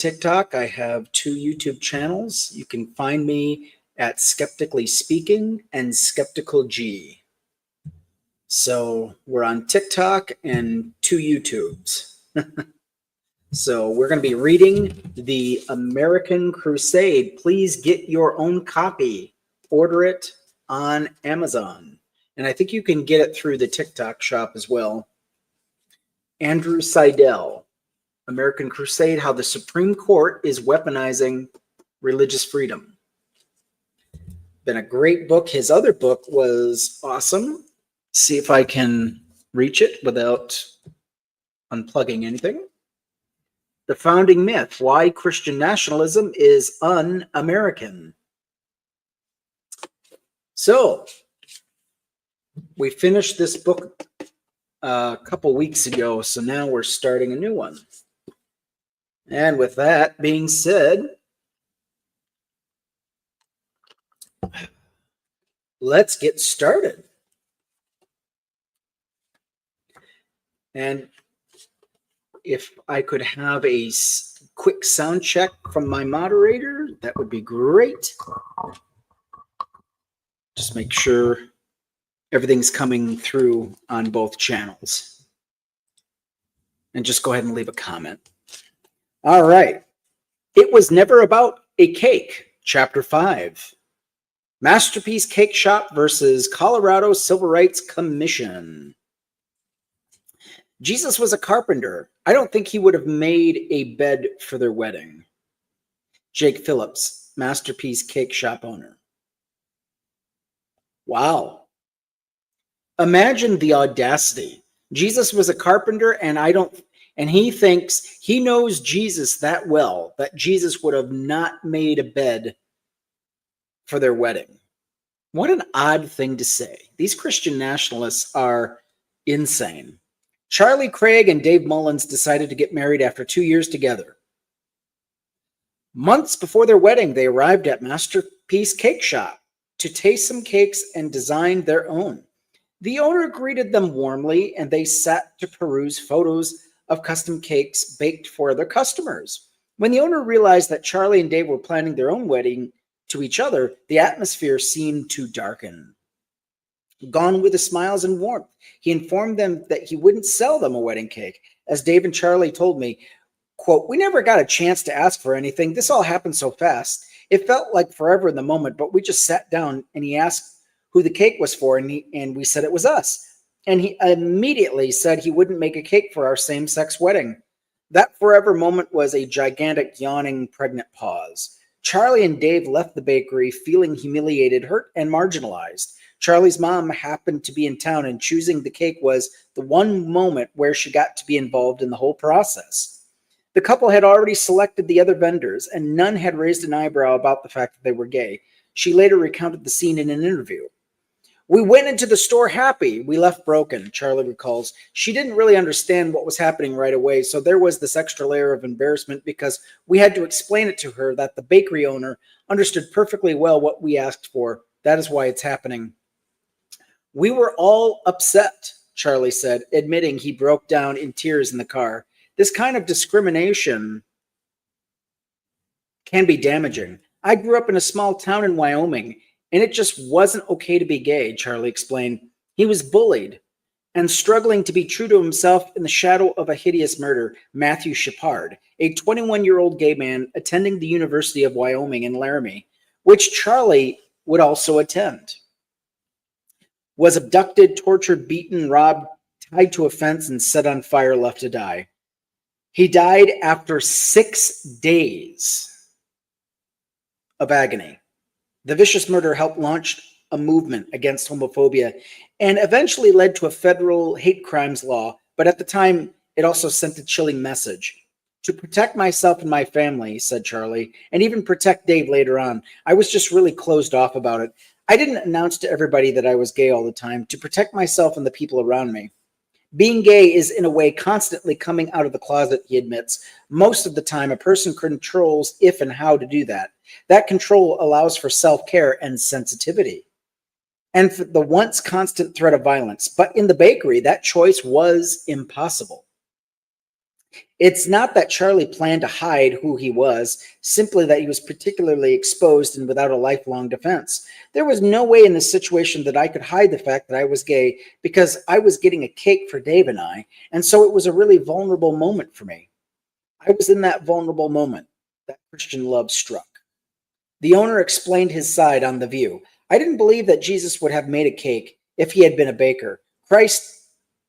TikTok. I have 2 YouTube channels. You can find me at Skeptically Speaking and Skeptical G. So we're on TikTok and 2 YouTubes. So we're going to be reading the American Crusade. Please get your own copy. Order it on Amazon. And I think you can get it through the TikTok shop as well. Andrew Seidel, American Crusade, How the Supreme Court is Weaponizing Religious Freedom. Been a great book. His other book was awesome. See if I can reach it without unplugging anything. The Founding Myth, Why Christian Nationalism is Un-American. So, we finished this book a couple weeks ago, so now we're starting a new one. And with that being said, let's get started. And if I could have a quick sound check from my moderator, that would be great. Just make sure everything's coming through on both channels. And just go ahead and leave a comment. All right. It Was Never About a Cake, Chapter 5. Masterpiece Cake Shop versus Colorado Civil Rights Commission. Jesus was a carpenter. I don't think he would have made a bed for their wedding. Jake Phillips, Masterpiece Cake Shop owner. Wow. Imagine the audacity. Jesus was a carpenter, and he thinks he knows Jesus that well that Jesus would have not made a bed for their wedding. What an odd thing to say. These Christian nationalists are insane. Charlie Craig and Dave Mullins decided to get married after 2 years together. Months before their wedding, they arrived at Masterpiece Cake Shop to taste some cakes and design their own. The owner greeted them warmly, and they sat to peruse photos of custom cakes baked for their customers. When the owner realized that Charlie and Dave were planning their own wedding to each other, the atmosphere seemed to darken. Gone with the smiles and warmth, he informed them that he wouldn't sell them a wedding cake. As Dave and Charlie told me, quote, "We never got a chance to ask for anything. This all happened so fast. It felt like forever in the moment, but we just sat down and he asked who the cake was for, and we said it was us. And he immediately said he wouldn't make a cake for our same-sex wedding. That forever moment was a gigantic, yawning, pregnant pause. Charlie and Dave left the bakery feeling humiliated, hurt, and marginalized. Charlie's mom happened to be in town, and choosing the cake was the one moment where she got to be involved in the whole process. The couple had already selected the other vendors, and none had raised an eyebrow about the fact that they were gay. She later recounted the scene in an interview. We went into the store happy. We left broken, Charlie recalls. She didn't really understand what was happening right away, so there was this extra layer of embarrassment because we had to explain it to her that the bakery owner understood perfectly well what we asked for. That is why it's happening. We were all upset, Charlie said, admitting he broke down in tears in the car. This kind of discrimination can be damaging. I grew up in a small town in Wyoming, and it just wasn't okay to be gay, Charlie explained. He was bullied and struggling to be true to himself in the shadow of a hideous murder. Matthew Shepard, a 21-year-old gay man attending the University of Wyoming in Laramie, which Charlie would also attend, was abducted, tortured, beaten, robbed, tied to a fence, and set on fire, left to die. He died after 6 days of agony. The vicious murder helped launch a movement against homophobia and eventually led to a federal hate crimes law, but at the time, it also sent a chilling message. To protect myself and my family, said Charlie, and even protect Dave later on, I was just really closed off about it. I didn't announce to everybody that I was gay all the time, to protect myself and the people around me. Being gay is, in a way, constantly coming out of the closet, he admits. Most of the time, a person controls if and how to do that. That control allows for self-care and sensitivity, and for the once constant threat of violence. But in the bakery, that choice was impossible. It's not that Charlie planned to hide who he was, simply that he was particularly exposed and without a lifelong defense. There was no way in this situation that I could hide the fact that I was gay because I was getting a cake for Dave and I, and so it was a really vulnerable moment for me. I was in that vulnerable moment that Christian love struck. The owner explained his side on The View. I didn't believe that Jesus would have made a cake if he had been a baker. Christ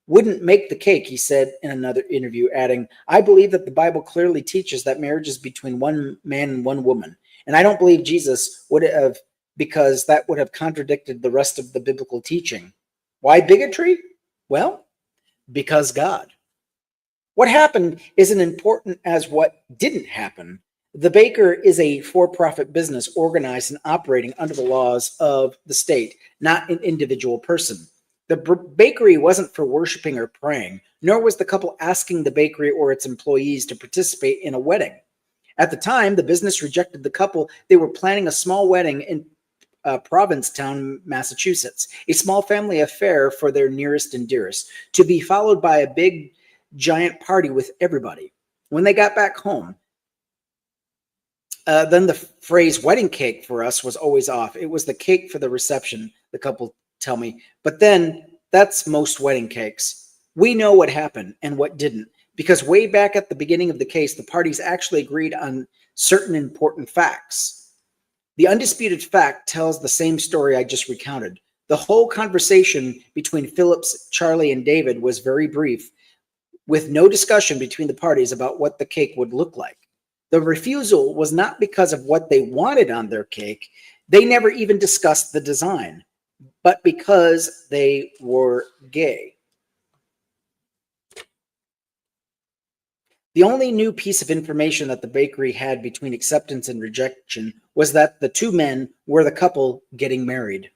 wouldn't make the cake, he said in another interview, adding, I believe that the Bible clearly teaches that marriage is between one man and one woman. And I don't believe Jesus would have, because that would have contradicted the rest of the biblical teaching. Why bigotry? Well, because God. What happened isn't important as what didn't happen. The baker is a for-profit business organized and operating under the laws of the state, not an individual person. The bakery wasn't for worshiping or praying, nor was the couple asking the bakery or its employees to participate in a wedding. At the time, the business rejected the couple. They were planning a small wedding in Provincetown, Massachusetts, a small family affair for their nearest and dearest, to be followed by a big, giant party with everybody. When they got back home, then the phrase wedding cake for us was always off. It was the cake for the reception, the couple tell me. But then that's most wedding cakes. We know what happened and what didn't, because way back at the beginning of the case, the parties actually agreed on certain important facts. The undisputed fact tells the same story I just recounted. The whole conversation between Phillips, Charlie, and David was very brief, with no discussion between the parties about what the cake would look like. The refusal was not because of what they wanted on their cake. They never even discussed the design, but because they were gay. The only new piece of information that the bakery had between acceptance and rejection was that the two men were the couple getting married.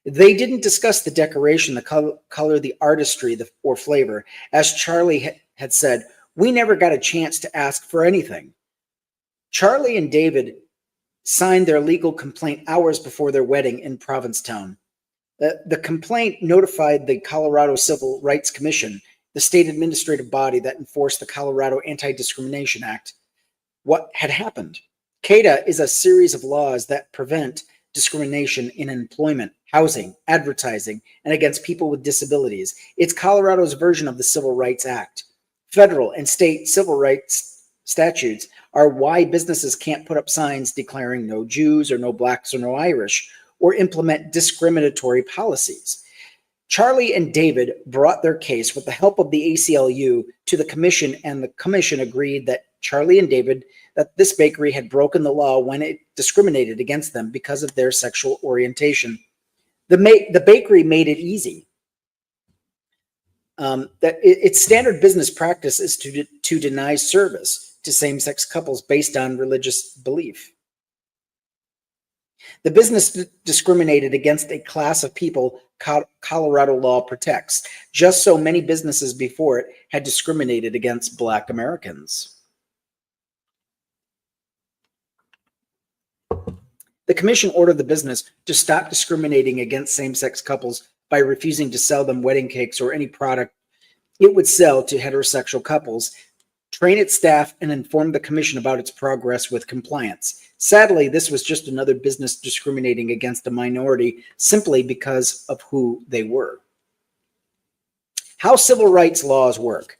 They didn't discuss the decoration, the color, the artistry, or flavor. As Charlie had said, we never got a chance to ask for anything. Charlie and David signed their legal complaint hours before their wedding in Provincetown. The complaint notified the Colorado Civil Rights Commission, the state administrative body that enforced the Colorado Anti-Discrimination Act, what had happened. CADA is a series of laws that prevent discrimination in employment, housing, advertising, and against people with disabilities. It's Colorado's version of the Civil Rights Act. Federal and state civil rights statutes are why businesses can't put up signs declaring no Jews or no blacks or no Irish, or implement discriminatory policies. Charlie and David brought their case with the help of the ACLU to the commission, and the commission agreed that Charlie and David, that this bakery had broken the law when it discriminated against them because of their sexual orientation. The bakery made it easy. That its standard business practice is to deny service to same-sex couples based on religious belief. The business discriminated against a class of people Colorado law protects, just so many businesses before it had discriminated against Black Americans. The commission ordered the business to stop discriminating against same-sex couples by refusing to sell them wedding cakes or any product it would sell to heterosexual couples, train its staff, and inform the commission about its progress with compliance. Sadly, this was just another business discriminating against a minority simply because of who they were. How civil rights laws work.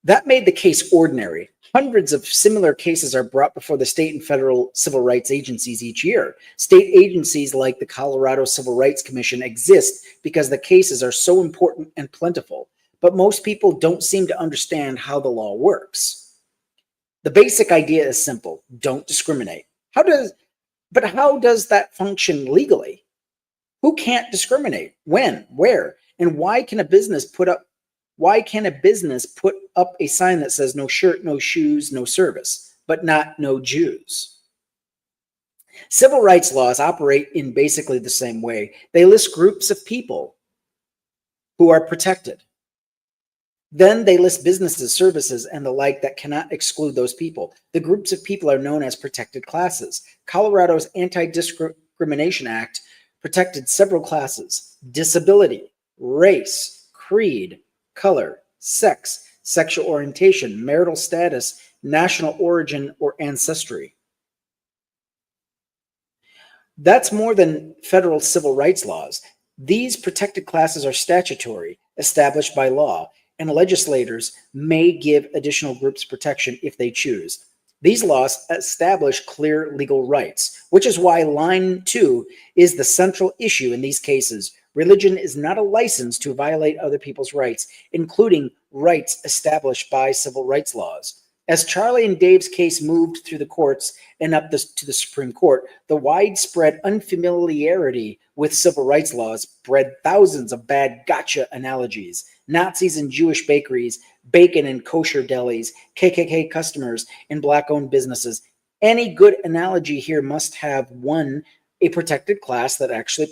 That made the case ordinary. Hundreds of similar cases are brought before the state and federal civil rights agencies each year. State agencies like the Colorado Civil Rights Commission exist because the cases are so important and plentiful, but most people don't seem to understand how the law works. The basic idea is simple: don't discriminate. How does that function legally? Who can't discriminate? When? Where? And why can a business put up a sign that says no shirt, no shoes, no service, but not no Jews? Civil rights laws operate in basically the same way. They list groups of people who are protected. Then they list businesses, services, and the like that cannot exclude those people. The groups of people are known as protected classes. Colorado's Anti-Discrimination Act protected several classes: disability, race, creed, color, sex, sexual orientation, marital status, national origin, or ancestry. That's more than federal civil rights laws. These protected classes are statutory, established by law, and legislators may give additional groups protection if they choose. These laws establish clear legal rights, which is why line 2 is the central issue in these cases. Religion is not a license to violate other people's rights, including rights established by civil rights laws. As Charlie and Dave's case moved through the courts and up to the Supreme Court, the widespread unfamiliarity with civil rights laws bred thousands of bad gotcha analogies. Nazis in Jewish bakeries, bacon in kosher delis, KKK customers in black-owned businesses. Any good analogy here must have 1, a protected class that actually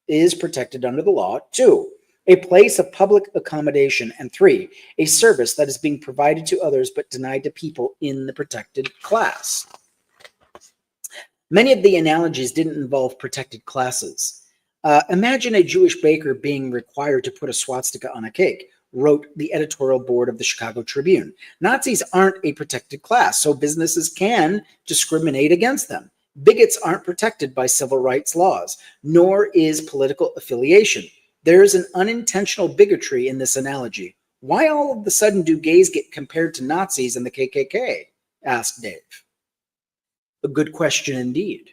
is protected under the law, 2, a place of public accommodation, and 3, a service that is being provided to others but denied to people in the protected class. Many of the analogies didn't involve protected classes. Imagine a Jewish baker being required to put a swastika on a cake, wrote the editorial board of the Chicago Tribune. Nazis aren't a protected class, so businesses can discriminate against them. Bigots aren't protected by civil rights laws, nor is political affiliation. There is an unintentional bigotry in this analogy. Why all of a sudden do gays get compared to Nazis and the KKK? Asked Dave. A good question indeed.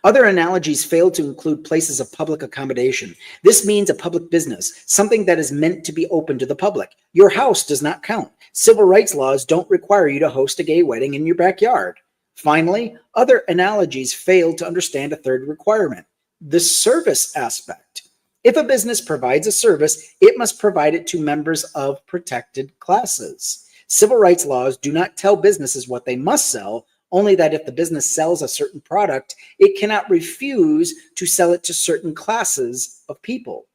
Other analogies fail to include places of public accommodation. This means a public business, something that is meant to be open to the public. Your house does not count. Civil rights laws don't require you to host a gay wedding in your backyard. Finally, other analogies fail to understand a third requirement, the service aspect. If a business provides a service, it must provide it to members of protected classes. Civil rights laws do not tell businesses what they must sell, only that if the business sells a certain product, it cannot refuse to sell it to certain classes of people.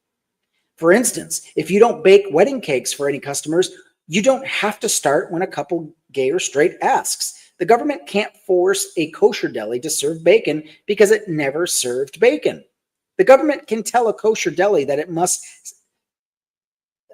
For instance, if you don't bake wedding cakes for any customers, you don't have to start when a couple, gay or straight, asks. The government can't force a kosher deli to serve bacon because it never served bacon. The government can tell a kosher deli that it must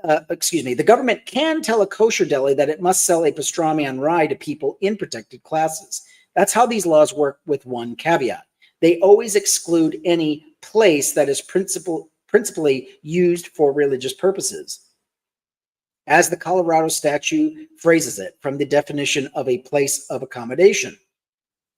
the government can tell a kosher deli that it must sell a pastrami on rye to people in protected classes. That's how these laws work, with one caveat. They always exclude any place that is principally used for religious purposes. As the Colorado statute phrases it, from the definition of a place of accommodation.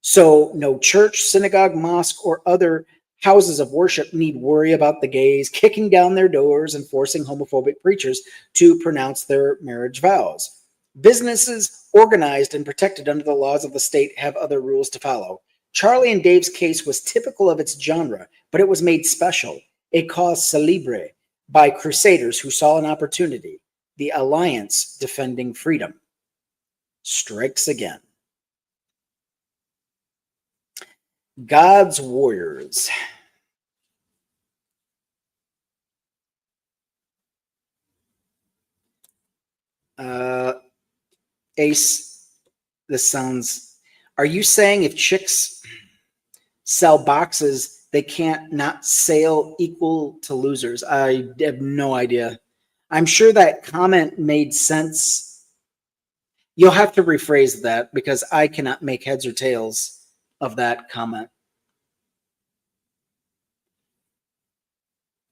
So no church, synagogue, mosque, or other houses of worship need worry about the gays kicking down their doors and forcing homophobic preachers to pronounce their marriage vows. Businesses organized and protected under the laws of the state have other rules to follow. Charlie and Dave's case was typical of its genre, but it was made special, a cause célèbre, by crusaders who saw an opportunity. The Alliance Defending Freedom strikes again. God's Warriors. Ace, this sounds, are you saying if chicks sell boxes, they can't not sale equal to losers? I have no idea. I'm sure that comment made sense. You'll have to rephrase that because I cannot make heads or tails of that comment.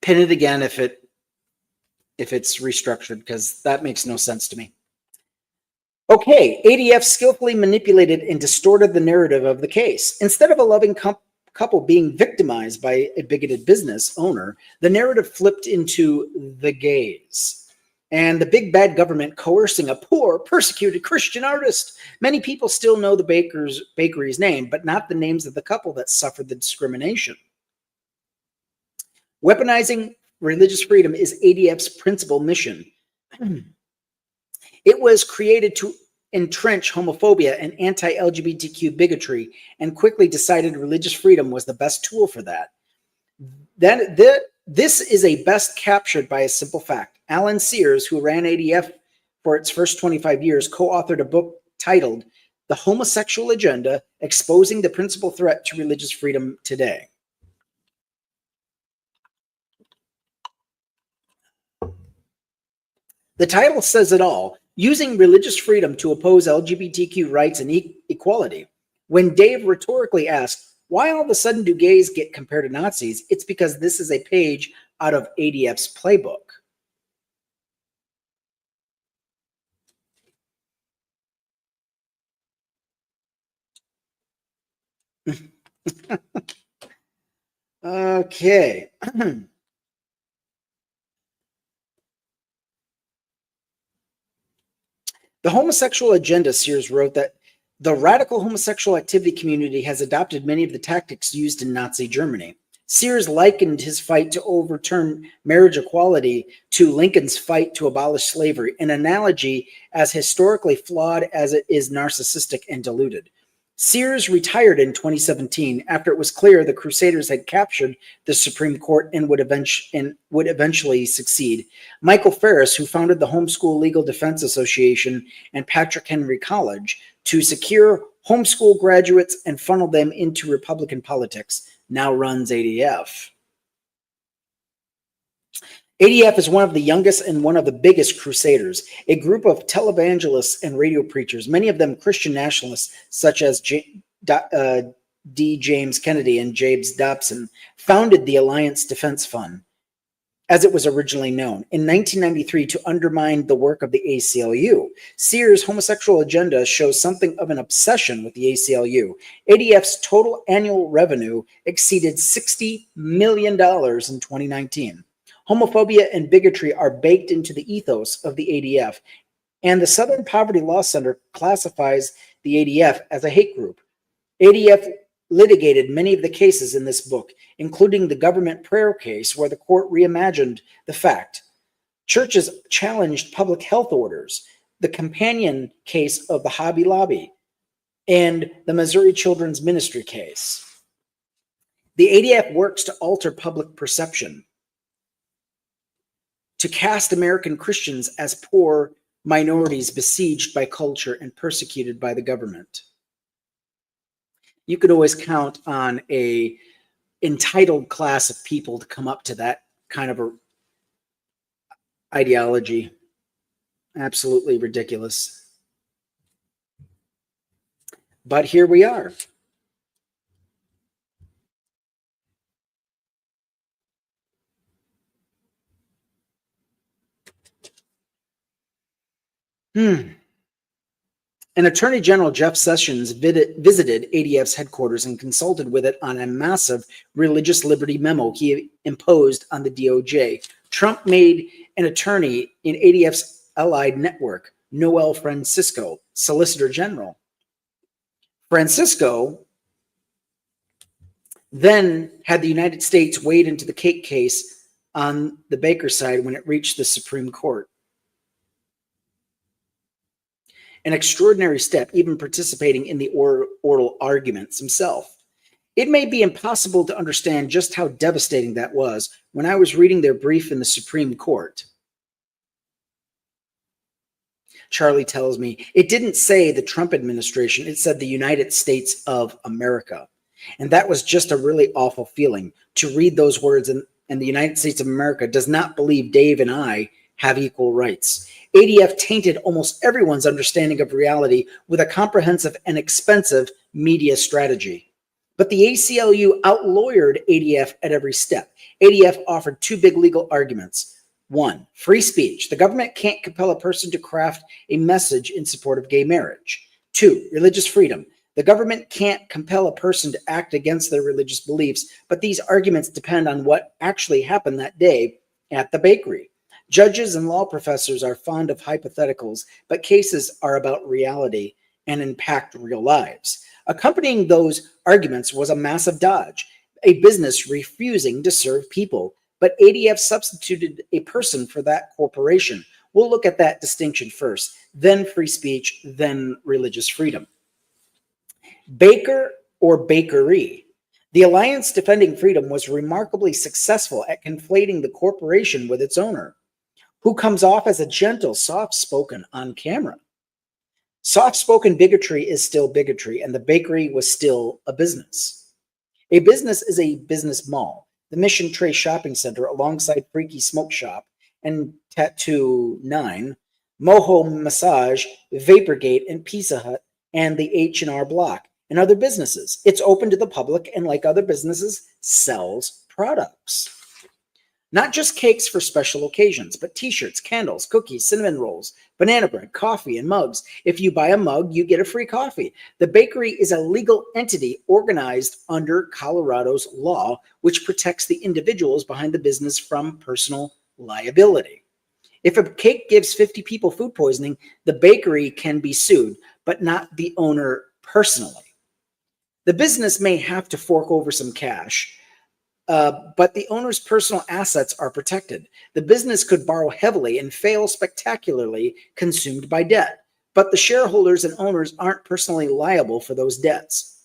Pin it again if it's restructured, because that makes no sense to me. Okay, ADF skillfully manipulated and distorted the narrative of the case. Instead of a loving couple being victimized by a bigoted business owner, the narrative flipped into the gays and the big bad government coercing a poor, persecuted Christian artist. Many people still know the bakery's name, but not the names of the couple that suffered the discrimination. Weaponizing religious freedom is ADF's principal mission. It was created to entrench homophobia and anti-LGBTQ bigotry, and quickly decided religious freedom was the best tool for that. This is a best captured by a simple fact. Alan Sears, who ran ADF for its first 25 years, co-authored a book titled The Homosexual Agenda, Exposing the Principal Threat to Religious Freedom Today. The title says it all, using religious freedom to oppose LGBTQ rights and equality. When Dave rhetorically asks, why all of a sudden do gays get compared to Nazis? It's because this is a page out of ADF's playbook. Okay. The Homosexual Agenda, Sears wrote that the radical homosexual activity community has adopted many of the tactics used in Nazi Germany. Sears likened his fight to overturn marriage equality to Lincoln's fight to abolish slavery, an analogy as historically flawed as it is narcissistic and deluded. Sears retired in 2017 after it was clear the Crusaders had captured the Supreme Court and would eventually succeed. Michael Ferris, who founded the Homeschool Legal Defense Association and Patrick Henry College to secure homeschool graduates and funnel them into Republican politics, now runs ADF. ADF is one of the youngest and one of the biggest crusaders, a group of televangelists and radio preachers, many of them Christian nationalists, such as D. James Kennedy and James Dobson, founded the Alliance Defense Fund, as it was originally known, in 1993 to undermine the work of the ACLU. Sears' homosexual agenda shows something of an obsession with the ACLU. ADF's total annual revenue exceeded $60 million in 2019. Homophobia and bigotry are baked into the ethos of the ADF, and the Southern Poverty Law Center classifies the ADF as a hate group. ADF litigated many of the cases in this book, including the government prayer case where the court reimagined the fact. Churches challenged public health orders, the companion case of the Hobby Lobby, and the Missouri Children's Ministry case. The ADF works to alter public perception, to cast American Christians as poor minorities besieged by culture and persecuted by the government. You could always count on a entitled class of people to come up to that kind of a ideology. Absolutely ridiculous. But here we are. An Attorney General Jeff Sessions visited ADF's headquarters and consulted with it on a massive religious liberty memo he imposed on the DOJ. Trump made an attorney in ADF's allied network, Noel Francisco, Solicitor General. Francisco then had the United States wade into the cake case on the Baker side when it reached the Supreme Court. An extraordinary step, even participating in the oral arguments himself. It may be impossible to understand just how devastating that was when I was reading their brief in the Supreme Court. Charlie tells me, it didn't say the Trump administration, it said the United States of America. And that was just a really awful feeling to read those words, and the United States of America does not believe Dave and I have equal rights. ADF tainted almost everyone's understanding of reality with a comprehensive and expensive media strategy. But the ACLU outlawyered ADF at every step. ADF offered two big legal arguments. One, free speech. The government can't compel a person to craft a message in support of gay marriage. Two, religious freedom. The government can't compel a person to act against their religious beliefs, but these arguments depend on what actually happened that day at the bakery. Judges and law professors are fond of hypotheticals, but cases are about reality and impact real lives. Accompanying those arguments was a massive dodge, a business refusing to serve people, but ADF substituted a person for that corporation. We'll look at that distinction first, then free speech, then religious freedom. Baker or bakery. The Alliance Defending Freedom was remarkably successful at conflating the corporation with its owner, who comes off as a gentle, soft-spoken on camera. Soft-spoken bigotry is still bigotry, and the bakery was still a business. A business is a business mall, the Mission Trace Shopping Center alongside Freaky Smoke Shop, and Tattoo 9, Moho Massage, Vaporgate, and Pizza Hut, and the H&R Block, and other businesses. It's open to the public and, like other businesses, sells products. Not just cakes for special occasions, but t-shirts, candles, cookies, cinnamon rolls, banana bread, coffee, and mugs. If you buy a mug, you get a free coffee. The bakery is a legal entity organized under Colorado's law, which protects the individuals behind the business from personal liability. If a cake gives 50 people food poisoning, the bakery can be sued, but not the owner personally. The business may have to fork over some cash, but the owner's personal assets are protected. The business could borrow heavily and fail spectacularly, consumed by debt, but the shareholders and owners aren't personally liable for those debts.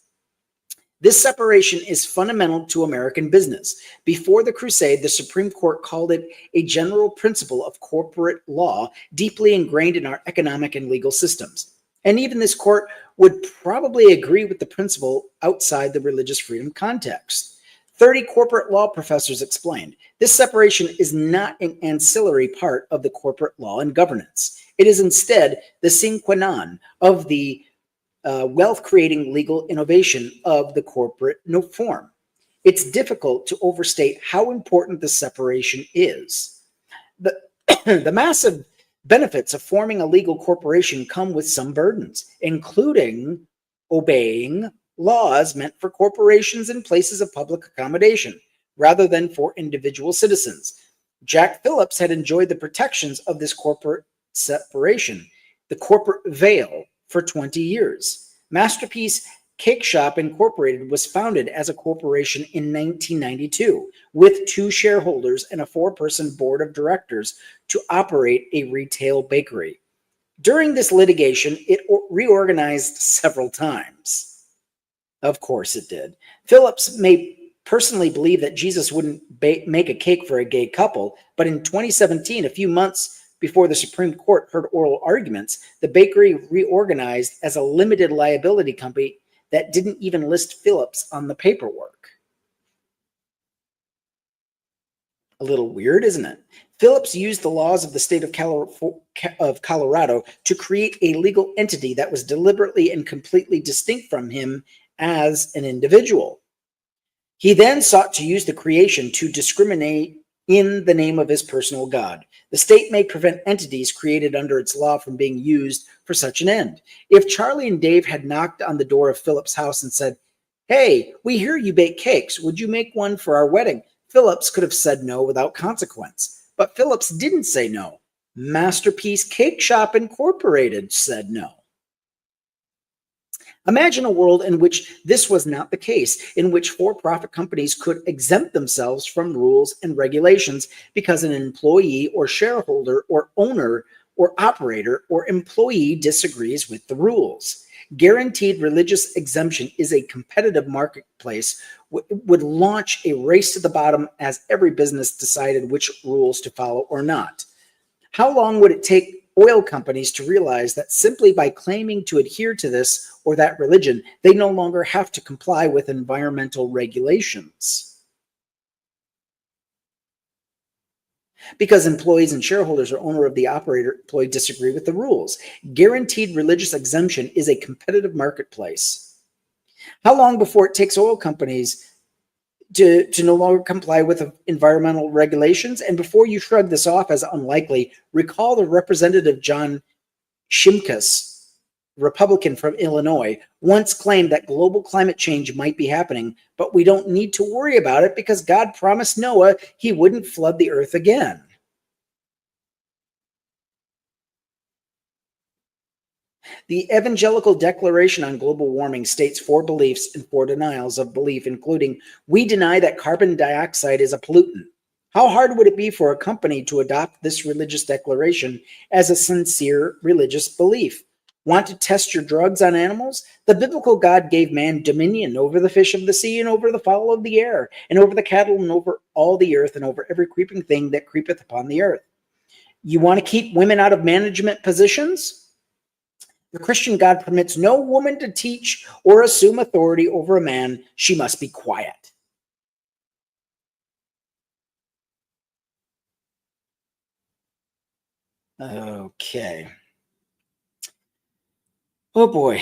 This separation is fundamental to American business. Before the Crusade, the Supreme Court called it a general principle of corporate law deeply ingrained in our economic and legal systems. And even this court would probably agree with the principle outside the religious freedom context. 30 corporate law professors explained, this separation is not an ancillary part of the corporate law and governance. It is instead the sine qua non of the wealth-creating legal innovation of the corporate form. It's difficult to overstate how important the separation is. The massive benefits of forming a legal corporation come with some burdens, including obeying laws meant for corporations and places of public accommodation, rather than for individual citizens. Jack Phillips had enjoyed the protections of this corporate separation, the corporate veil, for 20 years. Masterpiece Cake Shop Incorporated was founded as a corporation in 1992 with 2 shareholders and a 4-person board of directors to operate a retail bakery. During this litigation, it reorganized several times. Of course it did. Phillips may personally believe that Jesus wouldn't make a cake for a gay couple, but in 2017, a few months before the Supreme Court heard oral arguments, the bakery reorganized as a limited liability company that didn't even list Phillips on the paperwork. A little weird, isn't it? Phillips used the laws of the state of Colorado to create a legal entity that was deliberately and completely distinct from him as an individual. He then sought to use the creation to discriminate in the name of his personal God. The state may prevent entities created under its law from being used for such an end. If Charlie and Dave had knocked on the door of Phillips' house and said, "Hey, we hear you bake cakes. Would you make one for our wedding?" Phillips could have said no without consequence. But Phillips didn't say no. Masterpiece Cake Shop Incorporated said no. Imagine a world in which this was not the case, in which for-profit companies could exempt themselves from rules and regulations because an employee or shareholder or owner or operator or employee disagrees with the rules. Guaranteed religious exemption is a competitive marketplace, would launch a race to the bottom as every business decided which rules to follow or not. How long would it take oil companies to realize that simply by claiming to adhere to this or that religion, they no longer have to comply with environmental regulations? Because employees and shareholders or owner of the operator employee disagree with the rules. Guaranteed religious exemption is a competitive marketplace. How long before it takes oil companies to no longer comply with environmental regulations? And before you shrug this off as unlikely, recall the Representative John Shimkus, Republican from Illinois, once claimed that global climate change might be happening, but we don't need to worry about it because God promised Noah he wouldn't flood the earth again. The Evangelical Declaration on Global Warming states 4 beliefs and 4 denials of belief, including, we deny that carbon dioxide is a pollutant. How hard would it be for a company to adopt this religious declaration as a sincere religious belief? Want to test your drugs on animals? The biblical God gave man dominion over the fish of the sea and over the fowl of the air and over the cattle and over all the earth and over every creeping thing that creepeth upon the earth. You want to keep women out of management positions? The Christian God permits no woman to teach or assume authority over a man. She must be quiet. Okay. Oh boy.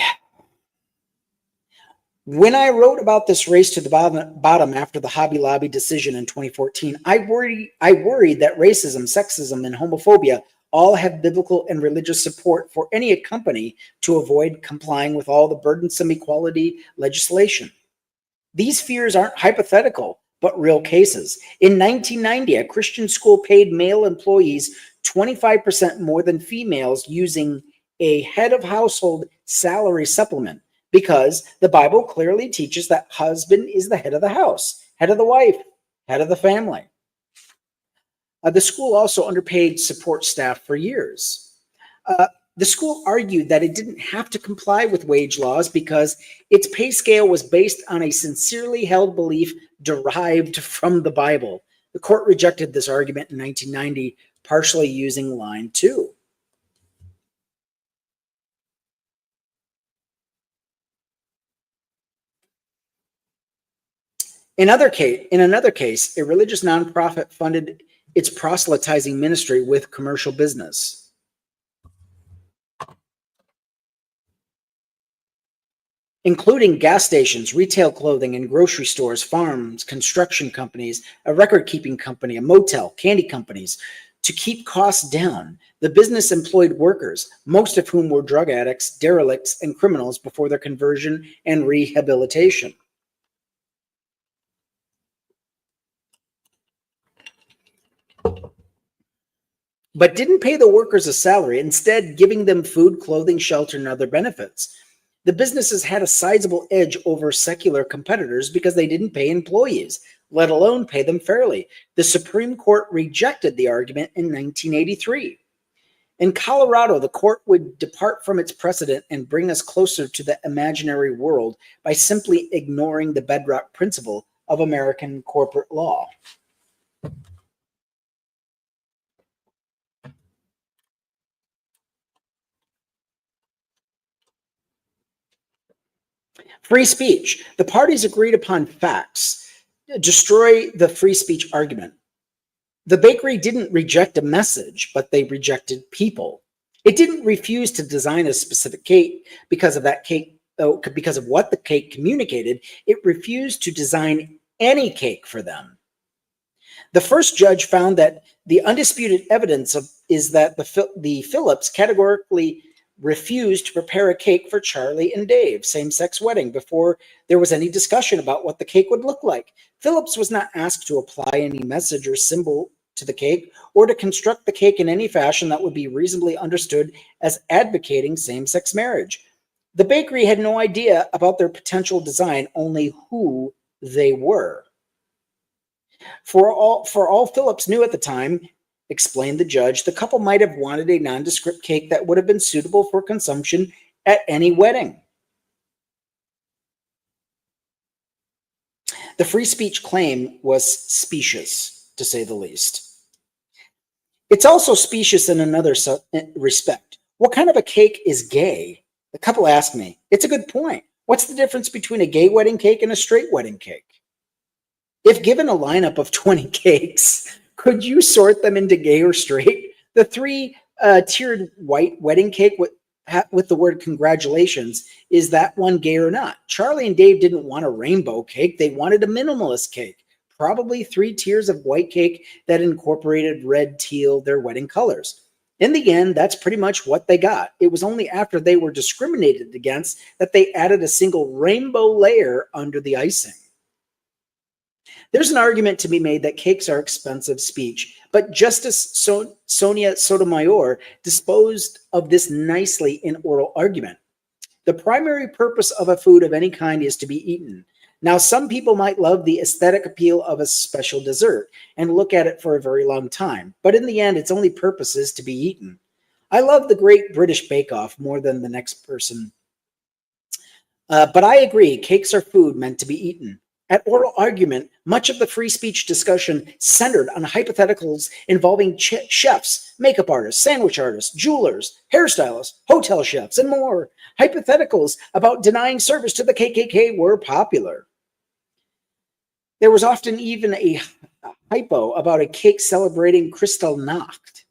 When I wrote about this race to the bottom after the Hobby Lobby decision in 2014, I worried that racism, sexism, and homophobia all have biblical and religious support for any company to avoid complying with all the burdensome equality legislation. These fears aren't hypothetical, but real cases. In 1990, a Christian school paid male employees 25% more than females using a head of household salary supplement because the Bible clearly teaches that husband is the head of the house, head of the wife, head of the family. The school also underpaid support staff for years. Uh, the school argued that it didn't have to comply with wage laws because its pay scale was based on a sincerely held belief derived from the Bible. The court rejected this argument in 1990, partially using line 2. In another case, a religious nonprofit funded its proselytizing ministry with commercial business. Including gas stations, retail clothing and grocery stores, farms, construction companies, a record keeping company, a motel, candy companies. To keep costs down, the business employed workers, most of whom were drug addicts, derelicts, and criminals before their conversion and rehabilitation. But didn't pay the workers a salary, instead, giving them food, clothing, shelter, and other benefits. The businesses had a sizable edge over secular competitors because they didn't pay employees, let alone pay them fairly. The Supreme Court rejected the argument in 1983. In Colorado, the court would depart from its precedent and bring us closer to the imaginary world by simply ignoring the bedrock principle of American corporate law. Free speech. The parties agreed upon facts. Destroy the free speech argument. The bakery didn't reject a message, but they rejected people. It didn't refuse to design a specific cake because of that cake, because of what the cake communicated. It refused to design any cake for them. The first judge found that the undisputed evidence is that the Phillips categorically refused to prepare a cake for Charlie and Dave, same-sex wedding, before there was any discussion about what the cake would look like. Phillips was not asked to apply any message or symbol to the cake or to construct the cake in any fashion that would be reasonably understood as advocating same-sex marriage. The bakery had no idea about their potential design, only who they were. For all Phillips knew at the time, explained the judge, the couple might have wanted a nondescript cake that would have been suitable for consumption at any wedding. The free speech claim was specious, to say the least. It's also specious in another respect. What kind of a cake is gay? The couple asked me. It's a good point. What's the difference between a gay wedding cake and a straight wedding cake? If given a lineup of 20 cakes, could you sort them into gay or straight? The three tiered white wedding cake with the word congratulations, is that one gay or not? Charlie and Dave didn't want a rainbow cake. They wanted a minimalist cake. Probably 3 tiers of white cake that incorporated red, teal, their wedding colors. In the end, that's pretty much what they got. It was only after they were discriminated against that they added a single rainbow layer under the icing. There's an argument to be made that cakes are expensive speech, but Justice Sonia Sotomayor disposed of this nicely in oral argument. The primary purpose of a food of any kind is to be eaten. Now, some people might love the aesthetic appeal of a special dessert and look at it for a very long time, but in the end, its only purpose is to be eaten. I love the Great British Bake Off more than the next person. But I agree, cakes are food meant to be eaten. At oral argument, much of the free speech discussion centered on hypotheticals involving chefs, makeup artists, sandwich artists, jewelers, hairstylists, hotel chefs, and more. Hypotheticals about denying service to the KKK were popular. There was often even a hypo about a cake celebrating Kristallnacht.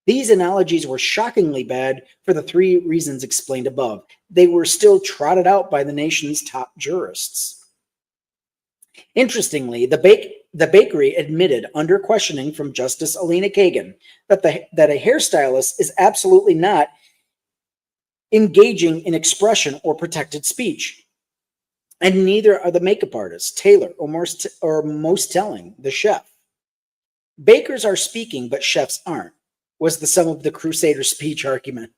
These analogies were shockingly bad for the three reasons explained above. They were still trotted out by the nation's top jurists. Interestingly, the bakery admitted under questioning from Justice Alina Kagan that a hairstylist is absolutely not engaging in expression or protected speech. And neither are the makeup artist, Taylor, or most telling, the chef. Bakers are speaking, but chefs aren't, was the sum of the Crusader speech argument.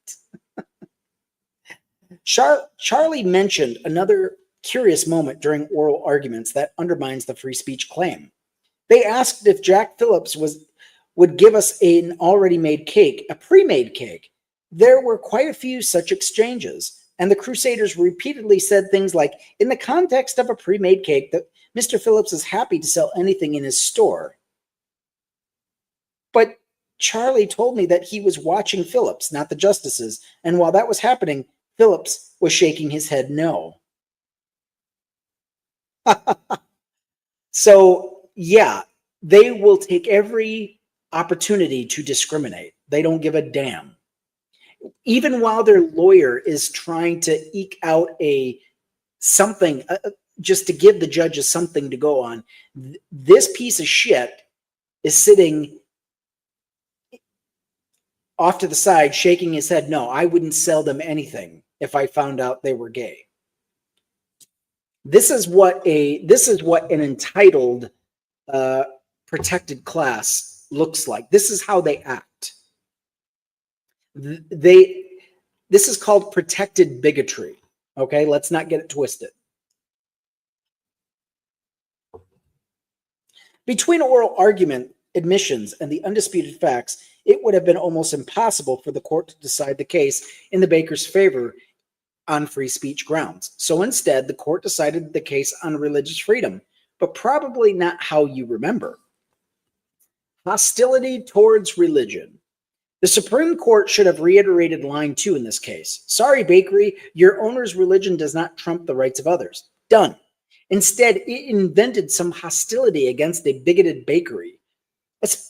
Charlie mentioned another curious moment during oral arguments that undermines the free speech claim. They asked if Jack Phillips would give us an already made cake, a pre-made cake. There were quite a few such exchanges, and the Crusaders repeatedly said things like, in the context of a pre-made cake, that Mr. Phillips is happy to sell anything in his store. But Charlie told me that he was watching Phillips, not the justices, and while that was happening, Phillips was shaking his head no. So, yeah, they will take every opportunity to discriminate. They don't give a damn. Even while their lawyer is trying to eke out something, just to give the judges something to go on, this piece of shit is sitting off to the side, shaking his head. No, I wouldn't sell them anything if I found out they were gay. This is what an entitled, protected class looks like. This is how they act. This is called protected bigotry. Okay, let's not get it twisted. Between oral argument, admissions, and the undisputed facts, it would have been almost impossible for the court to decide the case in the baker's favor on free speech grounds. So instead, the court decided the case on religious freedom, but probably not how you remember. Hostility towards religion. The Supreme Court should have reiterated line 2 in this case. Sorry, bakery, your owner's religion does not trump the rights of others. Done. Instead, it invented some hostility against a bigoted bakery.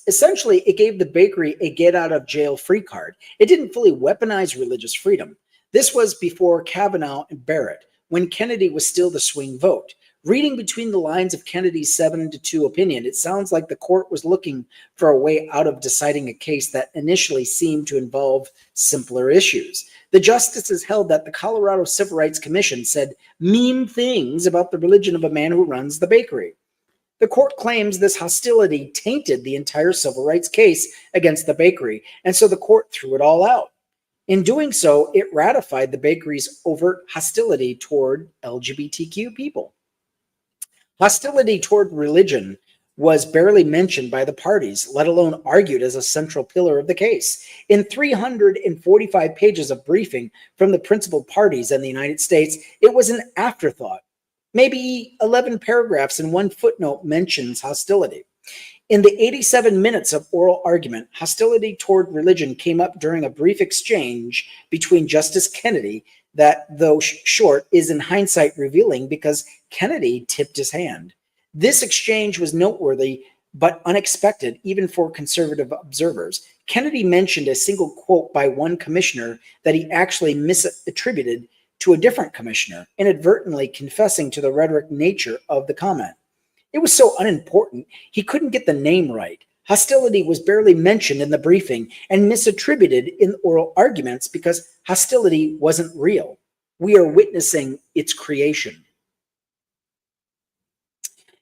Essentially, it gave the bakery a get-out-of-jail-free card. It didn't fully weaponize religious freedom. This was before Kavanaugh and Barrett, when Kennedy was still the swing vote. Reading between the lines of Kennedy's 7-2 opinion, it sounds like the court was looking for a way out of deciding a case that initially seemed to involve simpler issues. The justices held that the Colorado Civil Rights Commission said mean things about the religion of a man who runs the bakery. The court claims this hostility tainted the entire civil rights case against the bakery, and so the court threw it all out. In doing so, it ratified the bakery's overt hostility toward LGBTQ people. Hostility toward religion was barely mentioned by the parties, let alone argued as a central pillar of the case. In 345 pages of briefing from the principal parties and the United States, it was an afterthought. Maybe 11 paragraphs and one footnote mentions hostility. In the 87 minutes of oral argument, hostility toward religion came up during a brief exchange between Justice Kennedy that, though short, is in hindsight revealing because Kennedy tipped his hand. This exchange was noteworthy but unexpected even for conservative observers. Kennedy mentioned a single quote by one commissioner that he actually misattributed to a different commissioner, inadvertently confessing to the rhetoric nature of the comment. It was so unimportant, he couldn't get the name right. Hostility was barely mentioned in the briefing and misattributed in oral arguments because hostility wasn't real. We are witnessing its creation.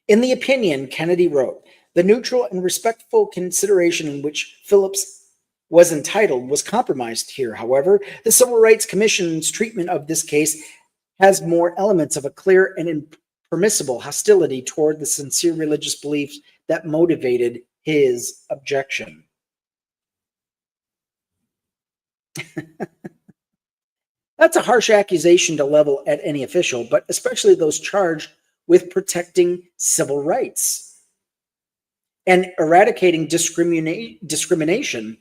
In the opinion, Kennedy wrote, the neutral and respectful consideration in which Phillips was entitled was compromised here. However, the Civil Rights Commission's treatment of this case has more elements of a clear and impermissible hostility toward the sincere religious beliefs that motivated his objection. That's a harsh accusation to level at any official, but especially those charged with protecting civil rights and eradicating discrimination.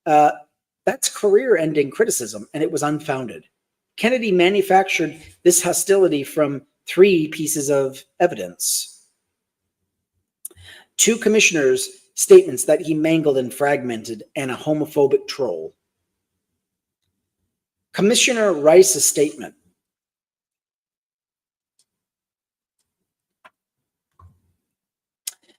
That's career-ending criticism, and it was unfounded. Kennedy manufactured this hostility from 3 pieces of evidence. 2 commissioners statements that he mangled and fragmented, and a homophobic troll. Commissioner Rice's statement.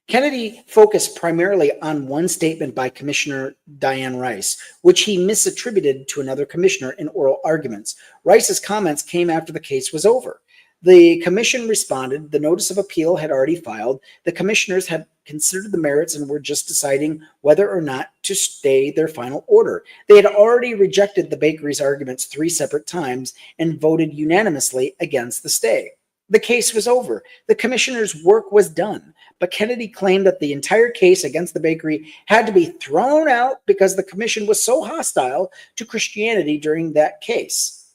Kennedy focused primarily on one statement by Commissioner Dianne Rice, which he misattributed to another commissioner in oral arguments. Rice's comments came after the case was over. The commission responded. The notice of appeal had already filed. The commissioners had considered the merits and were just deciding whether or not to stay their final order. They had already rejected the bakery's arguments 3 separate times and voted unanimously against the stay. The case was over. The commissioner's work was done. But Kennedy claimed that the entire case against the bakery had to be thrown out because the commission was so hostile to Christianity during that case,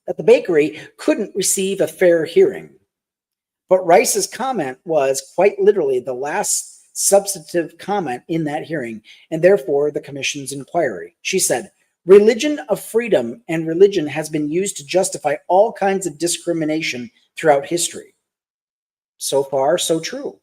that the bakery couldn't receive a fair hearing. But Rice's comment was quite literally the last substantive comment in that hearing, and therefore the commission's inquiry. She said, "Religion of freedom and religion has been used to justify all kinds of discrimination throughout history." So far, so true.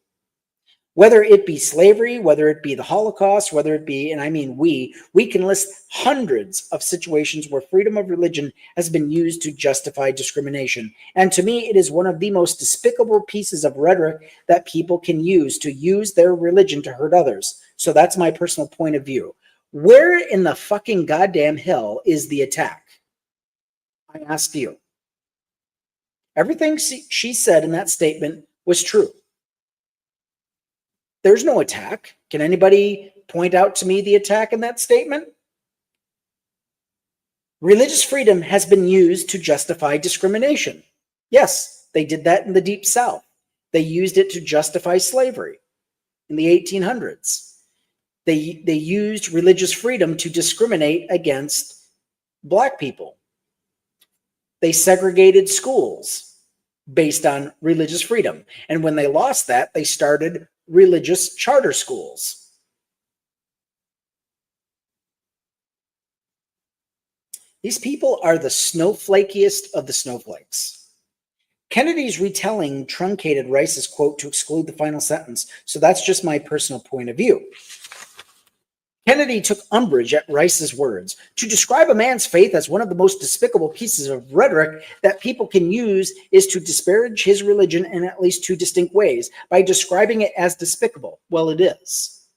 Whether it be slavery, whether it be the Holocaust, whether it be, and I mean we can list hundreds of situations where freedom of religion has been used to justify discrimination. And to me, it is one of the most despicable pieces of rhetoric that people can use to use their religion to hurt others. So that's my personal point of view. Where in the fucking goddamn hell is the attack? I ask you. Everything she said in that statement was true. There's no attack. Can anybody point out to me the attack in that statement? Religious freedom has been used to justify discrimination. Yes, they did that in the Deep South. They used it to justify slavery in the 1800s. They used religious freedom to discriminate against Black people. They segregated schools based on religious freedom. And when they lost that, they started religious charter schools. These people are the snowflakiest of the snowflakes. Kennedy's retelling truncated Rice's quote to exclude the final sentence, so that's just my personal point of view. Kennedy took umbrage at Rice's words. To describe a man's faith as one of the most despicable pieces of rhetoric that people can use is to disparage his religion in at least 2 distinct ways, by describing it as despicable. Well, it is.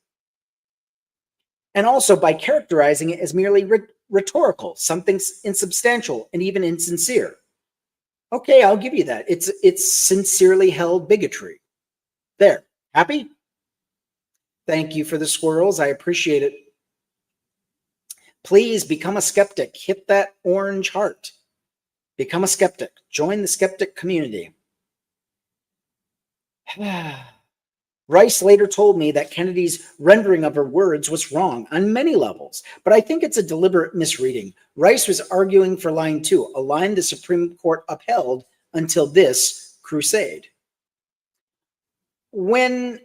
And also by characterizing it as merely rhetorical, something insubstantial and even insincere. Okay, I'll give you that. It's sincerely held bigotry. There. Happy? Thank you for the squirrels. I appreciate it. Please become a skeptic. Hit that orange heart. Become a skeptic. Join the skeptic community. Rice later told me that Kennedy's rendering of her words was wrong on many levels, but I think it's a deliberate misreading. Rice was arguing for line 2, a line the Supreme Court upheld until this crusade. When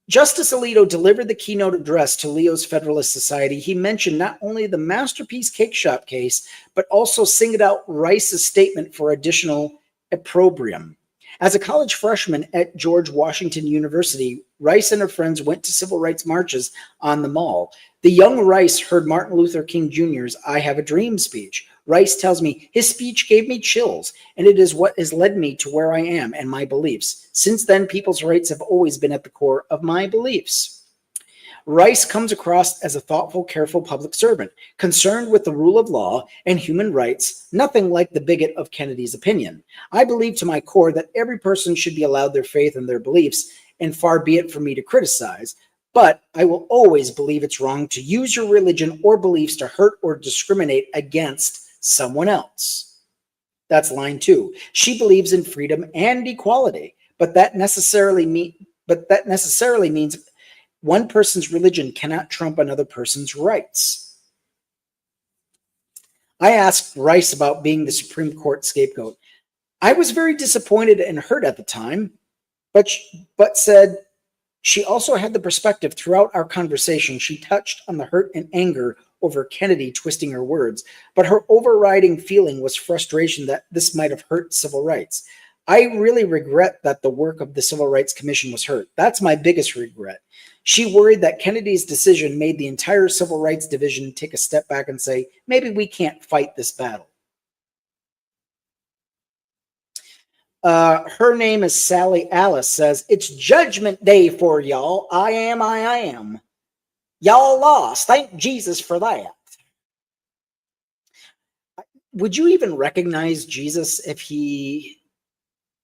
Justice Alito delivered the keynote address to Leo's Federalist Society, he mentioned not only the Masterpiece Cake Shop case, but also singled out Rice's statement for additional opprobrium. As a college freshman at George Washington University, Rice and her friends went to civil rights marches on the Mall. The young Rice heard Martin Luther King Jr.'s "I Have a Dream" speech. Rice tells me, "His speech gave me chills, and it is what has led me to where I am and my beliefs. Since then, people's rights have always been at the core of my beliefs." Rice comes across as a thoughtful, careful public servant, concerned with the rule of law and human rights, nothing like the bigot of Kennedy's opinion. I believe to my core that every person should be allowed their faith and their beliefs, and far be it for me to criticize, but I will always believe it's wrong to use your religion or beliefs to hurt or discriminate against someone else. That's line 2. She believes in freedom and equality, but that necessarily means one person's religion cannot trump another person's rights. I asked Rice about being the Supreme Court scapegoat. I was very disappointed and hurt at the time, but said she also had the perspective throughout our conversation. She touched on the hurt and anger over Kennedy twisting her words, but her overriding feeling was frustration that this might have hurt civil rights. I really regret that the work of the Civil Rights Commission was hurt. That's my biggest regret. She worried that Kennedy's decision made the entire Civil Rights Division take a step back and say, maybe we can't fight this battle. Her name is Sally Alice, says, it's Judgment Day for y'all. I am. Y'all lost. Thank Jesus for that. Would you even recognize Jesus if he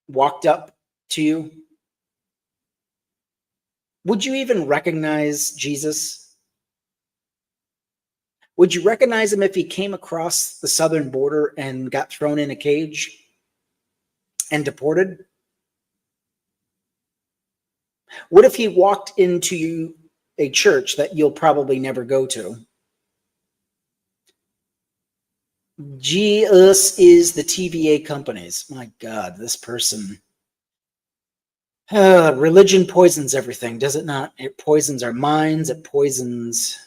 walked up to you? Would you even recognize Jesus? Would you recognize him if he came across the southern border and got thrown in a cage and deported? What if he walked into a church that you'll probably never go to? Jesus is the TVA companies. My God, this person. Religion poisons everything, does it not? It poisons our minds. It poisons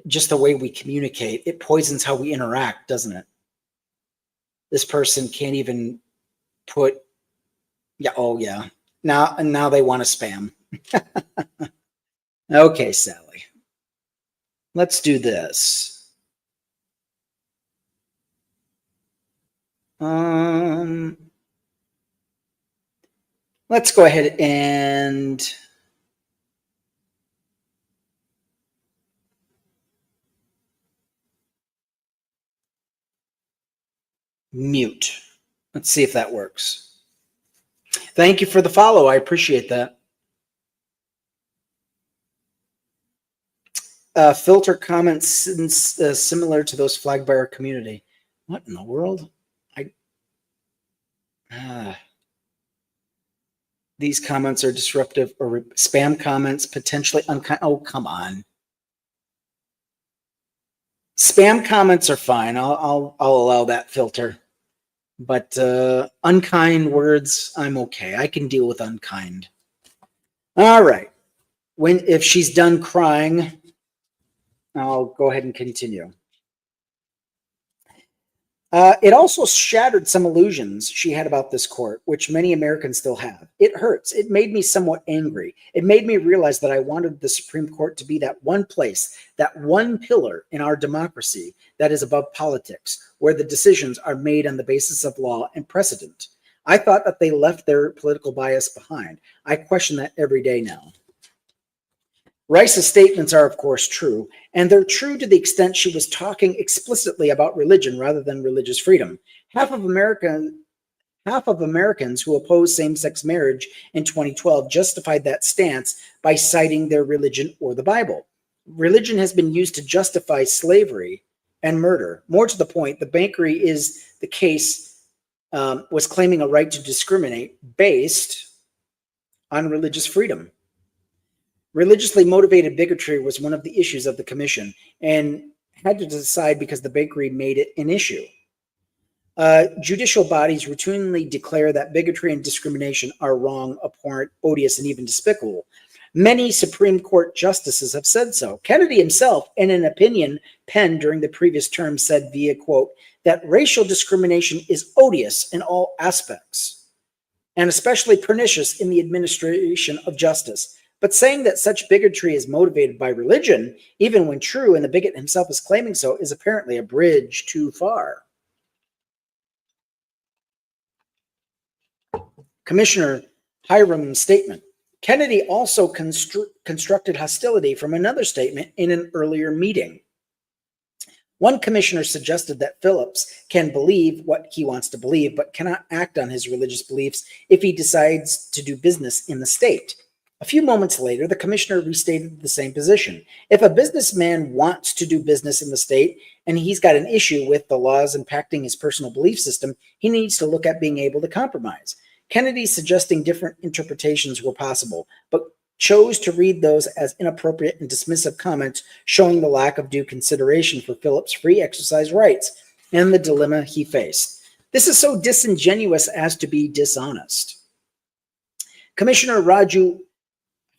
just the way we communicate. It poisons how we interact, doesn't it? This person can't even put, yeah, oh yeah. Now they want to spam. Okay, Sally. Let's do this. Let's go ahead and mute. Let's see if that works. Thank you for the follow. I appreciate that. Filter comments similar to those flagged by our community. What in the world? These comments are disruptive or spam comments, potentially unkind. Oh, come on. Spam comments are fine. I'll allow that filter. But unkind words, I'm okay. I can deal with unkind. All right. If she's done crying, I'll go ahead and continue. It also shattered some illusions she had about this court, which many Americans still have. It hurts. It made me somewhat angry. It made me realize that I wanted the Supreme Court to be that one place, that one pillar in our democracy that is above politics, where the decisions are made on the basis of law and precedent. I thought that they left their political bias behind. I question that every day now. Rice's statements are, of course, true, and they're true to the extent she was talking explicitly about religion rather than religious freedom. Half of Americans who opposed same-sex marriage in 2012 justified that stance by citing their religion or the Bible. Religion has been used to justify slavery and murder. More to the point, the Bankery is the case was claiming a right to discriminate based on religious freedom. Religiously motivated bigotry was one of the issues of the commission and had to decide because the Bankery made it an issue. Judicial bodies routinely declare that bigotry and discrimination are wrong, abhorrent, odious, and even despicable. Many Supreme Court justices have said so. Kennedy himself, in an opinion penned during the previous term, said via quote, that racial discrimination is odious in all aspects and especially pernicious in the administration of justice. But saying that such bigotry is motivated by religion, even when true and the bigot himself is claiming so, is apparently a bridge too far. Commissioner Hiram's statement. Kennedy also constructed hostility from another statement in an earlier meeting. One commissioner suggested that Phillips can believe what he wants to believe, but cannot act on his religious beliefs if he decides to do business in the state. A few moments later, the commissioner restated the same position. If a businessman wants to do business in the state and he's got an issue with the laws impacting his personal belief system, he needs to look at being able to compromise. Kennedy suggesting different interpretations were possible, but chose to read those as inappropriate and dismissive comments, showing the lack of due consideration for Phillips' free exercise rights and the dilemma he faced. This is so disingenuous as to be dishonest. Commissioner Raju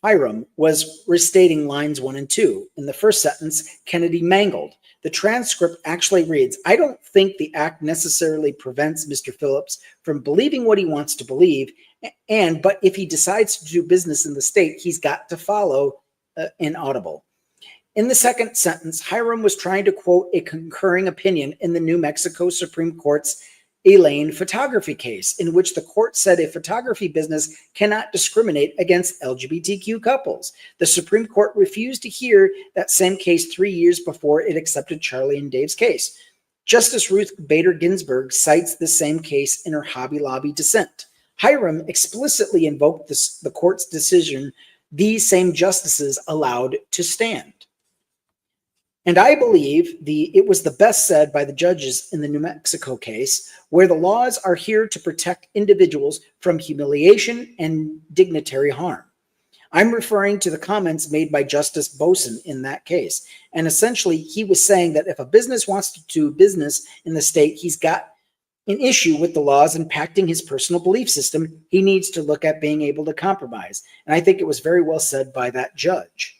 Hiram was restating lines 1 and 2. In the first sentence, Kennedy mangled. The transcript actually reads, "I don't think the act necessarily prevents Mr. Phillips from believing what he wants to believe, but if he decides to do business in the state, he's got to follow inaudible." In the second sentence, Hiram was trying to quote a concurring opinion in the New Mexico Supreme Court's Elaine photography case, in which the court said a photography business cannot discriminate against LGBTQ couples. The Supreme Court refused to hear that same case 3 years before it accepted Charlie and Dave's case. Justice Ruth Bader Ginsburg cites the same case in her Hobby Lobby dissent. Hiram explicitly invoked the court's decision these same justices allowed to stand. And I believe it was the best said by the judges in the New Mexico case, where the laws are here to protect individuals from humiliation and dignitary harm. I'm referring to the comments made by Justice Boson in that case. And essentially, he was saying that if a business wants to do business in the state, he's got an issue with the laws impacting his personal belief system. He needs to look at being able to compromise. And I think it was very well said by that judge.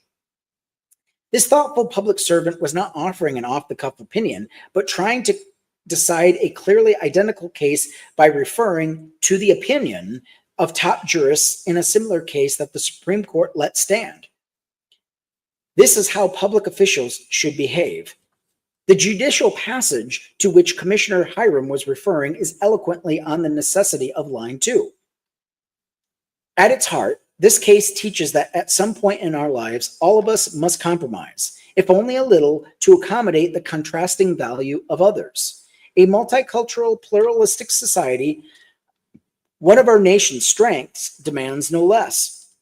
This thoughtful public servant was not offering an off-the-cuff opinion, but trying to decide a clearly identical case by referring to the opinion of top jurists in a similar case that the Supreme Court let stand. This is how public officials should behave. The judicial passage to which Commissioner Hiram was referring is eloquently on the necessity of line 2. At its heart, this case teaches that at some point in our lives, all of us must compromise, if only a little, to accommodate the contrasting value of others. A multicultural, pluralistic society, one of our nation's strengths, demands no less.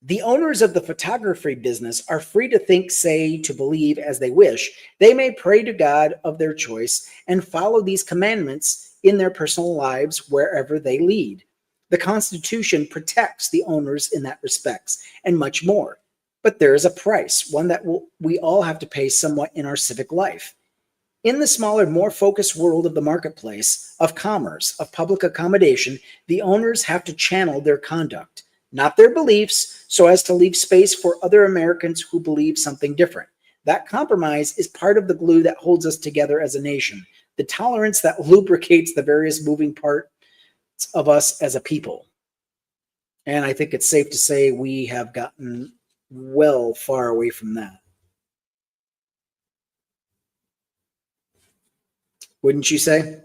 The owners of the photography business are free to think, say, to believe as they wish. They may pray to God of their choice and follow these commandments in their personal lives wherever they lead. The Constitution protects the owners in that respect, and much more. But there is a price, one that we all have to pay somewhat in our civic life. In the smaller, more focused world of the marketplace, of commerce, of public accommodation, the owners have to channel their conduct, not their beliefs, so as to leave space for other Americans who believe something different. That compromise is part of the glue that holds us together as a nation, the tolerance that lubricates the various moving parts of us as a people. And I think it's safe to say we have gotten well far away from that. Wouldn't you say?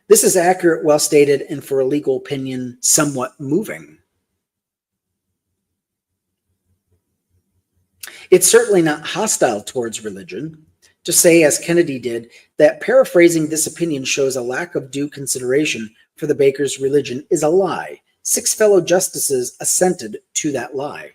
This is accurate, well stated, and for a legal opinion, somewhat moving. It's certainly not hostile towards religion. To say, as Kennedy did, that paraphrasing this opinion shows a lack of due consideration for the baker's religion is a lie. 6 fellow justices assented to that lie.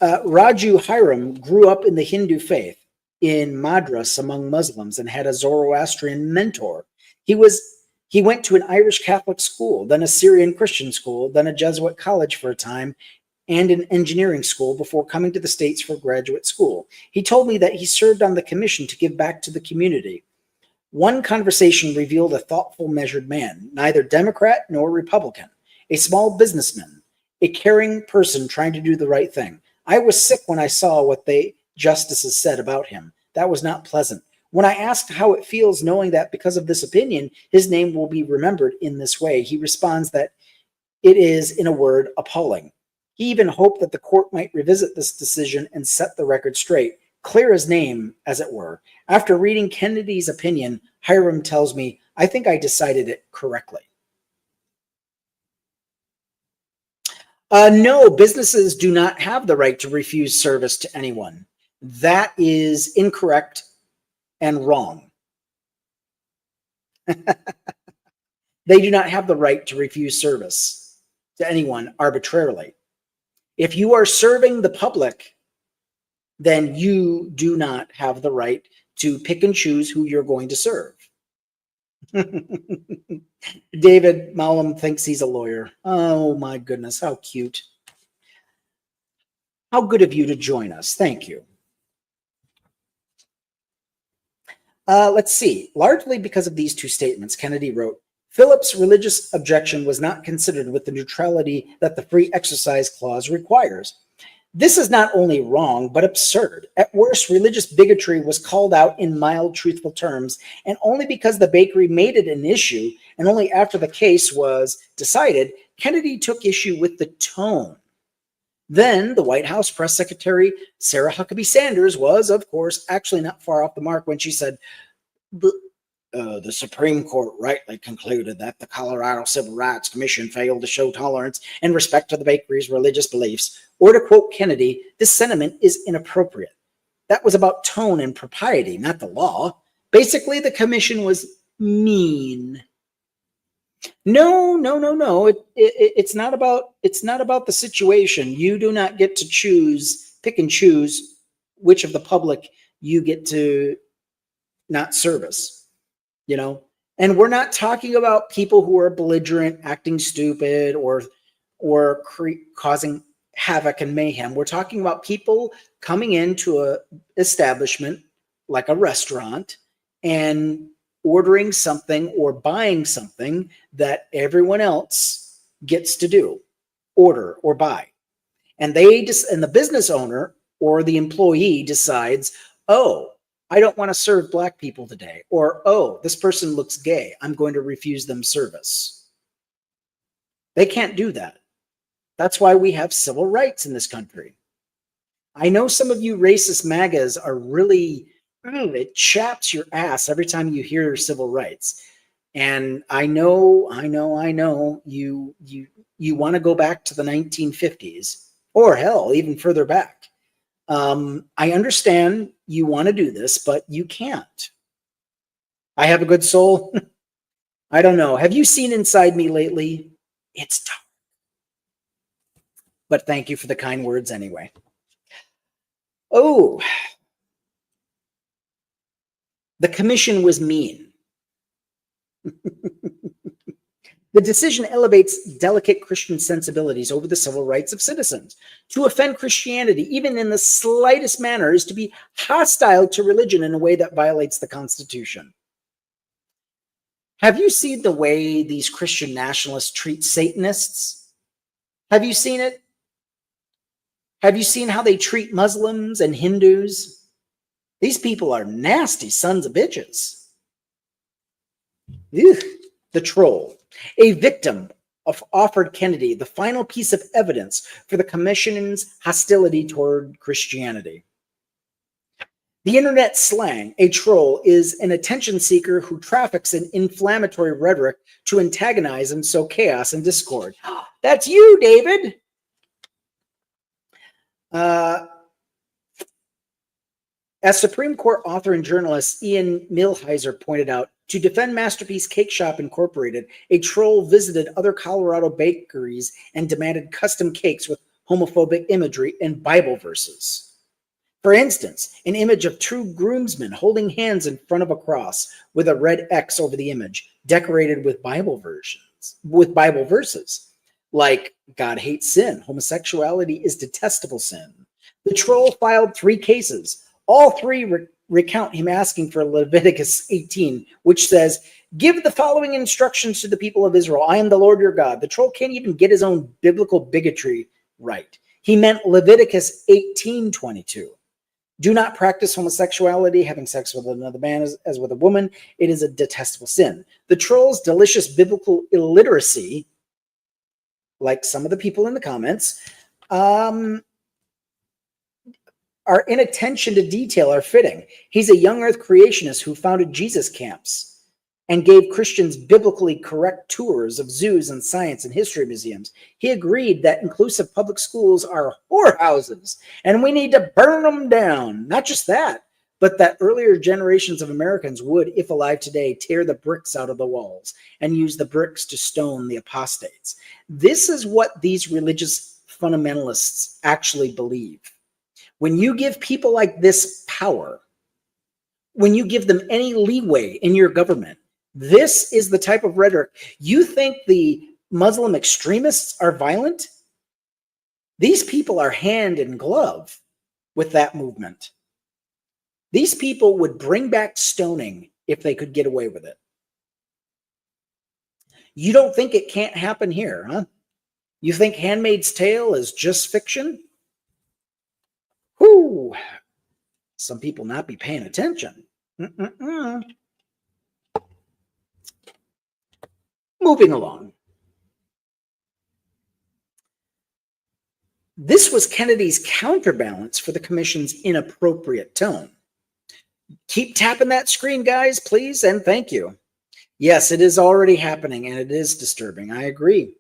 Raju Hiram grew up in the Hindu faith, in Madras among Muslims, and had a Zoroastrian mentor. He went to an Irish Catholic school, then a Syrian Christian school, then a Jesuit college for a time, and an engineering school before coming to the States for graduate school. He told me that he served on the commission to give back to the community. One conversation revealed a thoughtful, measured man, neither Democrat nor Republican, a small businessman, a caring person trying to do the right thing. I was sick when I saw what the justices said about him. That was not pleasant. When I asked how it feels knowing that because of this opinion, his name will be remembered in this way, he responds that it is, in a word, appalling. He even hoped that the court might revisit this decision and set the record straight, clear his name, as it were. After reading Kennedy's opinion, Hiram tells me, I think I decided it correctly. No, businesses do not have the right to refuse service to anyone. That is incorrect and wrong. They do not have the right to refuse service to anyone arbitrarily. If you are serving the public, then you do not have the right to pick and choose who you're going to serve. David Mallum thinks he's a lawyer. Oh my goodness, how cute. How good of you to join us. Thank you. Let's see. Largely because of these two statements, Kennedy wrote, Philip's religious objection was not considered with the neutrality that the free exercise clause requires. This is not only wrong, but absurd. At worst, religious bigotry was called out in mild, truthful terms, and only because the bakery made it an issue, and only after the case was decided, Kennedy took issue with the tone. Then the White House press secretary, Sarah Huckabee Sanders, was, of course, actually not far off the mark when she said, the Supreme Court rightly concluded that the Colorado Civil Rights Commission failed to show tolerance and respect to the bakery's religious beliefs. Or to quote Kennedy, this sentiment is inappropriate. That was about tone and propriety, not the law. Basically, the commission was mean. No. It's not about the situation. You do not get to pick and choose which of the public you get to not service. And we're not talking about people who are belligerent, acting stupid, or causing havoc and mayhem. We're talking about people coming into an establishment like a restaurant and ordering something or buying something that everyone else gets to do, order or buy. And the business owner or the employee decides, oh, I don't want to serve black people today. Or, oh, this person looks gay. I'm going to refuse them service. They can't do that. That's why we have civil rights in this country. I know some of you racist MAGAs are really, it chaps your ass every time you hear civil rights. And I know you want to go back to the 1950s, or hell, even further back. I understand you want to do this, but you can't. I have a good soul. I don't know. Have you seen inside me lately? It's tough. But thank you for the kind words anyway. Oh, the commission was mean. The decision elevates delicate Christian sensibilities over the civil rights of citizens. To offend Christianity, even in the slightest manner, is to be hostile to religion in a way that violates the Constitution. Have you seen the way these Christian nationalists treat Satanists? Have you seen it? Have you seen how they treat Muslims and Hindus? These people are nasty sons of bitches. Ugh. The troll, a victim offered Kennedy the final piece of evidence for the commission's hostility toward Christianity. The internet slang, a troll, is an attention seeker who traffics in inflammatory rhetoric to antagonize and sow chaos and discord. That's you, David. As Supreme Court author and journalist Ian Millhiser pointed out, to defend Masterpiece Cake Shop Incorporated, a troll visited other Colorado bakeries and demanded custom cakes with homophobic imagery and Bible verses. For instance, an image of two groomsmen holding hands in front of a cross with a red X over the image, decorated with Bible verses, like God hates sin, homosexuality is detestable sin. The troll filed 3 cases. All 3 recount him asking for Leviticus 18, which says, give the following instructions to the people of Israel. I am the Lord your God. The troll can't even get his own biblical bigotry right. He meant Leviticus 18:22. Do not practice homosexuality, having sex with another man as with a woman. It is a detestable sin. The troll's delicious biblical illiteracy, like some of the people in the comments, our inattention to detail are fitting. He's a young earth creationist who founded Jesus camps and gave Christians biblically correct tours of zoos and science and history museums. He agreed that inclusive public schools are whorehouses and we need to burn them down. Not just that, but that earlier generations of Americans would, if alive today, tear the bricks out of the walls and use the bricks to stone the apostates. This is what these religious fundamentalists actually believe. When you give people like this power, when you give them any leeway in your government, this is the type of rhetoric. You think the Muslim extremists are violent? These people are hand in glove with that movement. These people would bring back stoning if they could get away with it. You don't think it can't happen here, huh? You think Handmaid's Tale is just fiction? Whoo! Some people not be paying attention. Moving along. This was Kennedy's counterbalance for the commission's inappropriate tone. Keep tapping that screen, guys, please, and thank you. Yes, it is already happening, and it is disturbing. I agree.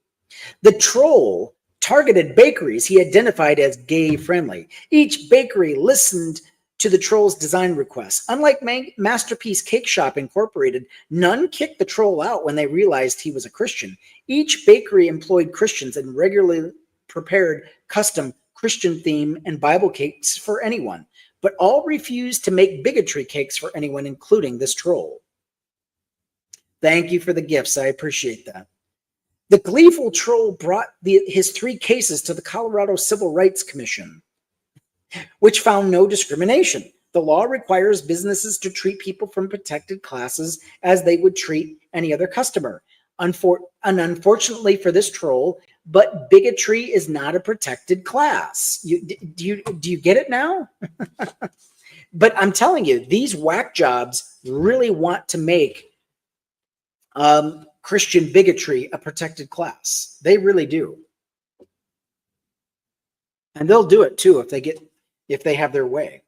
The troll targeted bakeries he identified as gay-friendly. Each bakery listened to the troll's design requests. Unlike Masterpiece Cake Shop Incorporated, none kicked the troll out when they realized he was a Christian. Each bakery employed Christians and regularly prepared custom Christian theme and Bible cakes for anyone, but all refused to make bigotry cakes for anyone, including this troll. Thank you for the gifts. I appreciate that. The gleeful troll brought his 3 cases to the Colorado Civil Rights Commission, which found no discrimination. The law requires businesses to treat people from protected classes as they would treat any other customer. Unfortunately for this troll, but bigotry is not a protected class. Do you get it now? But I'm telling you, these whack jobs really want to make Christian bigotry a protected class. They really do. And they'll do it too if they have their way.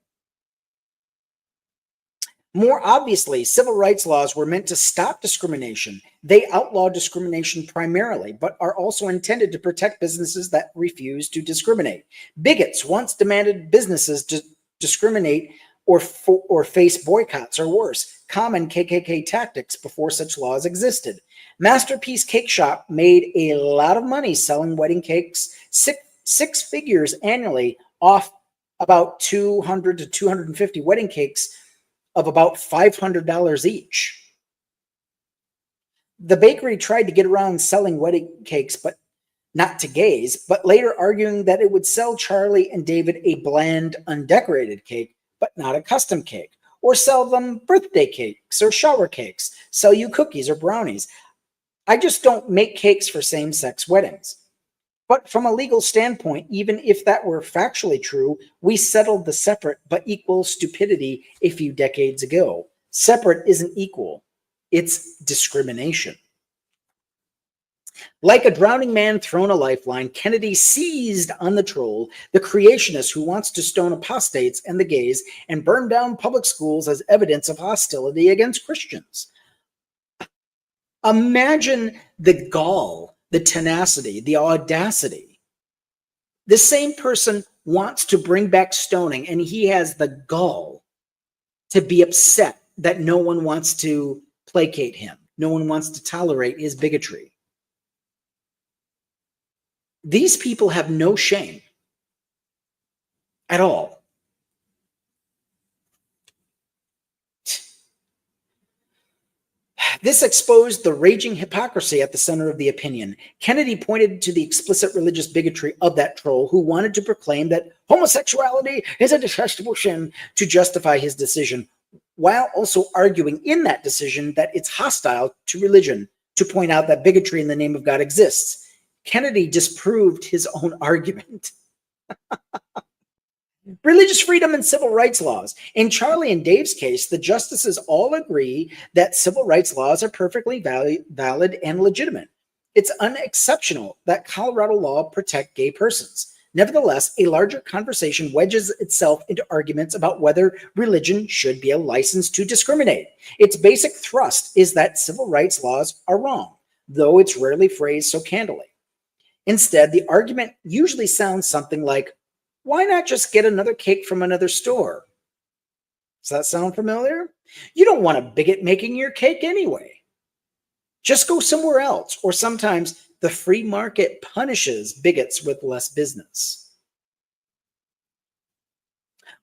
More obviously, civil rights laws were meant to stop discrimination. They outlaw discrimination primarily, but are also intended to protect businesses that refuse to discriminate. Bigots once demanded businesses to discriminate or face boycotts or worse, common KKK tactics before such laws existed. Masterpiece Cake Shop made a lot of money selling wedding cakes, six figures annually off about 200 to 250 wedding cakes of about $500 each. The bakery tried to get around selling wedding cakes, but not to gays, but later arguing that it would sell Charlie and David a bland, undecorated cake, but not a custom cake, or sell them birthday cakes or shower cakes, sell you cookies or brownies. I just don't make cakes for same-sex weddings. But from a legal standpoint, even if that were factually true, we settled the separate but equal stupidity a few decades ago. Separate isn't equal. It's discrimination. Like a drowning man thrown a lifeline, Kennedy seized on the troll, the creationist who wants to stone apostates and the gays and burn down public schools as evidence of hostility against Christians. Imagine the gall, the tenacity, the audacity. The same person wants to bring back stoning, and he has the gall to be upset that no one wants to placate him. No one wants to tolerate his bigotry. These people have no shame at all. This exposed the raging hypocrisy at the center of the opinion. Kennedy pointed to the explicit religious bigotry of that troll who wanted to proclaim that homosexuality is a detestable sin to justify his decision, while also arguing in that decision that it's hostile to religion to point out that bigotry in the name of God exists. Kennedy disproved his own argument. Religious freedom and civil rights laws. In Charlie and Dave's case, the justices all agree that civil rights laws are perfectly valid and legitimate. It's unexceptional that Colorado law protect gay persons. Nevertheless, a larger conversation wedges itself into arguments about whether religion should be a license to discriminate. Its basic thrust is that civil rights laws are wrong, though it's rarely phrased so candidly. Instead, the argument usually sounds something like, why not just get another cake from another store? Does that sound familiar? You don't want a bigot making your cake anyway. Just go somewhere else, or sometimes the free market punishes bigots with less business.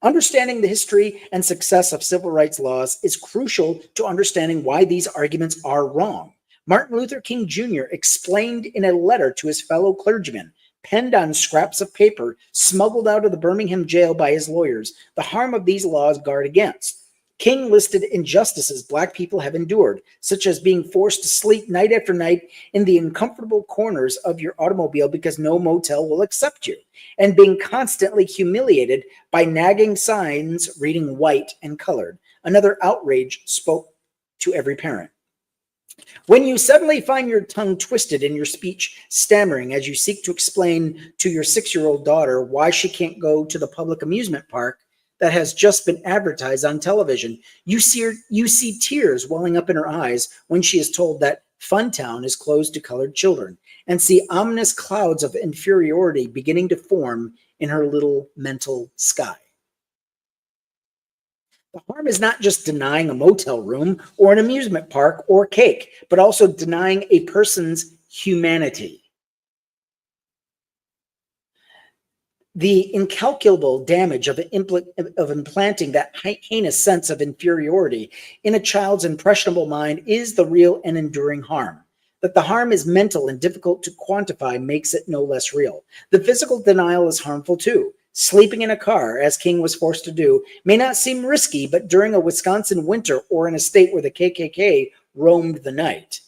Understanding the history and success of civil rights laws is crucial to understanding why these arguments are wrong. Martin Luther King Jr. explained in a letter to his fellow clergymen, penned on scraps of paper smuggled out of the Birmingham jail by his lawyers, the harm of these laws guard against. King listed injustices Black people have endured, such as being forced to sleep night after night in the uncomfortable corners of your automobile because no motel will accept you, and being constantly humiliated by nagging signs reading white and colored. Another outrage spoke to every parent. When you suddenly find your tongue twisted and your speech stammering as you seek to explain to your 6-year-old daughter why she can't go to the public amusement park that has just been advertised on television, you see tears welling up in her eyes when she is told that Funtown is closed to colored children, and see ominous clouds of inferiority beginning to form in her little mental sky. The harm is not just denying a motel room or an amusement park or cake, but also denying a person's humanity. The incalculable damage of implanting that heinous sense of inferiority in a child's impressionable mind is the real and enduring harm. That the harm is mental and difficult to quantify makes it no less real. The physical denial is harmful too. Sleeping in a car, as King was forced to do, may not seem risky, but during a Wisconsin winter or in a state where the KKK roamed the night.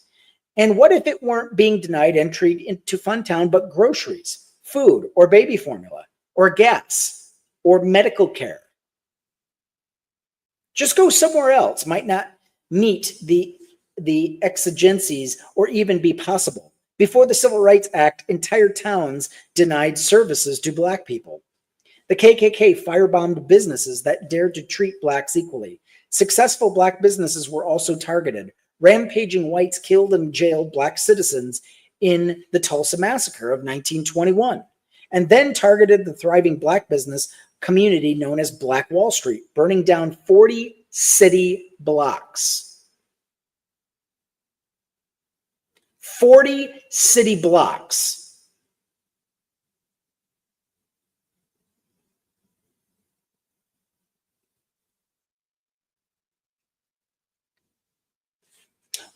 And what if it weren't being denied entry into Funtown, but groceries, food, or baby formula, or gas, or medical care? Just go somewhere else might not meet the exigencies or even be possible. Before the Civil Rights Act, entire towns denied services to Black people. The KKK firebombed businesses that dared to treat Blacks equally. Successful Black businesses were also targeted. Rampaging whites killed and jailed Black citizens in the Tulsa Massacre of 1921, and then targeted the thriving Black business community known as Black Wall Street, burning down 40 city blocks. 40 city blocks.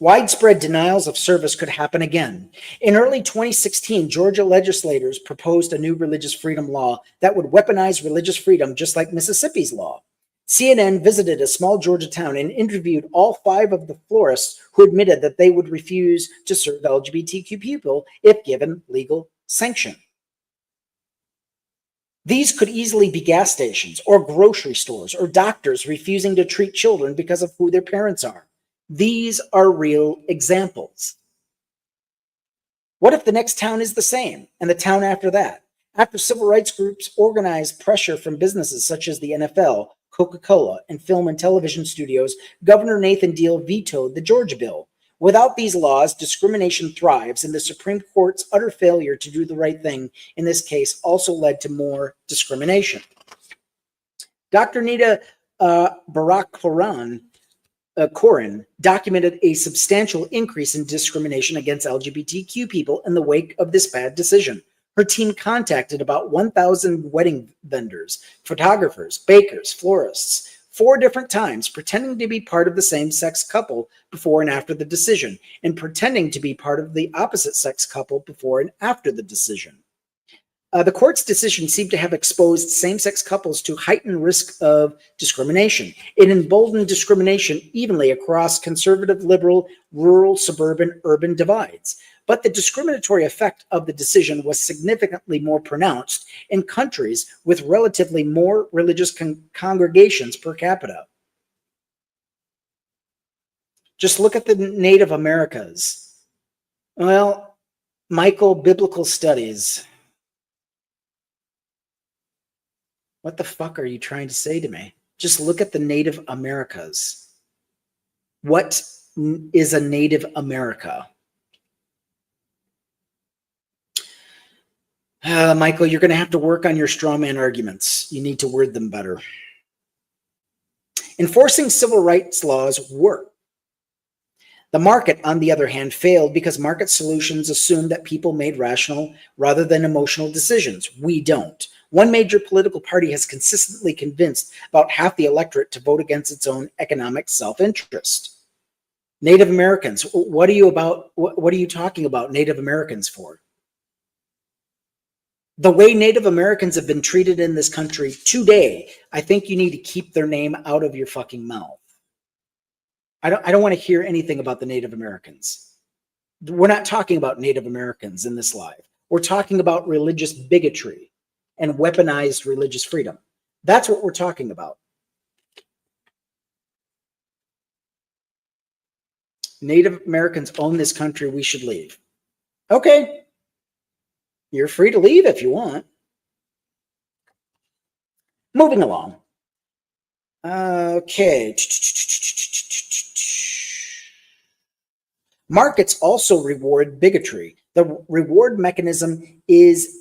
Widespread denials of service could happen again. In early 2016, Georgia legislators proposed a new religious freedom law that would weaponize religious freedom just like Mississippi's law. CNN visited a small Georgia town and interviewed all 5 of the florists who admitted that they would refuse to serve LGBTQ people if given legal sanction. These could easily be gas stations or grocery stores or doctors refusing to treat children because of who their parents are. These are real examples. What if the next town is the same, and the town after that? After civil rights groups organized pressure from businesses such as the NFL, Coca-Cola, and film and television studios, Governor Nathan Deal vetoed the Georgia bill. Without these laws, discrimination thrives, and the Supreme Court's utter failure to do the right thing in this case also led to more discrimination. Dr. Nita Corin documented a substantial increase in discrimination against LGBTQ people in the wake of this bad decision. Her team contacted about 1,000 wedding vendors, photographers, bakers, florists, 4 different times, pretending to be part of the same-sex couple before and after the decision, and pretending to be part of the opposite-sex couple before and after the decision. The court's decision seemed to have exposed same-sex couples to heightened risk of discrimination. It emboldened discrimination evenly across conservative, liberal, rural, suburban, urban divides. But the discriminatory effect of the decision was significantly more pronounced in countries with relatively more religious congregations per capita. Just look at the Native Americas. Well, Michael, biblical studies. What the fuck are you trying to say to me? Just look at the Native Americas. What is a Native America? Michael, you're going to have to work on your straw man arguments. You need to word them better. Enforcing civil rights laws work. The market, on the other hand, failed because market solutions assumed that people made rational rather than emotional decisions. We don't. One major political party has consistently convinced about half the electorate to vote against its own economic self-interest. Native Americans, what are you talking about Native Americans for? The way Native Americans have been treated in this country today, I think you need to keep their name out of your fucking mouth. I don't want to hear anything about the Native Americans. We're not talking about Native Americans in this live. We're talking about religious bigotry and weaponized religious freedom. That's what we're talking about. Native Americans own this country. We should leave. Okay. You're free to leave if you want. Moving along. Okay. Markets also reward bigotry. The reward mechanism is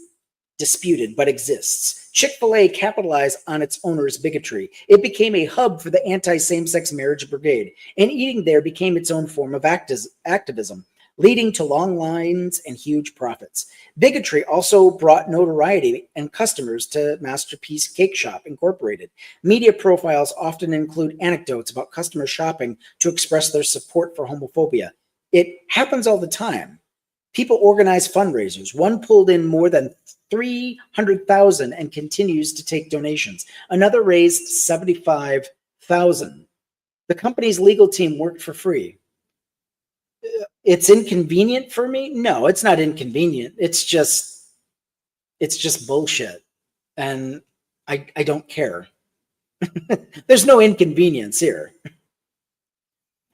disputed, but exists. Chick-fil-A capitalized on its owner's bigotry. It became a hub for the anti-same-sex marriage brigade, and eating there became its own form of activism, leading to long lines and huge profits. Bigotry also brought notoriety and customers to Masterpiece Cake Shop Incorporated. Media profiles often include anecdotes about customers shopping to express their support for homophobia. It happens all the time. People organize fundraisers. One pulled in more than 300,000 and continues to take donations. Another raised 75,000. The company's legal team worked for free. It's inconvenient for me? No, it's not inconvenient. It's just bullshit. And I don't care. There's no inconvenience here.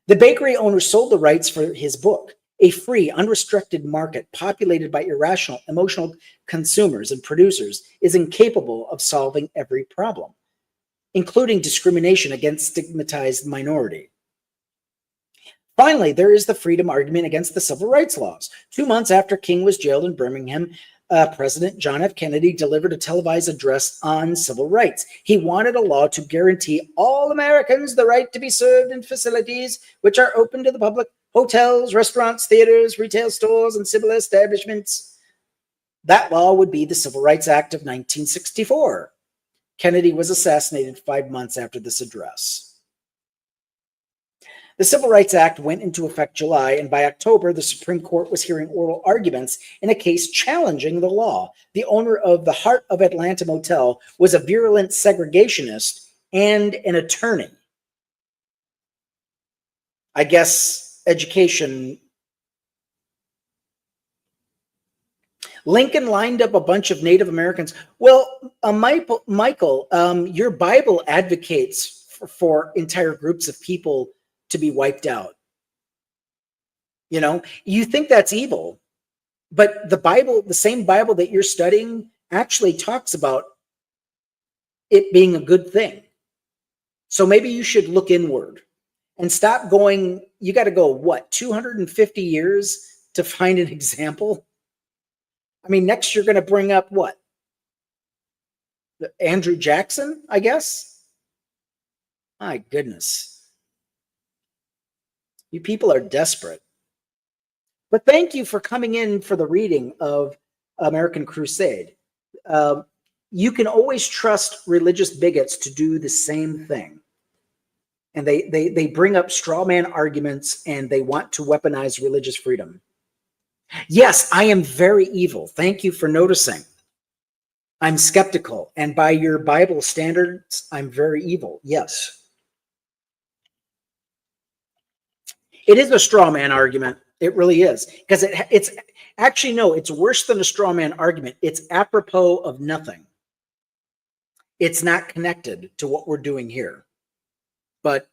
The bakery owner sold the rights for his book. A free, unrestricted market populated by irrational, emotional consumers and producers is incapable of solving every problem, including discrimination against stigmatized minority. Finally, there is the freedom argument against the civil rights laws. 2 months after King was jailed in Birmingham, President John F. Kennedy delivered a televised address on civil rights. He wanted a law to guarantee all Americans the right to be served in facilities which are open to the public: hotels, restaurants, theaters, retail stores, and civil establishments. That law would be the Civil Rights Act of 1964. Kennedy was assassinated 5 months after this address. The Civil Rights Act went into effect July, and by October, the Supreme Court was hearing oral arguments in a case challenging the law. The owner of the Heart of Atlanta Motel was a virulent segregationist and an attorney. I guess education. Lincoln lined up a bunch of Native Americans. Well, Michael, your Bible advocates for entire groups of people to be wiped out. You know, you think that's evil, but the Bible, the same Bible that you're studying, actually talks about it being a good thing. So maybe you should look inward and stop going. You got to go, what, 250 years to find an example? I mean, next you're going to bring up what? Andrew Jackson, I guess? My goodness. You people are desperate. But thank you for coming in for the reading of American Crusade. You can always trust religious bigots to do the same thing. And they bring up straw man arguments, and they want to weaponize religious freedom. Yes, I am very evil. Thank you for noticing. I'm skeptical. And by your Bible standards, I'm very evil. Yes. It is a straw man argument. It really is. Because it's actually, no, it's worse than a straw man argument. It's apropos of nothing. It's not connected to what we're doing here. But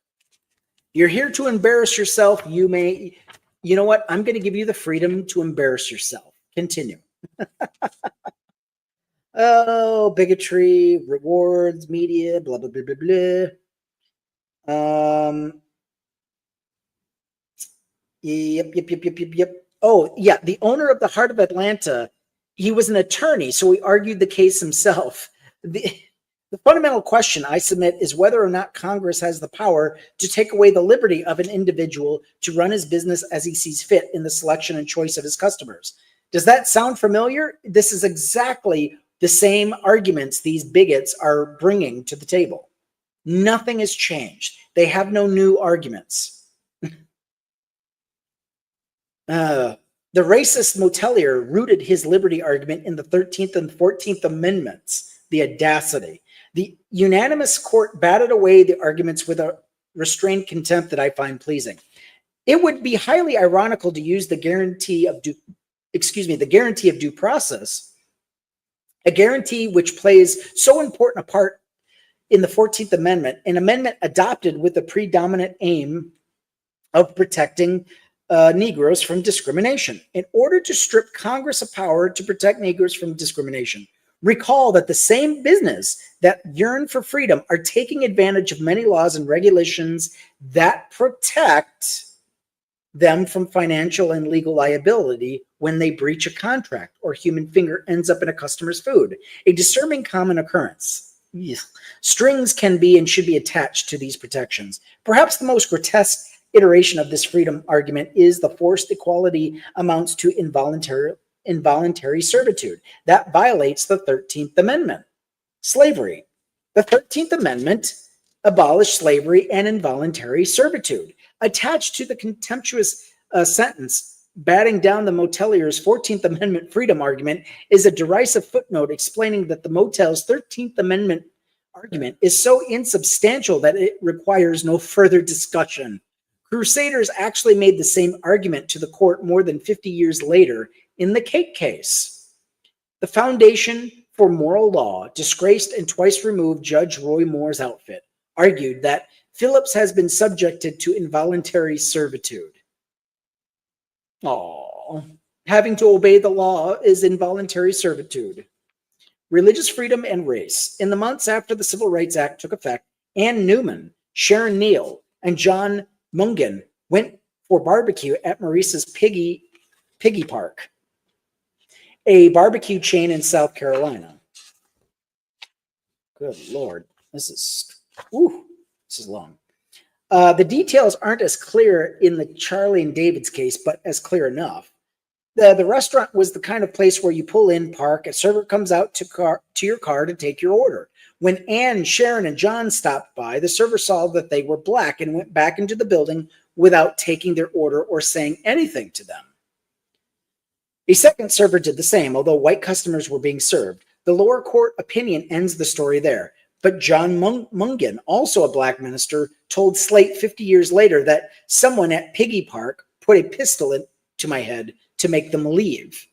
you're here to embarrass yourself. You may, you know what? I'm going to give you the freedom to embarrass yourself. Continue. Oh, bigotry, rewards, media, blah, blah, blah, blah, blah. Yep. Oh, yeah. The owner of the Heart of Atlanta, he was an attorney, so he argued the case himself. The fundamental question I submit is whether or not Congress has the power to take away the liberty of an individual to run his business as he sees fit in the selection and choice of his customers. Does that sound familiar? This is exactly the same arguments these bigots are bringing to the table. Nothing has changed. They have no new arguments. The racist motelier rooted his liberty argument in the 13th and 14th Amendments. The audacity. The unanimous court batted away the arguments with a restrained contempt that I find pleasing. It would be highly ironical to use the guarantee of due process, a guarantee which plays so important a part in the 14th Amendment, an amendment adopted with the predominant aim of protecting Negroes from discrimination. In order to strip Congress of power to protect Negroes from discrimination, recall that the same business that yearn for freedom are taking advantage of many laws and regulations that protect them from financial and legal liability when they breach a contract or human finger ends up in a customer's food. A disturbing common occurrence. Strings can be and should be attached to these protections. Perhaps the most grotesque iteration of this freedom argument is the forced equality amounts to involuntary servitude. That violates the 13th Amendment. Slavery. The 13th Amendment abolished slavery and involuntary servitude. Attached to the contemptuous sentence, batting down the Motelier's 14th Amendment freedom argument, is a derisive footnote explaining that the Motel's 13th Amendment argument is so insubstantial that it requires no further discussion. Crusaders actually made the same argument to the court more than 50 years later in the Cake case. The Foundation for Moral Law, disgraced and twice removed Judge Roy Moore's outfit, argued that Phillips has been subjected to involuntary servitude. Having to obey the law is involuntary servitude. Religious freedom and race. In the months after the Civil Rights Act took effect, Ann Newman, Sharon Neal, and John Mungan went for barbecue at Maurice's Piggy Park, a barbecue chain in South Carolina. Good Lord. This is long. The details aren't as clear in the Charlie and David's case, but as clear enough. The restaurant was the kind of place where you pull in, park, a server comes out to your car to take your order. When Anne, Sharon, and John stopped by, the server saw that they were black and went back into the building without taking their order or saying anything to them. A second server did the same, although white customers were being served. The lower court opinion ends the story there. But John Mungan, also a black minister, told Slate 50 years later that someone at Piggy Park put a pistol into my head to make them leave.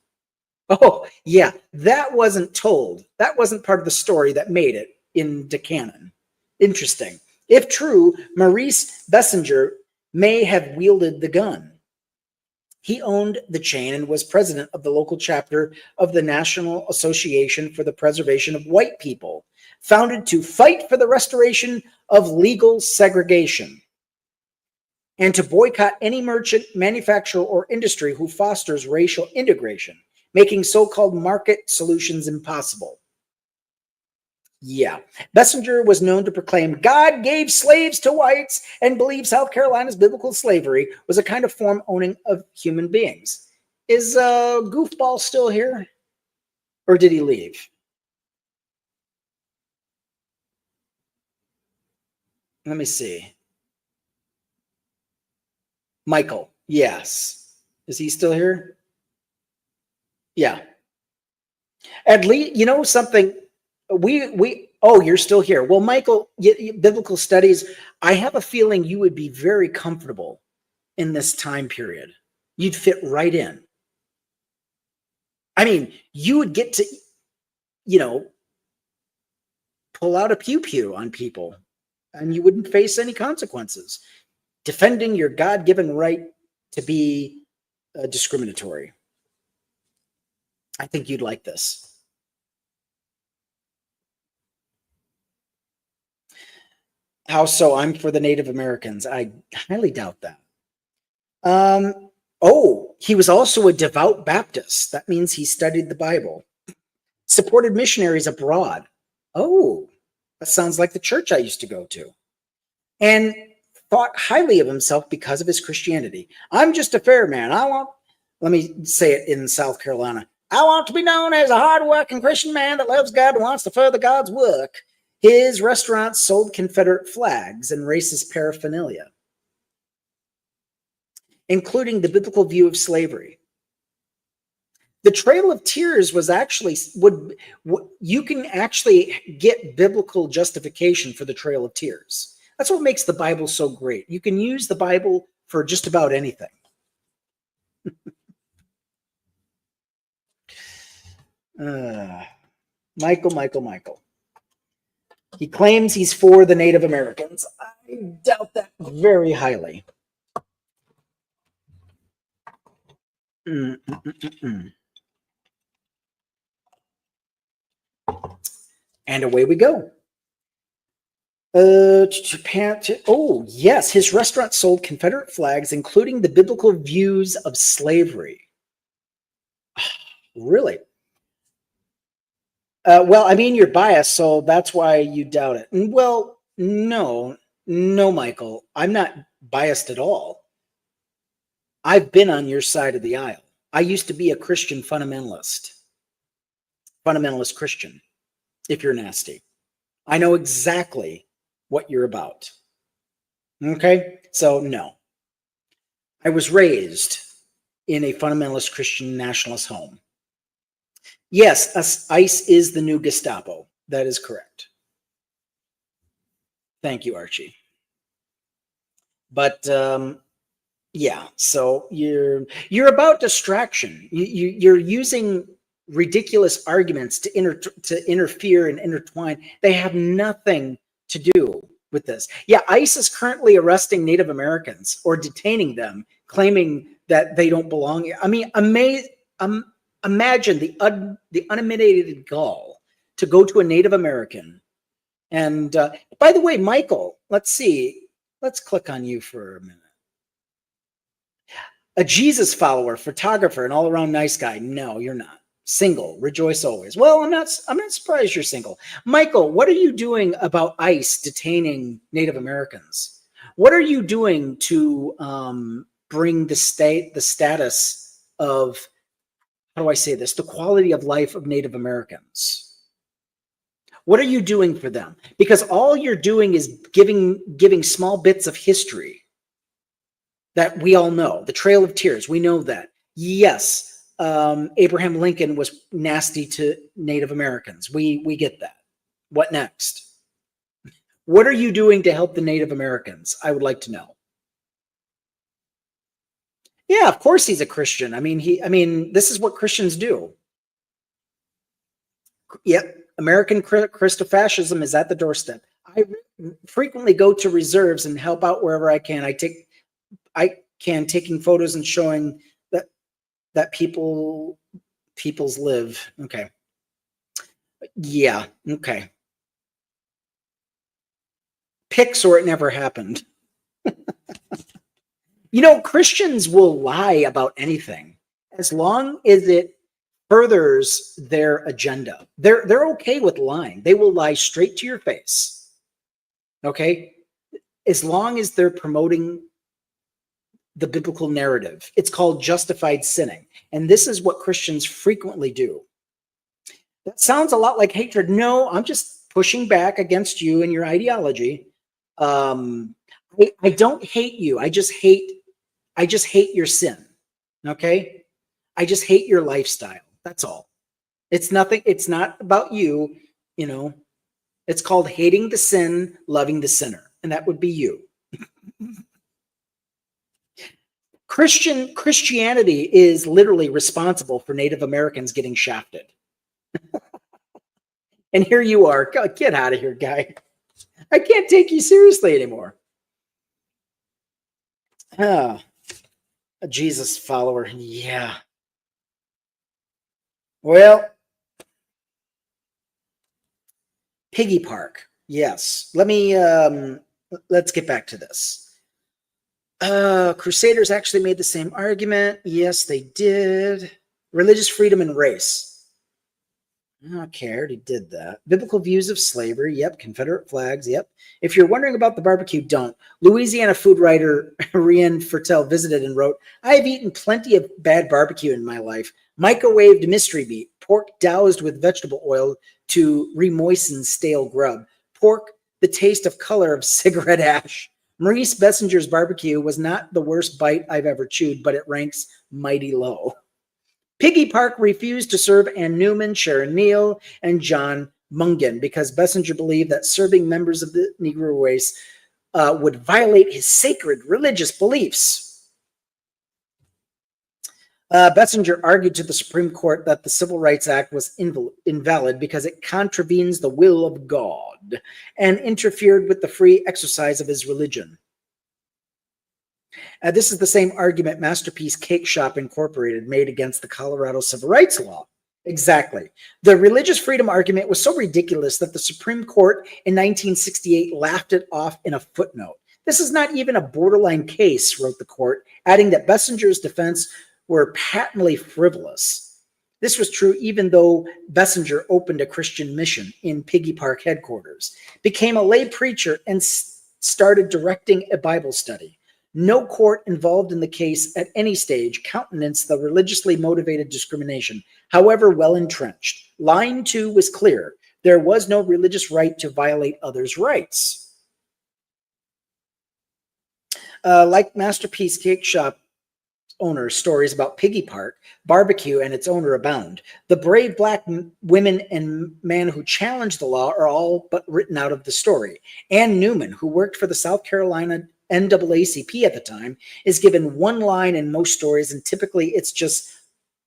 Oh, yeah, that wasn't told. That wasn't part of the story that made it into canon. Interesting. If true, Maurice Bessinger may have wielded the gun. He owned the chain and was president of the local chapter of the National Association for the Preservation of White People, founded to fight for the restoration of legal segregation and to boycott any merchant, manufacturer, or industry who fosters racial integration, making so-called market solutions impossible. Yeah. Bessinger was known to proclaim God gave slaves to whites and believed South Carolina's biblical slavery was a kind of form owning of human beings. Is Goofball still here? Or did he leave? Let me see. Michael. Yes. Is he still here? Yeah. At least, you know something, you're still here. Well, Michael, biblical studies, I have a feeling you would be very comfortable in this time period. You'd fit right in. I mean, you would get to, pull out a pew-pew on people and you wouldn't face any consequences. Defending your God-given right to be discriminatory. I think you'd like this. How so? I'm for the Native Americans. I highly doubt that. He was also a devout Baptist. That means he studied the Bible. Supported missionaries abroad. Oh, that sounds like the church I used to go to. And thought highly of himself because of his Christianity. I'm just a fair man. Let me say it in South Carolina. I want to be known as a hard-working Christian man that loves God and wants to further God's work. His restaurants sold Confederate flags and racist paraphernalia, including the biblical view of slavery. The Trail of Tears was actually, you can actually get biblical justification for the Trail of Tears. That's what makes the Bible so great. You can use the Bible for just about anything. Michael. He claims he's for the Native Americans. I doubt that very highly. And away we go. Japan. Oh, yes. His restaurant sold Confederate flags, including the biblical views of slavery. Really? Well, I mean, you're biased, so that's why you doubt it. Well, no, Michael. I'm not biased at all. I've been on your side of the aisle. I used to be a Christian fundamentalist Christian, if you're nasty. I know exactly what you're about. Okay? So, no. I was raised in a fundamentalist Christian nationalist home. Yes, ICE is the new Gestapo. That is correct. Thank you, Archie. But yeah, so you're about distraction. You're using ridiculous arguments to interfere and intertwine. They have nothing to do with this. Yeah, ICE is currently arresting Native Americans or detaining them, claiming that they don't belong here. I mean, imagine the unmitigated gall to go to a Native American. And by the way, Michael, let's see. Let's click on you for a minute. A Jesus follower, photographer, and all-around nice guy. No, you're not. Single, rejoice always. Well, I'm not surprised you're single. Michael, what are you doing about ICE detaining Native Americans? What are you doing to bring the status of, how do I say this, the quality of life of Native Americans? What are you doing for them? Because all you're doing is giving small bits of history that we all know. The Trail of Tears, we know that. Yes, Abraham Lincoln was nasty to Native Americans. We get that. What next? What are you doing to help the Native Americans? I would like to know. Yeah, of course he's a Christian. I mean, this is what Christians do. Yep. American Christofascism is at the doorstep. I frequently go to reserves and help out wherever I can. Taking photos and showing that people's live. Okay. Yeah. Okay. Pics or it never happened. You know, Christians will lie about anything as long as it furthers their agenda. They're okay with lying. They will lie straight to your face. Okay? As long as they're promoting the biblical narrative. It's called justified sinning. And this is what Christians frequently do. That sounds a lot like hatred. No, I'm just pushing back against you and your ideology. I don't hate you. I just hate your sin. Okay? I just hate your lifestyle. That's all. It's nothing. It's not about you. You know, it's called hating the sin, loving the sinner. And that would be you. Christianity is literally responsible for Native Americans getting shafted. And here you are. Get out of here, guy. I can't take you seriously anymore. A Jesus follower. Yeah. Well, Piggy Park. Yes. Let's get back to this. Crusaders actually made the same argument. Yes, they did. Religious freedom and race. Okay, I already did that. Biblical views of slavery. Yep. Confederate flags. Yep. If you're wondering about the barbecue, don't. Louisiana food writer Rian Fertel visited and wrote, I have eaten plenty of bad barbecue in my life. Microwaved mystery meat, pork doused with vegetable oil to remoisten stale grub, pork the taste of color of cigarette ash. Maurice Bessinger's barbecue was not the worst bite I've ever chewed, but it ranks mighty low. Piggy Park refused to serve Ann Newman, Sharon Neal, and John Mungan because Bessinger believed that serving members of the Negro race would violate his sacred religious beliefs. Bessinger argued to the Supreme Court that the Civil Rights Act was invalid because it contravenes the will of God and interfered with the free exercise of his religion. This is the same argument Masterpiece Cake Shop Incorporated made against the Colorado Civil Rights Law. Exactly. The religious freedom argument was so ridiculous that the Supreme Court in 1968 laughed it off in a footnote. This is not even a borderline case, wrote the court, adding that Bessinger's defense were patently frivolous. This was true even though Bessinger opened a Christian mission in Piggy Park headquarters, became a lay preacher, and started directing a Bible study. No court involved in the case at any stage countenanced the religiously motivated discrimination, however well entrenched. Line 2 was clear. There was no religious right to violate others' rights. Like Masterpiece Cake Shop owner, stories about Piggy Park barbecue and its owner abound. The brave black women and man who challenged the law are all but written out of the story. Ann Newman, who worked for the South Carolina NAACP at the time, is given one line in most stories, and typically it's just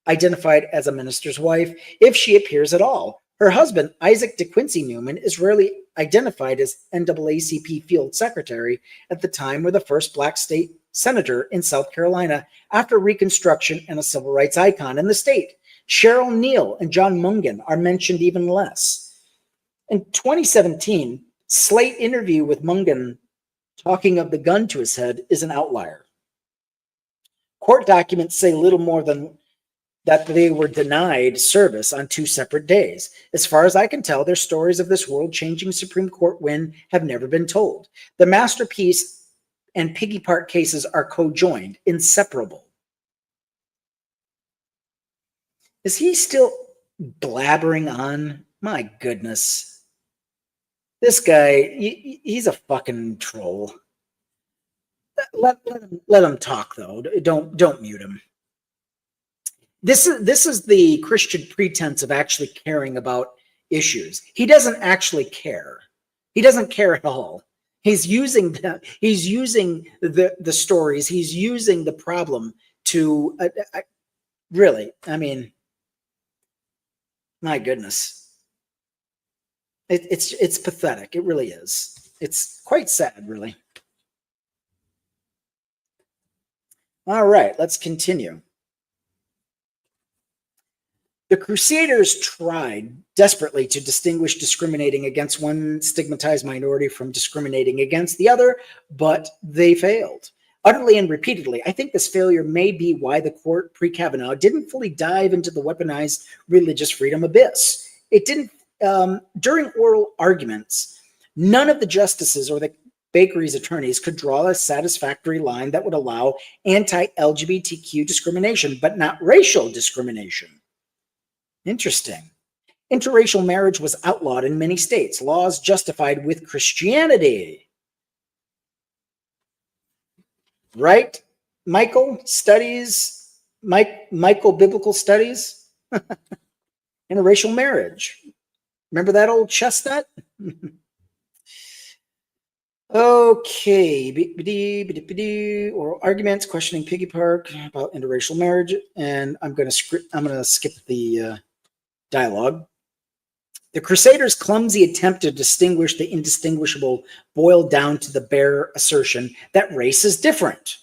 identified as a minister's wife, if she appears at all. Her husband, Isaac DeQuincy Newman, is rarely identified as NAACP field secretary at the time, or the first black state senator in South Carolina after Reconstruction, and a civil rights icon in the state. Cheryl Neal and John Mungan are mentioned even less. In 2017, Slate interview with Mungan talking of the gun to his head is an outlier. Court documents say little more than that they were denied service on 2 separate days. As far as I can tell, their stories of this world-changing Supreme Court win have never been told. The Masterpiece and Piggy Park cases are co-joined, inseparable. Is he still blabbering on? My goodness. This guy, he's a fucking troll. Let him talk, though. Don't mute him. This is the Christian pretense of actually caring about issues. He doesn't actually care. He doesn't care at all. He's using the stories. He's using the problem to really. I mean, my goodness, it's pathetic. It really is. It's quite sad, really. All right, let's continue. The Crusaders tried desperately to distinguish discriminating against one stigmatized minority from discriminating against the other, but they failed utterly and repeatedly. I think this failure may be why the court pre-Kavanaugh didn't fully dive into the weaponized religious freedom abyss. It didn't, during oral arguments, none of the justices or the bakery's attorneys could draw a satisfactory line that would allow anti-LGBTQ discrimination, but not racial discrimination. Interesting. Interracial marriage was outlawed in many states, laws justified with Christianity. Right? Michael Biblical Studies? Interracial marriage. Remember that old chestnut? Okay. Oral arguments questioning Piggy Park about interracial marriage, and I'm going to skip the dialogue. The Crusaders' clumsy attempt to distinguish the indistinguishable boiled down to the bare assertion that race is different.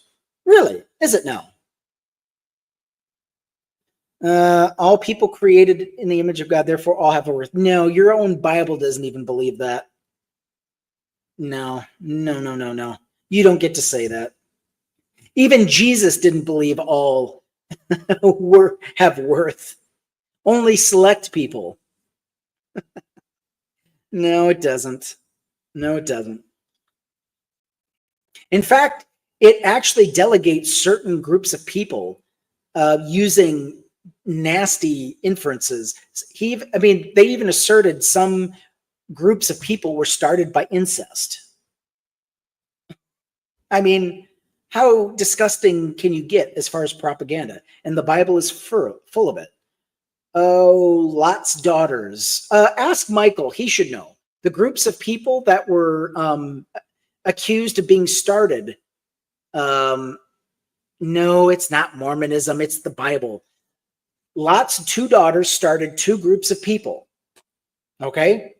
Really? Is it now? All people created in the image of God, therefore all have a worth. No, your own Bible doesn't even believe that. No. You don't get to say that. Even Jesus didn't believe all have worth. Only select people. No, it doesn't. In fact, it actually delegates certain groups of people using nasty inferences. They even asserted some groups of people were started by incest. I mean, how disgusting can you get as far as propaganda? And the Bible is full of it. Oh, Lot's daughters. Ask Michael. He should know. The groups of people that were accused of being started. No, it's not Mormonism. It's the Bible. Lot's two daughters started two groups of people. Okay?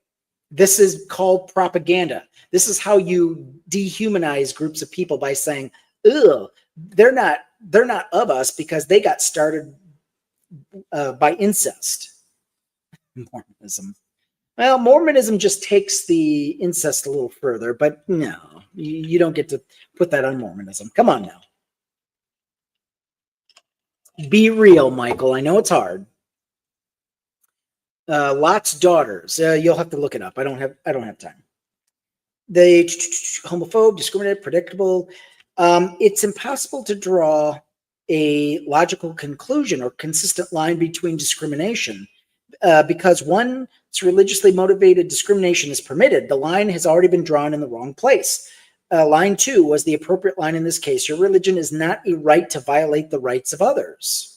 This is called propaganda. This is how you dehumanize groups of people, by saying, ugh, they're not of us because they got started by incest. Mormonism. Well, Mormonism just takes the incest a little further, but no, you don't get to put that on Mormonism. Come on now. Be real, Michael. I know it's hard. Lot's daughters. You'll have to look it up. I don't have time. They homophobe, discriminative, predictable. It's impossible to draw a logical conclusion or consistent line between discrimination. Because once religiously motivated discrimination is permitted, the line has already been drawn in the wrong place. Line 2 was the appropriate line in this case. Your religion is not a right to violate the rights of others.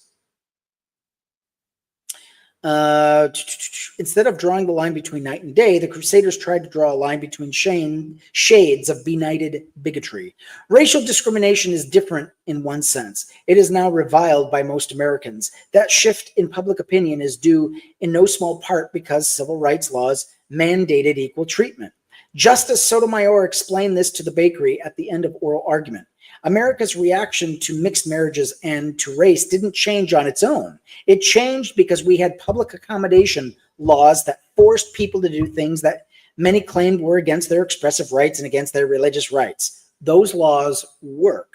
Instead of drawing the line between night and day, the Crusaders tried to draw a line between shades of benighted bigotry. Racial discrimination is different in one sense. It is now reviled by most Americans. That shift in public opinion is due in no small part because civil rights laws mandated equal treatment. Justice Sotomayor explained this to the bakery at the end of oral argument. America's reaction to mixed marriages and to race didn't change on its own. It changed because we had public accommodation laws that forced people to do things that many claimed were against their expressive rights and against their religious rights. Those laws work.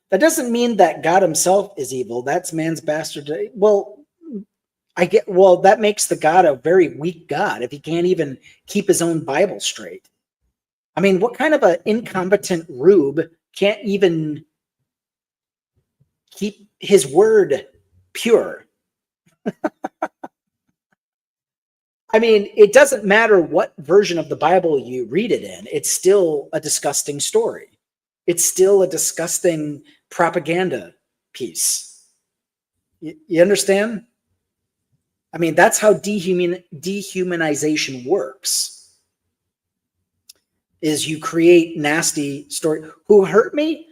That doesn't mean that God himself is evil. That's man's bastard. Well, that makes the God a very weak God if he can't even keep his own Bible straight. I mean, what kind of an incompetent rube can't even keep his word pure? I mean, it doesn't matter what version of the Bible you read it in. It's still a disgusting story. It's still a disgusting propaganda piece. You understand? I mean, that's how dehumanization works. Is you create nasty story. Who hurt me?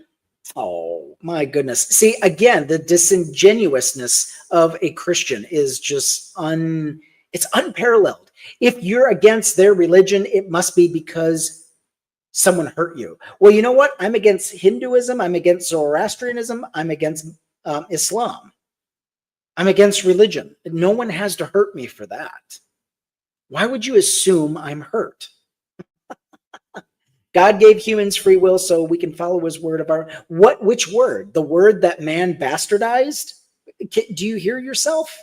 Oh, my goodness. See, again, the disingenuousness of a Christian is just it's unparalleled. If you're against their religion, it must be because someone hurt you. Well, you know what? I'm against Hinduism. I'm against Zoroastrianism. I'm against Islam. I'm against religion. No one has to hurt me for that. Why would you assume I'm hurt? God gave humans free will so we can follow his word which word? The word that man bastardized? Do you hear yourself?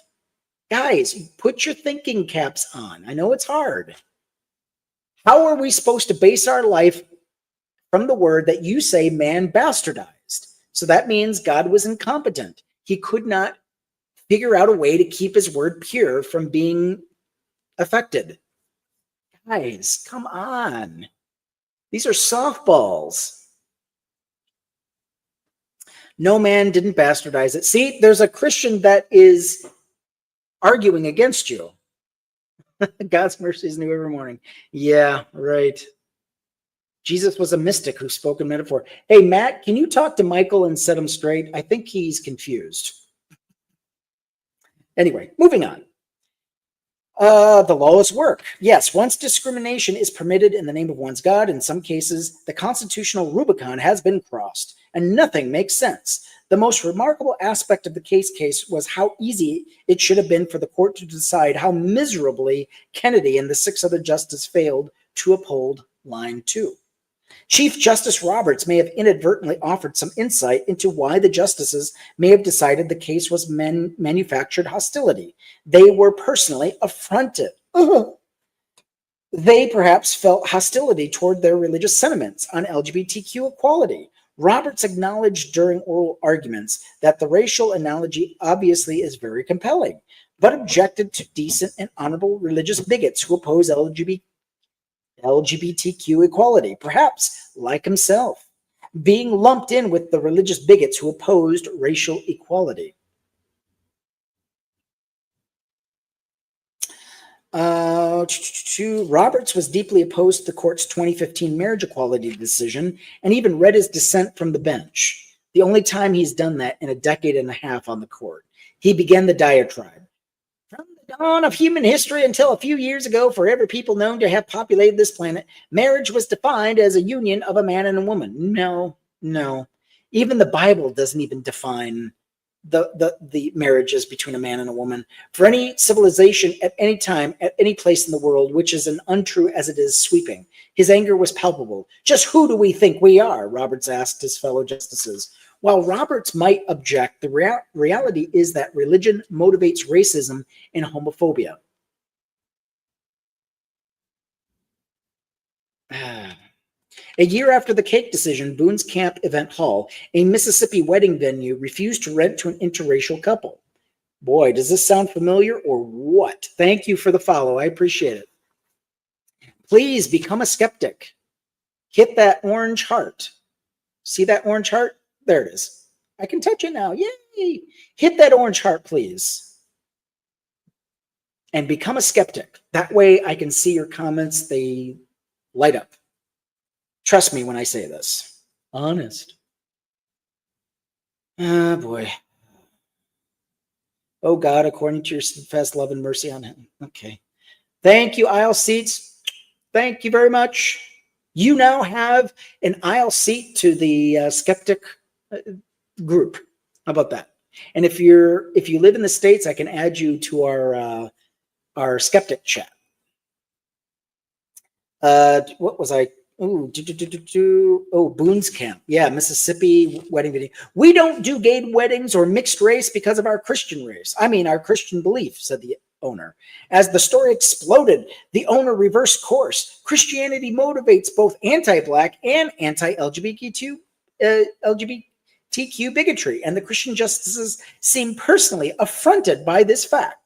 Guys, put your thinking caps on. I know it's hard. How are we supposed to base our life from the word that you say man bastardized? So that means God was incompetent. He could not figure out a way to keep his word pure from being affected. Guys, come on. These are softballs. No, man didn't bastardize it. See, there's a Christian that is arguing against you. God's mercy is new every morning. Yeah, right. Jesus was a mystic who spoke in metaphor. Hey, Matt, can you talk to Michael and set him straight? I think he's confused. Anyway, moving on. The laws work. Yes, once discrimination is permitted in the name of one's God, in some cases, the constitutional Rubicon has been crossed, and nothing makes sense. The most remarkable aspect of the case was how easy it should have been for the court to decide how miserably Kennedy and the 6 other justices failed to uphold line 2. Chief Justice Roberts may have inadvertently offered some insight into why the justices may have decided the case was manufactured hostility. They were personally affronted. They perhaps felt hostility toward their religious sentiments on LGBTQ equality. Roberts acknowledged during oral arguments that the racial analogy obviously is very compelling, but objected to decent and honorable religious bigots who oppose LGBTQ equality, perhaps like himself, being lumped in with the religious bigots who opposed racial equality. Roberts was deeply opposed to the court's 2015 marriage equality decision and even read his dissent from the bench. The only time he's done that in a decade and a half on the court. He began the diatribe. From the dawn of human history until a few years ago, for every people known to have populated this planet, marriage was defined as a union of a man and a woman. No, no. Even the Bible doesn't even define the marriages between a man and a woman. For any civilization at any time, at any place in the world, which is as untrue as it is sweeping. His anger was palpable. Just who do we think we are? Roberts asked his fellow justices. While Roberts might object, the reality is that religion motivates racism and homophobia. A year after the cake decision, Boone's Camp Event Hall, a Mississippi wedding venue, refused to rent to an interracial couple. Boy, does this sound familiar or what? Thank you for the follow. I appreciate it. Please become a skeptic. Hit that orange heart. See that orange heart? There it is. I can touch it now. Yay! Hit that orange heart, please. And become a skeptic. That way I can see your comments. They light up. Trust me when I say this. Honest. Oh, boy. Oh, God, according to your steadfast love and mercy on him. Okay. Thank you, aisle seats. Thank you very much. You now have an aisle seat to the skeptic group. How about that? And if you live in the States, I can add you to our skeptic chat. What was I? Boone's Camp. Yeah, Mississippi wedding video. We don't do gay weddings or mixed race because of our Christian race. I mean, our Christian belief, said the owner. As the story exploded, the owner reversed course. Christianity motivates both anti-Black and anti-LGBTQ bigotry, and the Christian justices seem personally affronted by this fact.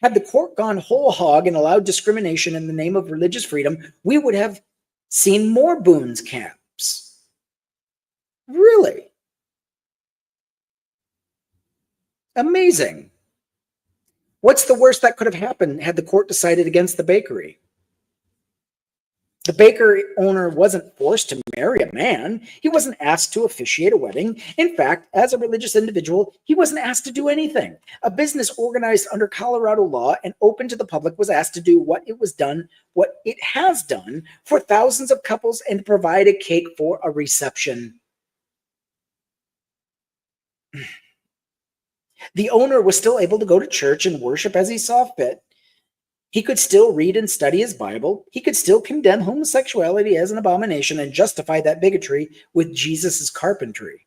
Had the court gone whole hog and allowed discrimination in the name of religious freedom, we would have seen more Boone's Camps. Really? Amazing. What's the worst that could have happened had the court decided against the bakery? The bakery owner wasn't forced to marry a man. He wasn't asked to officiate a wedding. In fact, as a religious individual, he wasn't asked to do anything. A business organized under Colorado law and open to the public was asked to do what it has done for thousands of couples and provide a cake for a reception. The owner was still able to go to church and worship as he saw fit. He could still read and study his Bible. He could still condemn homosexuality as an abomination and justify that bigotry with Jesus's carpentry.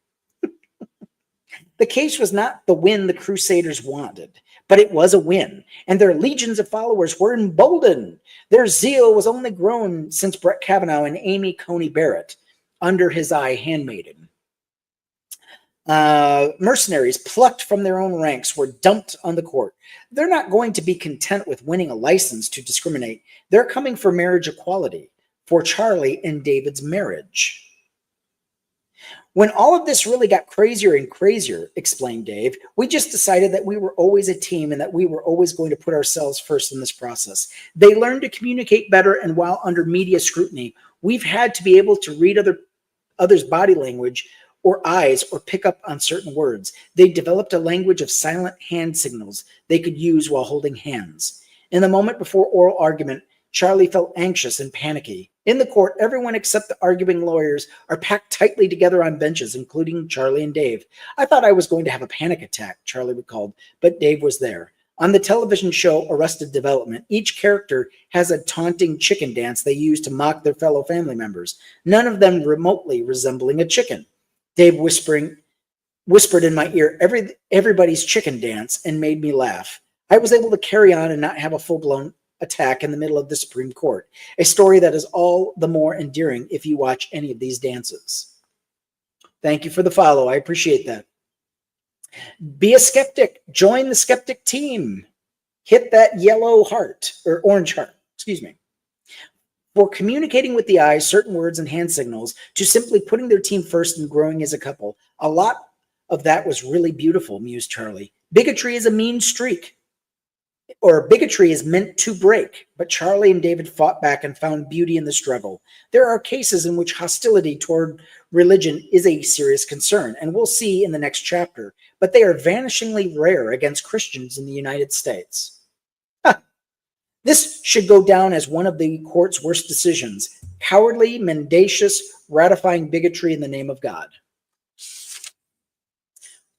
The case was not the win the Crusaders wanted, but it was a win, and their legions of followers were emboldened. Their zeal was only grown since Brett Kavanaugh and Amy Coney Barrett, under his eye handmaiden. Mercenaries plucked from their own ranks were dumped on the court. They're not going to be content with winning a license to discriminate. They're coming for marriage equality, for Charlie and David's marriage. When all of this really got crazier and crazier, explained Dave, we just decided that we were always a team and that we were always going to put ourselves first in this process. They learned to communicate better, and while under media scrutiny, we've had to be able to read others' body language or eyes or pick up on certain words. They developed a language of silent hand signals they could use while holding hands. In the moment before oral argument, Charlie felt anxious and panicky. In the court, everyone except the arguing lawyers are packed tightly together on benches, including Charlie and Dave. I thought I was going to have a panic attack, Charlie recalled, but Dave was there. On the television show Arrested Development, each character has a taunting chicken dance they use to mock their fellow family members, none of them remotely resembling a chicken. Dave whispered in my ear everybody's chicken dance and made me laugh. I was able to carry on and not have a full-blown attack in the middle of the Supreme Court, a story that is all the more endearing if you watch any of these dances. Thank you for the follow. I appreciate that. Be a skeptic. Join the skeptic team. Hit that yellow heart, or orange heart, excuse me. For communicating with the eyes, certain words and hand signals, to simply putting their team first and growing as a couple. A lot of that was really beautiful, mused Charlie. Bigotry is a mean streak. or bigotry is meant to break, but Charlie and David fought back and found beauty in the struggle. There are cases in which hostility toward religion is a serious concern, and we'll see in the next chapter, but they are vanishingly rare against Christians in the United States. This should go down as one of the court's worst decisions: cowardly, mendacious, ratifying bigotry in the name of God.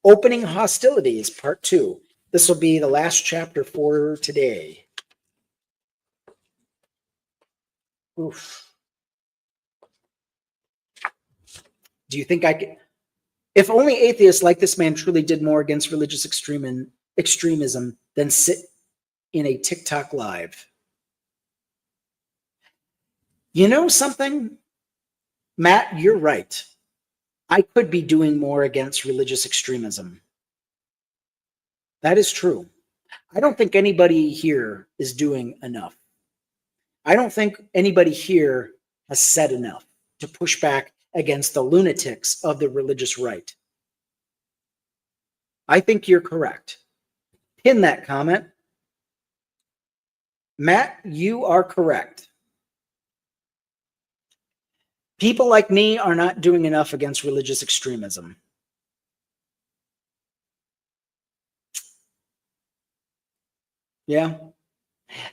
Opening hostilities, part 2. This will be the last chapter for today. Oof. Do you think I could? If only atheists like this man truly did more against religious extremism than sit in a TikTok live. You know something? Matt, you're right. I could be doing more against religious extremism. That is true. I don't think anybody here is doing enough. I don't think anybody here has said enough to push back against the lunatics of the religious right. I think you're correct. Pin that comment. Matt, you are correct. People like me are not doing enough against religious extremism. Yeah.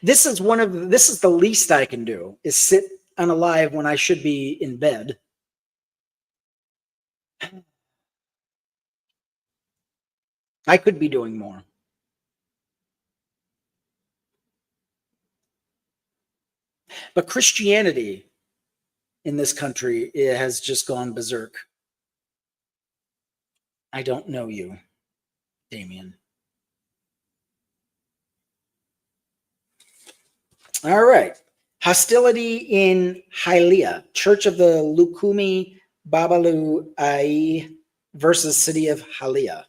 This is the least I can do, is sit on a live when I should be in bed. I could be doing more. But Christianity in this country, it has just gone berserk. I don't know you, Damien. All right. Hostility in Hylea, Church of the Lukumi Babalu Ai versus City of Hylea.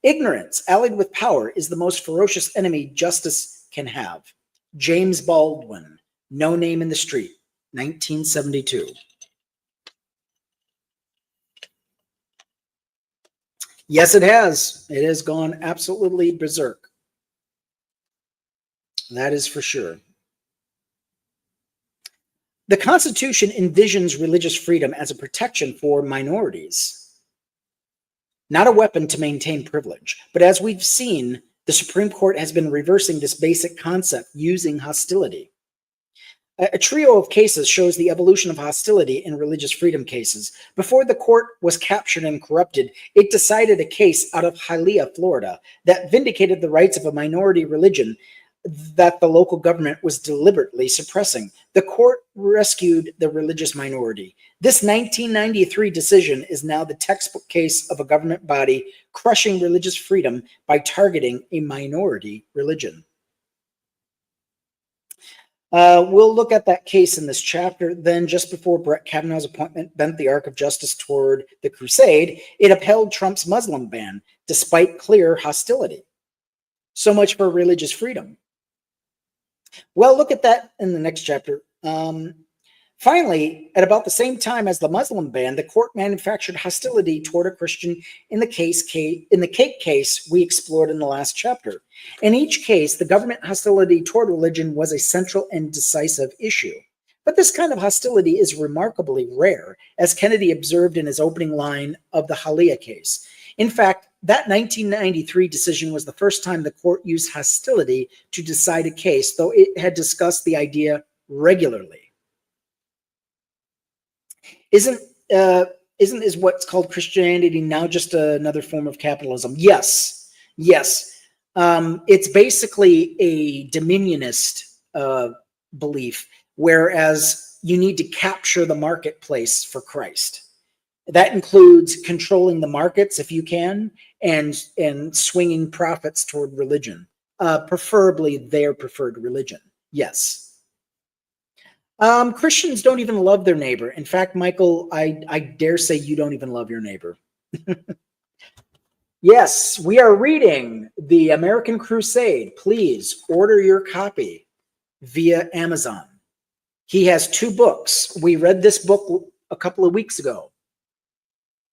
Ignorance, allied with power, is the most ferocious enemy justice can have. James Baldwin, No Name in the Street, 1972. Yes, it has. It has gone absolutely berserk. That is for sure. The Constitution envisions religious freedom as a protection for minorities, not a weapon to maintain privilege. But as we've seen, the Supreme Court has been reversing this basic concept using hostility. A trio of cases shows the evolution of hostility in religious freedom cases. Before the court was captured and corrupted, it decided a case out of Hialeah, Florida, that vindicated the rights of a minority religion that the local government was deliberately suppressing. The court rescued the religious minority. This 1993 decision is now the textbook case of a government body crushing religious freedom by targeting a minority religion. We'll look at that case in this chapter. Then, just before Brett Kavanaugh's appointment bent the arc of justice toward the Crusade, it upheld Trump's Muslim ban, despite clear hostility. So much for religious freedom. Well, look at that in the next chapter. Finally, at about the same time as the Muslim ban, the court manufactured hostility toward a Christian in the cake case we explored in the last chapter. In each case, the government hostility toward religion was a central and decisive issue. But this kind of hostility is remarkably rare, as Kennedy observed in his opening line of the Hialeah case. In fact, that 1993 decision was the first time the court used hostility to decide a case, though it had discussed the idea regularly. Isn't what's called Christianity now just another form of capitalism? Yes. It's basically a dominionist belief, whereas you need to capture the marketplace for Christ. That includes controlling the markets if you can, and swinging profits toward religion, preferably their preferred religion. Yes. Christians don't even love their neighbor. In fact, Michael, I dare say you don't even love your neighbor. Yes, we are reading The American Crusade. Please order your copy via Amazon. He has 2 books. We read this book a couple of weeks ago.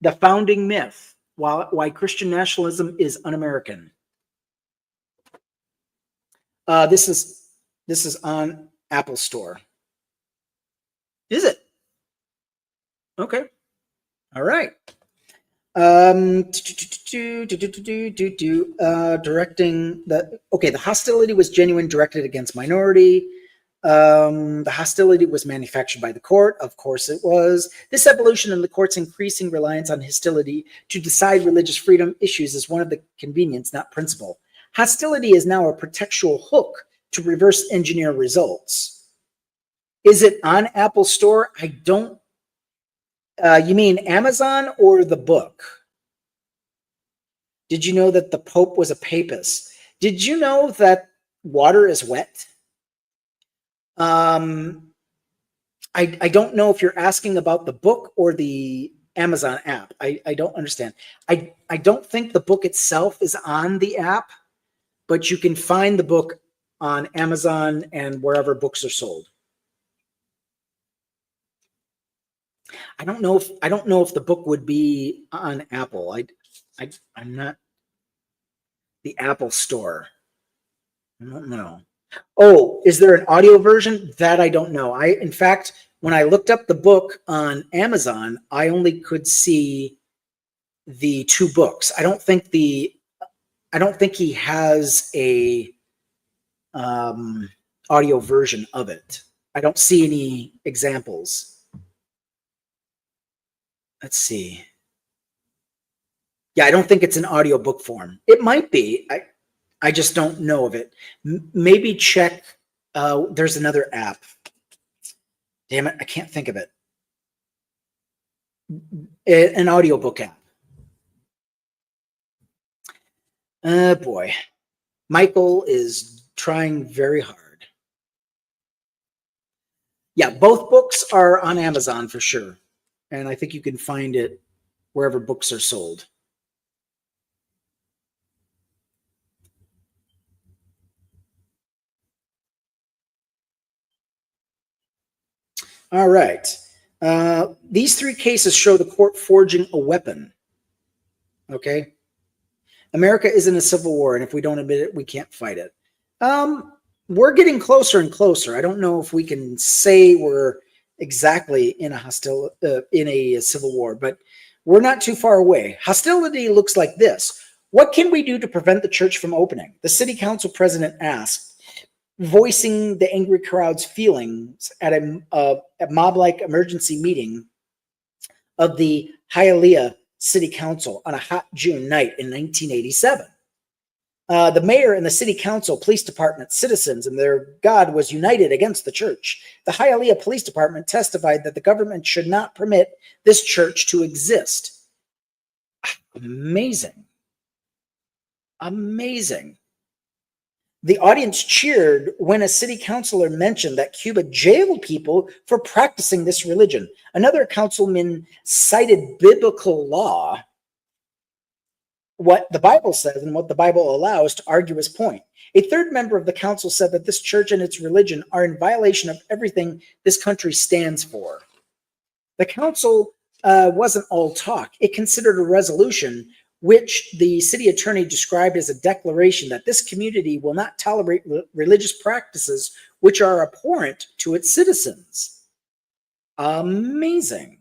The Founding Myth, Why Christian Nationalism is Un-American. This is on Apple Store. Is it? Okay. All right. Directing the hostility was genuine, directed against minority. The hostility was manufactured by the court. Of course it was. This evolution in the court's increasing reliance on hostility to decide religious freedom issues is one of the convenience, not principle. Hostility is now a pretextual hook to reverse engineer results. Is it on Apple Store? I don't. You mean Amazon or the book? Did you know that the Pope was a papist? Did you know that water is wet? I don't know if you're asking about the book or the Amazon app. I don't understand. I don't think the book itself is on the app, but you can find the book on Amazon and wherever books are sold. I don't know if the book would be on Apple. I'm not the Apple Store. I don't know. Oh, is there an audio version? That I don't know. In fact, when I looked up the book on Amazon, I only could see the 2 books. I don't think he has a audio version of it. I don't see any examples. Let's see. Yeah, I don't think it's an audio book form. It might be. I just don't know of it. Maybe check. There's another app. Damn it, I can't think of it. An audiobook app. Boy. Michael is trying very hard. Yeah, both books are on Amazon for sure. And I think you can find it wherever books are sold. All right. These 3 cases show the court forging a weapon. Okay. America is in a civil war, and if we don't admit it, we can't fight it. We're getting closer and closer. I don't know if we can say we're exactly in a civil war, but we're not too far away. Hostility looks like this. What can we do to prevent the church from opening? The city council president asked, voicing the angry crowd's feelings at a mob-like emergency meeting of the Hialeah City Council on a hot June night in 1987. The mayor and the city council, police department, citizens, and their God was united against the church. The Hialeah Police Department testified that the government should not permit this church to exist. Amazing. Amazing. The audience cheered when a city councilor mentioned that Cuba jailed people for practicing this religion. Another councilman cited biblical law, what the Bible says and what the Bible allows, to argue his point. A third member of the council said that this church and its religion are in violation of everything this country stands for. The council wasn't all talk. It considered a resolution which the city attorney described as a declaration that this community will not tolerate religious practices which are abhorrent to its citizens. Amazing.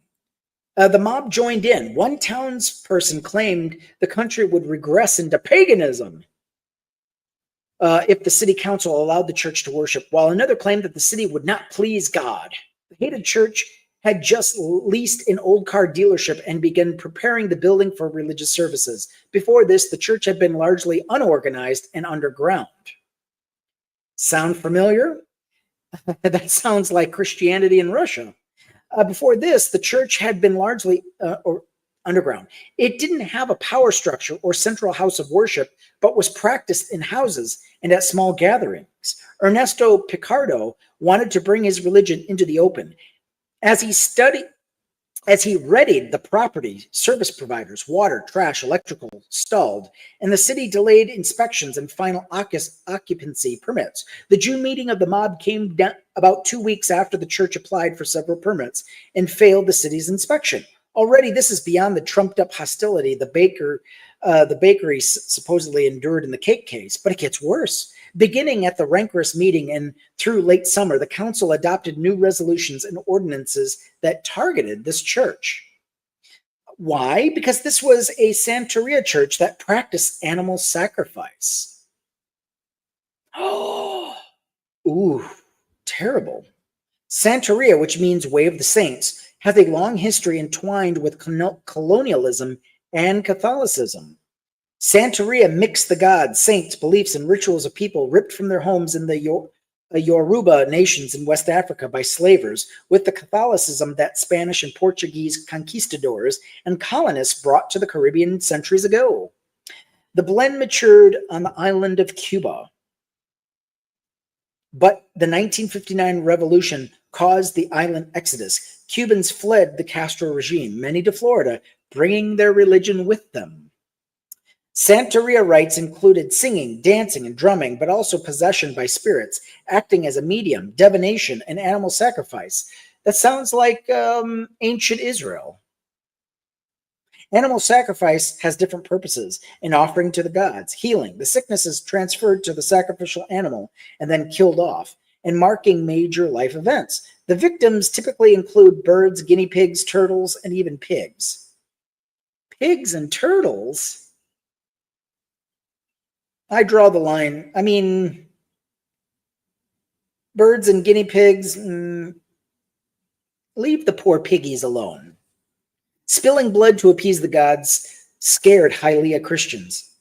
The mob joined in. One townsperson claimed the country would regress into paganism if the city council allowed the church to worship, while another claimed that the city would not please God. The hated church had just leased an old car dealership and began preparing the building for religious services. Before this, the church had been largely unorganized and underground. Sound familiar? That sounds like Christianity in Russia. Before this, the church had been largely underground. It didn't have a power structure or central house of worship, but was practiced in houses and at small gatherings. Ernesto Picardo wanted to bring his religion into the open. As he readied the property, service providers, water, trash, electrical, stalled, and the city delayed inspections and final occupancy permits. The June meeting of the mob came down about 2 weeks after the church applied for several permits and failed the city's inspection. Already, this is beyond the trumped-up hostility the bakery supposedly endured in the cake case, but it gets worse. Beginning at the rancorous meeting and through late summer, the council adopted new resolutions and ordinances that targeted this church. Why? Because this was a Santeria church that practiced animal sacrifice. Oh, ooh, terrible. Santeria, which means Way of the Saints, has a long history entwined with colonialism and Catholicism. Santeria mixed the gods, saints, beliefs, and rituals of people ripped from their homes in the Yoruba nations in West Africa by slavers with the Catholicism that Spanish and Portuguese conquistadors and colonists brought to the Caribbean centuries ago. The blend matured on the island of Cuba, but the 1959 revolution caused the island exodus. Cubans fled the Castro regime, many to Florida, bringing their religion with them. Santeria rites included singing, dancing, and drumming, but also possession by spirits, acting as a medium, divination, and animal sacrifice. That sounds like ancient Israel. Animal sacrifice has different purposes: an offering to the gods, healing, the sickness is transferred to the sacrificial animal and then killed off, and marking major life events. The victims typically include birds, guinea pigs, turtles, and even pigs. Pigs and turtles? I draw the line. I mean, birds and guinea pigs, leave the poor piggies alone. Spilling blood to appease the gods scared Hialeah Christians,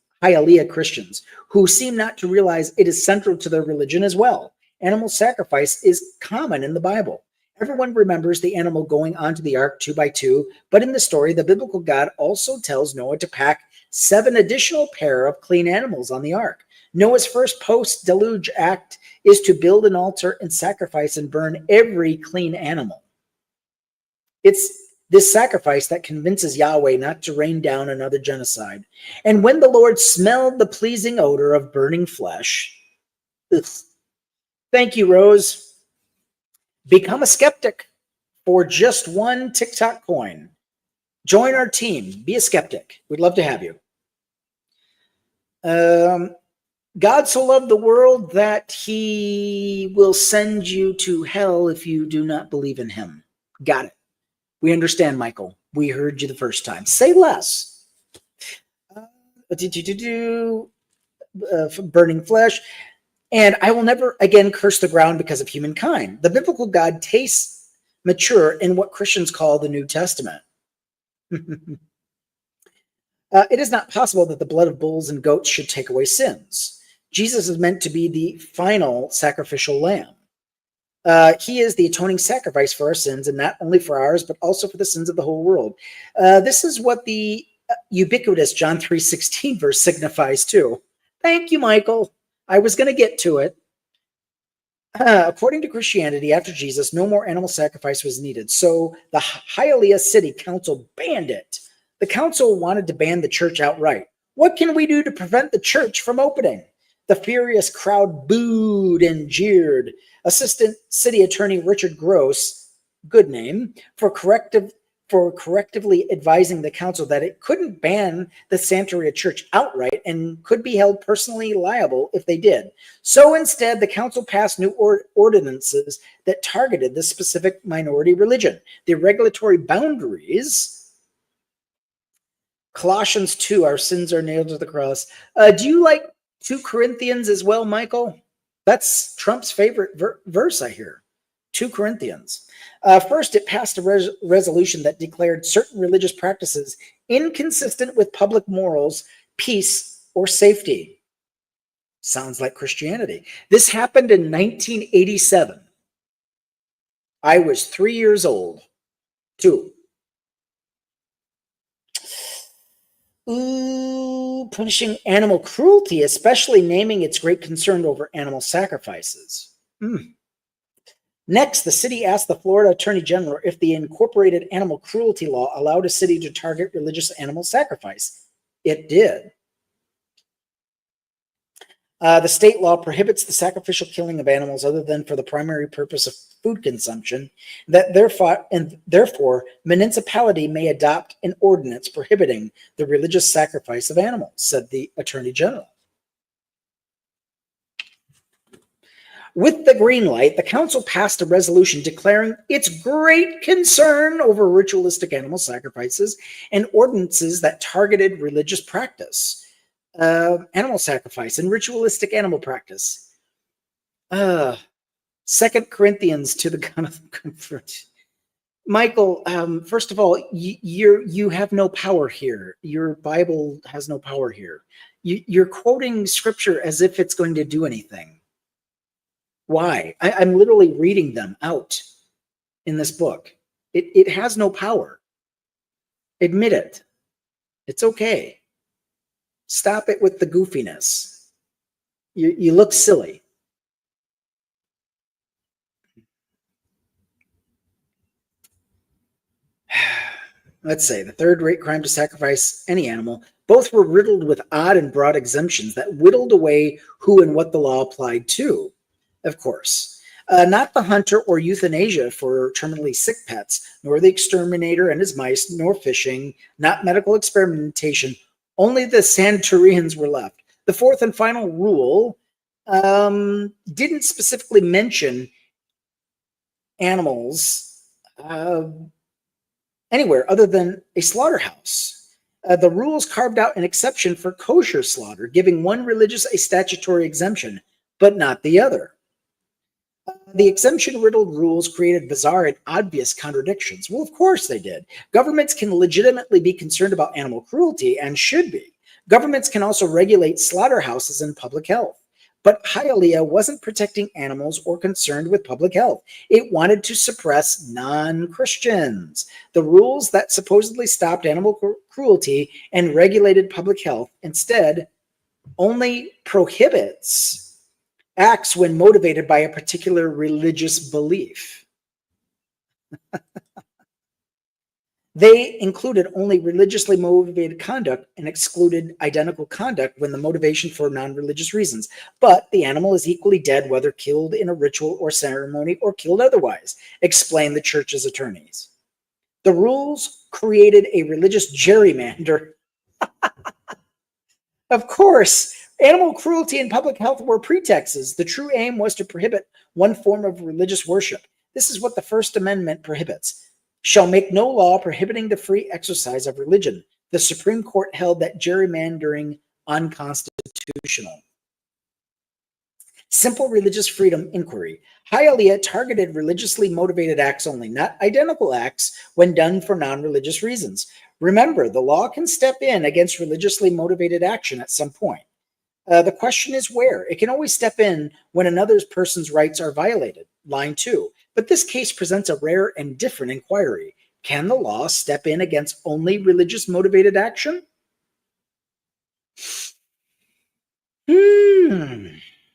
who seem not to realize it is central to their religion as well. Animal sacrifice is common in the Bible. Everyone remembers the animal going onto the ark 2 by 2, but in the story, the biblical God also tells Noah to pack 7 additional pair of clean animals on the ark. Noah's first post-deluge act is to build an altar and sacrifice and burn every clean animal. It's this sacrifice that convinces Yahweh not to rain down another genocide. And when the Lord smelled the pleasing odor of burning flesh, thank you, Rose. Become a skeptic for just 1 TikTok coin. Join our team. Be a skeptic. We'd love to have you. God so loved the world that he will send you to hell if you do not believe in him. Got it. We understand, Michael. We heard you the first time. Say less. Burning flesh. And I will never again curse the ground because of humankind. The biblical God tastes mature in what Christians call the New Testament. It is not possible that the blood of bulls and goats should take away sins. Jesus is meant to be the final sacrificial lamb. He is the atoning sacrifice for our sins, and not only for ours, but also for the sins of the whole world. This is what the ubiquitous John 3:16 verse signifies too. Thank you, Michael. I was going to get to it. According to Christianity, after Jesus, no more animal sacrifice was needed. So the Hialeah City Council banned it. The council wanted to ban the church outright. What can we do to prevent the church from opening? The furious crowd booed and jeered. Assistant City Attorney Richard Gross, good name, for correctively advising the council that it couldn't ban the Santeria Church outright and could be held personally liable if they did. So instead, the council passed new ordinances that targeted this specific minority religion. The regulatory boundaries. Colossians 2, our sins are nailed to the cross. Do you like 2 Corinthians as well, Michael? That's Trump's favorite verse, I hear. 2 Corinthians. First, it passed a resolution that declared certain religious practices inconsistent with public morals, peace, or safety. Sounds like Christianity. This happened in 1987. I was 3 years old. 2. Ooh, punishing animal cruelty, especially naming its great concern over animal sacrifices. Next, the city asked the Florida Attorney General if the incorporated animal cruelty law allowed a city to target religious animal sacrifice. It did. The state law prohibits the sacrificial killing of animals other than for the primary purpose of food consumption. Therefore, municipality may adopt an ordinance prohibiting the religious sacrifice of animals, said the Attorney General. With the green light, the council passed a resolution declaring its great concern over ritualistic animal sacrifices and ordinances that targeted religious practice, animal sacrifice, and ritualistic animal practice. 2 Corinthians to the God of comfort. Michael, first of all, you have no power here. Your Bible has no power here. You're quoting scripture as if it's going to do anything. Why? I'm literally reading them out in this book. It has no power. Admit it. It's okay. Stop it with the goofiness. You look silly. Let's say the third-rate crime to sacrifice any animal. Both were riddled with odd and broad exemptions that whittled away who and what the law applied to. Of course, not the hunter or euthanasia for terminally sick pets, nor the exterminator and his mice, nor fishing, not medical experimentation. Only the Santorians were left. The fourth and final rule didn't specifically mention animals anywhere other than a slaughterhouse. The rules carved out an exception for kosher slaughter, giving one religious a statutory exemption, but not the other. The exemption-riddled rules created bizarre and obvious contradictions. Well, of course they did. Governments can legitimately be concerned about animal cruelty and should be. Governments can also regulate slaughterhouses and public health. But Hialeah wasn't protecting animals or concerned with public health. It wanted to suppress non-Christians. The rules that supposedly stopped animal cruelty and regulated public health instead only prohibits acts when motivated by a particular religious belief. They included only religiously motivated conduct and excluded identical conduct when the motivation for non-religious reasons. But the animal is equally dead whether killed in a ritual or ceremony or killed otherwise, explained the church's attorneys. The rules created a religious gerrymander. Of course, animal cruelty and public health were pretexts. The true aim was to prohibit one form of religious worship. This is what the First Amendment prohibits. Shall make no law prohibiting the free exercise of religion. The Supreme Court held that gerrymandering unconstitutional. Simple religious freedom inquiry. Hialeah targeted religiously motivated acts only, not identical acts when done for non-religious reasons. Remember, the law can step in against religiously motivated action at some point. The question is where. It can always step in when another person's rights are violated. Line 2. But this case presents a rare and different inquiry. Can the law step in against only religious motivated action?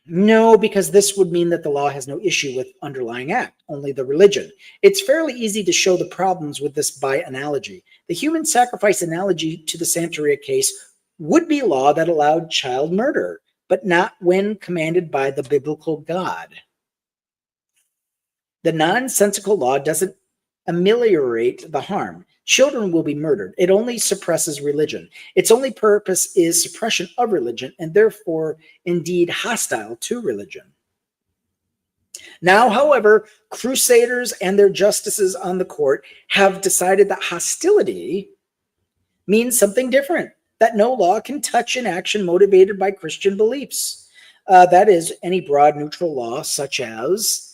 No, because this would mean that the law has no issue with underlying act, only the religion. It's fairly easy to show the problems with this by analogy. The human sacrifice analogy to the Santeria case would be law that allowed child murder, but not when commanded by the biblical God. The nonsensical law doesn't ameliorate the harm. Children will be murdered. It only suppresses religion. Its only purpose is suppression of religion and therefore indeed hostile to religion. Now, however, crusaders and their justices on the court have decided that hostility means something different, that no law can touch an action motivated by Christian beliefs. That is, any broad neutral law such as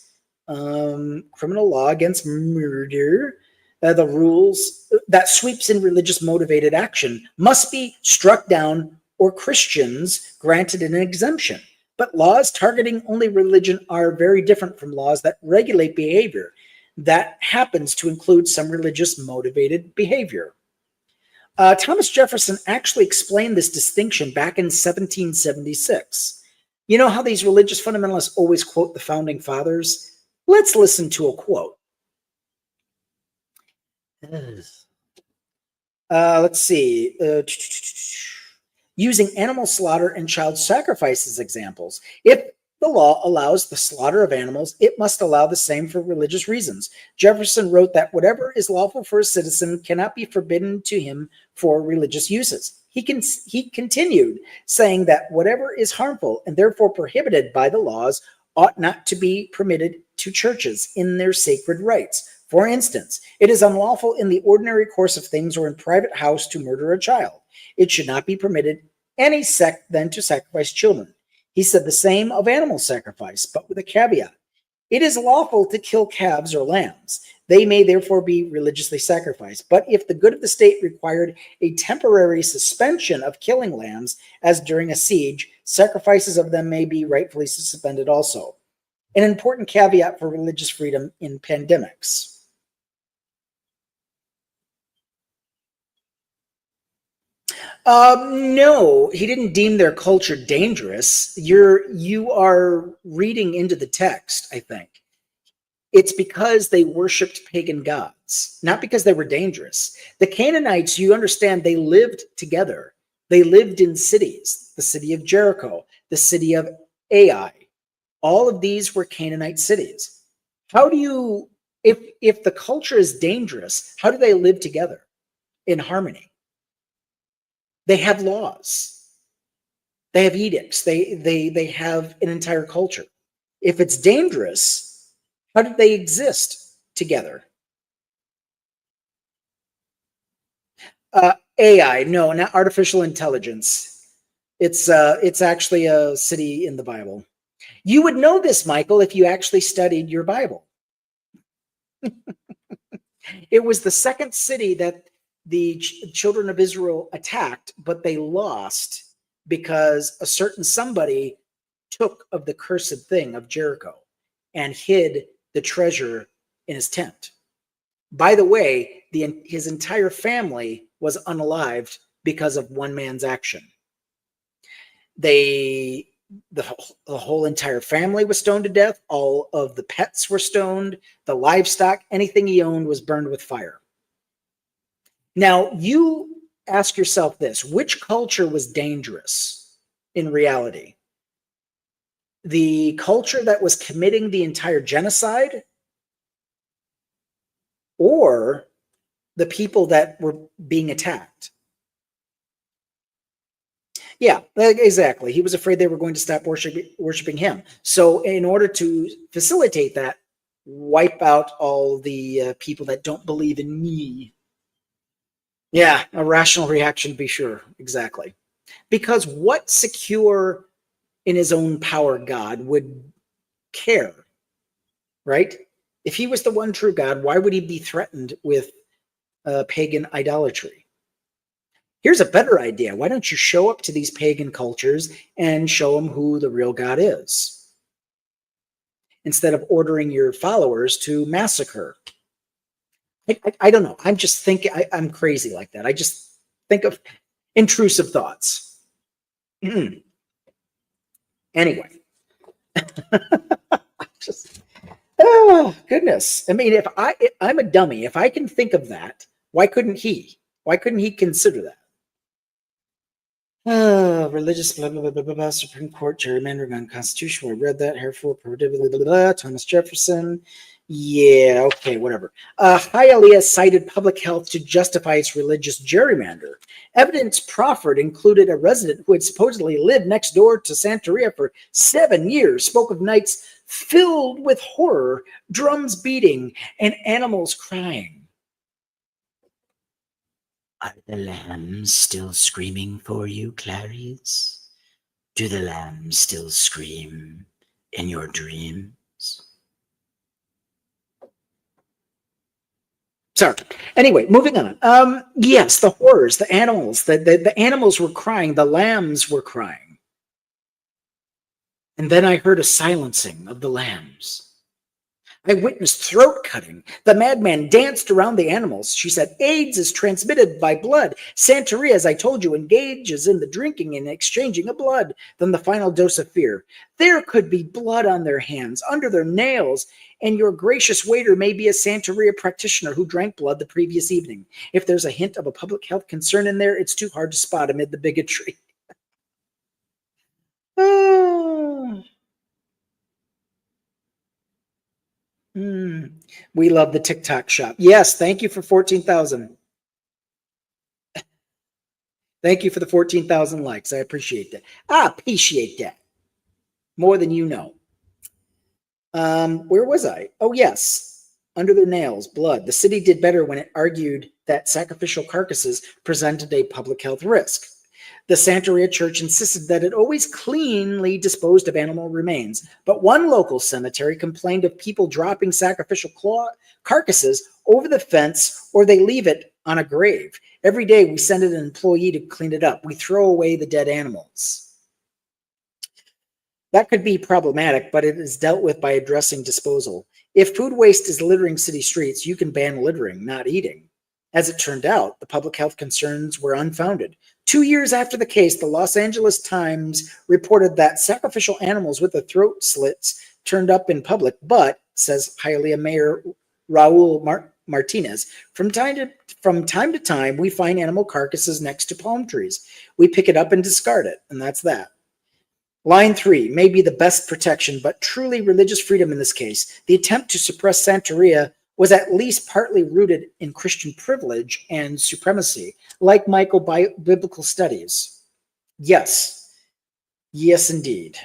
criminal law against murder, the rules that sweeps in religious motivated action must be struck down or Christians granted an exemption. But laws targeting only religion are very different from laws that regulate behavior that happens to include some religious motivated behavior. Thomas Jefferson actually explained this distinction back in 1776. You know how these religious fundamentalists always quote the founding fathers? Let's listen to a quote. Let's see. Using animal slaughter and child sacrifice as examples. If the law allows the slaughter of animals, it must allow the same for religious reasons. Jefferson wrote that whatever is lawful for a citizen cannot be forbidden to him for religious uses. He continued saying that whatever is harmful and therefore prohibited by the laws ought not to be permitted to churches in their sacred rites. For instance, it is unlawful in the ordinary course of things or in private house to murder a child. It should not be permitted any sect then to sacrifice children. He said the same of animal sacrifice, but with a caveat. It is lawful to kill calves or lambs. They may therefore be religiously sacrificed. But if the good of the state required a temporary suspension of killing lambs, as during a siege, sacrifices of them may be rightfully suspended also. An important caveat for religious freedom in pandemics. No, he didn't deem their culture dangerous. You are reading into the text, I think. It's because they worshipped pagan gods, not because they were dangerous. The Canaanites, you understand, they lived together. They lived in cities, the city of Jericho, the city of Ai. All of these were Canaanite cities. How do you, if the culture is dangerous, how do they live together in harmony? They have laws. They have edicts. They have an entire culture. If it's dangerous, how did they exist together? AI, no, not artificial intelligence. It's actually a city in the Bible. You would know this, Michael, if you actually studied your Bible. It was the second city that the children of Israel attacked, but they lost because a certain somebody took of the cursed thing of Jericho and hid the treasure in his tent. By the way, his entire family was unalived because of one man's action. The whole entire family was stoned to death. All of the pets were stoned. The livestock, anything he owned was burned with fire. Now, you ask yourself this, which culture was dangerous in reality? The culture that was committing the entire genocide, or the people that were being attacked? Yeah, exactly. He was afraid they were going to stop worshiping him. So in order to facilitate that, wipe out all the people that don't believe in me. Yeah, a rational reaction, to be sure. Exactly. Because what secure in his own power God would care, right? If he was the one true God, why would he be threatened with pagan idolatry? Here's a better idea. Why don't you show up to these pagan cultures and show them who the real God is, instead of ordering your followers to massacre? I don't know. I'm just thinking, I'm crazy like that. I just think of intrusive thoughts. Anyway, just, oh, goodness. I mean, if I'm a dummy, if I can think of that, why couldn't he? Why couldn't he consider that? Religious, blah, blah, blah, blah, blah, blah, Supreme Court, gerrymandering unconstitutional. I read that. Hereford, blah, blah, blah, blah, Thomas Jefferson. Yeah, okay, whatever. Hialeah cited public health to justify its religious gerrymander. Evidence proffered included a resident who had supposedly lived next door to Santeria for 7 years, spoke of nights filled with horror, drums beating, and animals crying. Are the lambs still screaming for you, Clarice? Do the lambs still scream in your dreams? Sorry. Anyway, moving on. Yes, the horrors, the animals, the animals were crying, the lambs were crying. And then I heard a silencing of the lambs. I witnessed throat cutting. The madman danced around the animals. She said, AIDS is transmitted by blood. Santeria, as I told you, engages in the drinking and exchanging of blood. Then the final dose of fear. There could be blood on their hands, under their nails, and your gracious waiter may be a Santeria practitioner who drank blood the previous evening. If there's a hint of a public health concern in there, it's too hard to spot amid the bigotry. We love the TikTok shop. Yes, thank you for 14,000. Thank you for the 14,000 likes. I appreciate that. I appreciate that more than you know. Where was I? Oh, yes. Under their nails, blood. The city did better when it argued that sacrificial carcasses presented a public health risk. The Santeria Church insisted that it always cleanly disposed of animal remains, but one local cemetery complained of people dropping sacrificial carcasses over the fence, or they leave it on a grave. Every day we send an employee to clean it up. We throw away the dead animals. That could be problematic, but it is dealt with by addressing disposal. If food waste is littering city streets, you can ban littering, not eating. As it turned out, the public health concerns were unfounded. 2 years after the case, the Los Angeles Times reported that sacrificial animals with the throat slits turned up in public, but, says Hialeah Mayor Raul Martinez, from time to time, we find animal carcasses next to palm trees. We pick it up and discard it, and that's that. Line 3 may be the best protection, but truly religious freedom in this case. The attempt to suppress Santeria was at least partly rooted in Christian privilege and supremacy, like Michael biblical studies. Yes. Yes, indeed.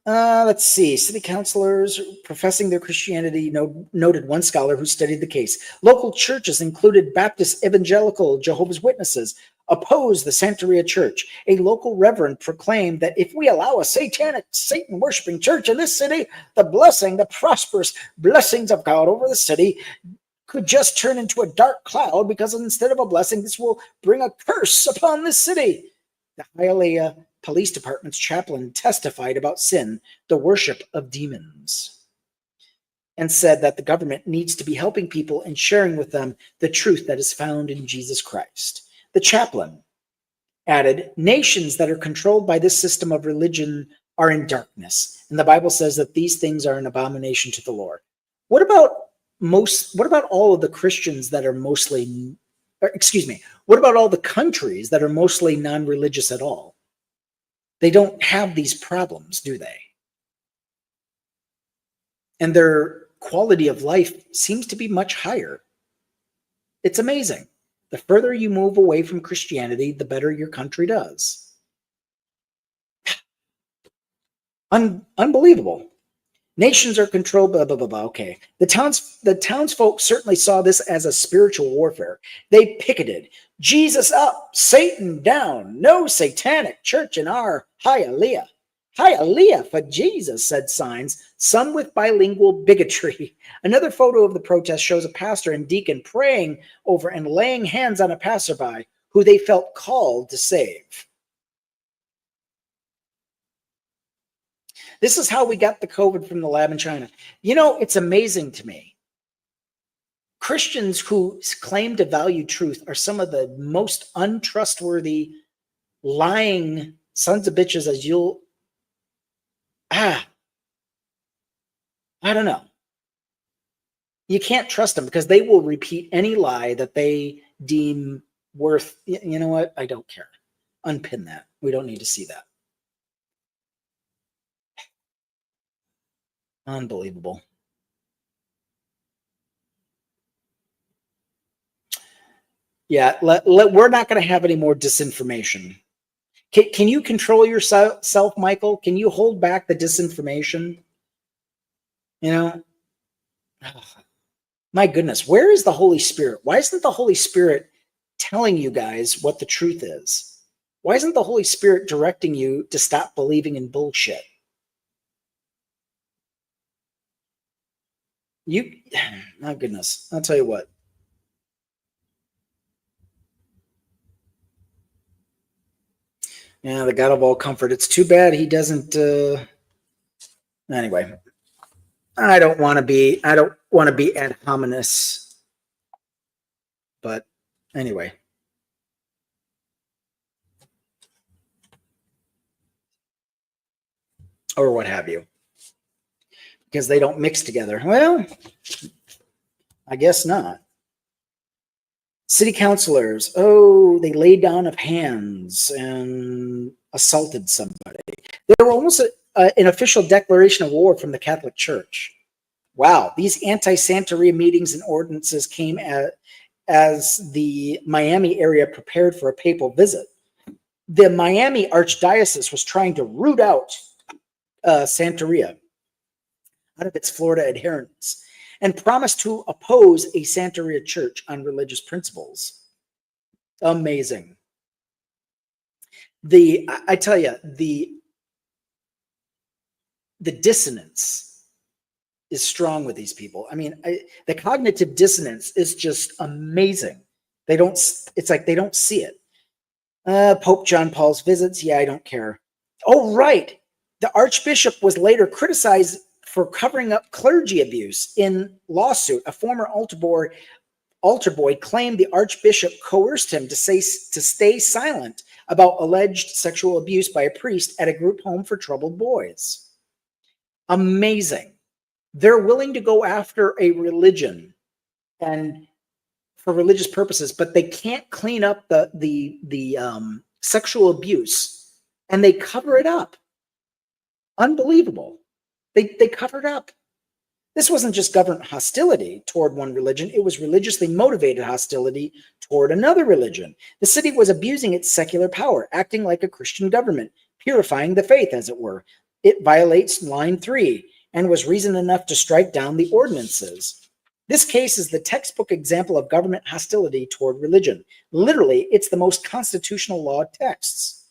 Let's see. City councilors professing their Christianity noted one scholar who studied the case. Local churches included Baptist, Evangelical, Jehovah's Witnesses, opposed the Santeria Church. A local reverend proclaimed that if we allow a satanic, Satan-worshiping church in this city, the prosperous blessings of God over the city could just turn into a dark cloud, because instead of a blessing, this will bring a curse upon this city. The Hialeah Police Department's chaplain testified about sin, the worship of demons, and said that the government needs to be helping people and sharing with them the truth that is found in Jesus Christ. The chaplain added, nations that are controlled by this system of religion are in darkness, and the Bible says that these things are an abomination to the Lord. What about all of the Christians that are mostly, what about all the countries that are mostly non-religious at all? They don't have these problems, do they? And their quality of life seems to be much higher. It's amazing. The further you move away from Christianity, the better your country does. Unbelievable. Nations are controlled, blah, blah, blah, blah. Okay. The townsfolk certainly saw this as a spiritual warfare. They picketed, Jesus up, Satan down, no satanic church in our Hialeah. Hialeah for Jesus, said signs, some with bilingual bigotry. Another photo of the protest shows a pastor and deacon praying over and laying hands on a passerby who they felt called to save. This is how we got the COVID from the lab in China. You know, it's amazing to me. Christians who claim to value truth are some of the most untrustworthy, lying sons of bitches as you'll... I don't know. You can't trust them because they will repeat any lie that they deem worth... You know what? I don't care. Unpin that. We don't need to see that. Unbelievable. Yeah, we're not going to have any more disinformation. Can you control yourself, Michael? Can you hold back the disinformation? You know, my goodness, where is the Holy Spirit? Why isn't the Holy Spirit telling you guys what the truth is? Why isn't the Holy Spirit directing you to stop believing in bullshit? My goodness, I'll tell you what. Yeah, the God of all comfort. It's too bad he doesn't. Anyway, I don't want to be ad hominis, but anyway. Or what have you. Because they don't mix together. Well, I guess not. City councilors, they laid down of hands and assaulted somebody. There were almost an official declaration of war from the Catholic Church. Wow, these anti-Santeria meetings and ordinances came as the Miami area prepared for a papal visit. The Miami Archdiocese was trying to root out Santeria out of its Florida adherents and promised to oppose a Santeria church on religious principles. Amazing. I tell you, the dissonance is strong with these people. I mean, the cognitive dissonance is just amazing. It's like they don't see it. Pope John Paul's visits. Yeah, I don't care. Oh, right. The Archbishop was later criticized for covering up clergy abuse in lawsuit. A former altar boy claimed the Archbishop coerced him to stay silent about alleged sexual abuse by a priest at a group home for troubled boys. Amazing. They're willing to go after a religion and for religious purposes, but they can't clean up the sexual abuse, and they cover it up. Unbelievable. They covered up. This wasn't just government hostility toward one religion. It was religiously motivated hostility toward another religion. The city was abusing its secular power, acting like a Christian government, purifying the faith, as it were. It violates line 3 and was reason enough to strike down the ordinances. This case is the textbook example of government hostility toward religion. Literally, it's the most constitutional law texts.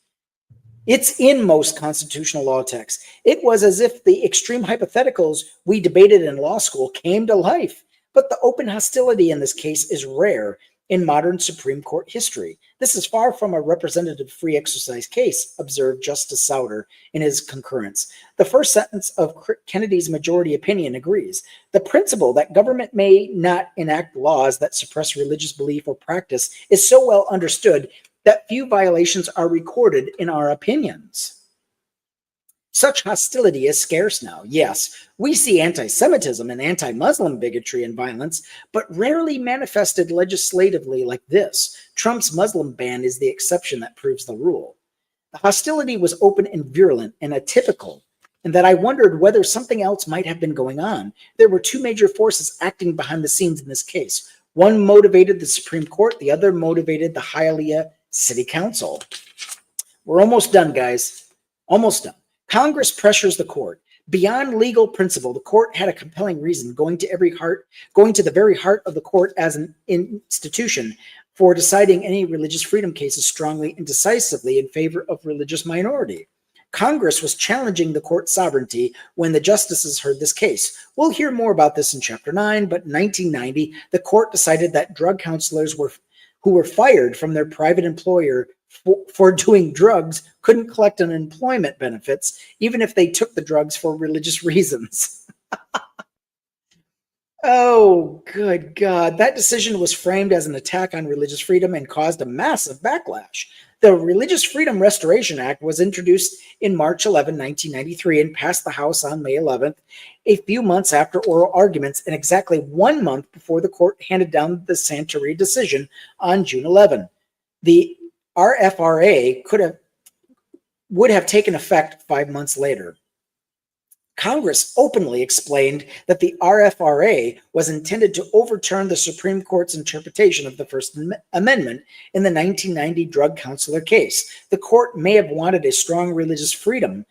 It's in most constitutional law texts. It was as if the extreme hypotheticals we debated in law school came to life. But the open hostility in this case is rare in modern Supreme Court history. This is far from a representative free exercise case, observed Justice Souter in his concurrence. The first sentence of Kennedy's majority opinion agrees. The principle that government may not enact laws that suppress religious belief or practice is so well understood that few violations are recorded in our opinions. Such hostility is scarce now. Yes, we see anti-Semitism and anti-Muslim bigotry and violence, but rarely manifested legislatively like this. Trump's Muslim ban is the exception that proves the rule. The hostility was open and virulent and atypical, and that I wondered whether something else might have been going on. There were two major forces acting behind the scenes in this case. One motivated the Supreme Court, the other motivated the Hialeah City Council. We're almost done, guys. Almost done. Congress pressures the court. Beyond legal principle, the court had a compelling reason, going to the very heart of the court as an institution for deciding any religious freedom cases strongly and decisively in favor of religious minority. Congress was challenging the court's sovereignty when the justices heard this case. We'll hear more about this in Chapter 9, but in 1990, the court decided that drug counselors who were fired from their private employer for doing drugs couldn't collect unemployment benefits, even if they took the drugs for religious reasons. Oh, good God. That decision was framed as an attack on religious freedom and caused a massive backlash. The Religious Freedom Restoration Act was introduced in March 11, 1993, and passed the House on May 11th, a few months after oral arguments and exactly 1 month before the court handed down the Santeria decision on June 11. The RFRA would have taken effect 5 months later. Congress openly explained that the RFRA was intended to overturn the Supreme Court's interpretation of the First Amendment in the 1990 drug counselor case. The court may have wanted a strong religious freedom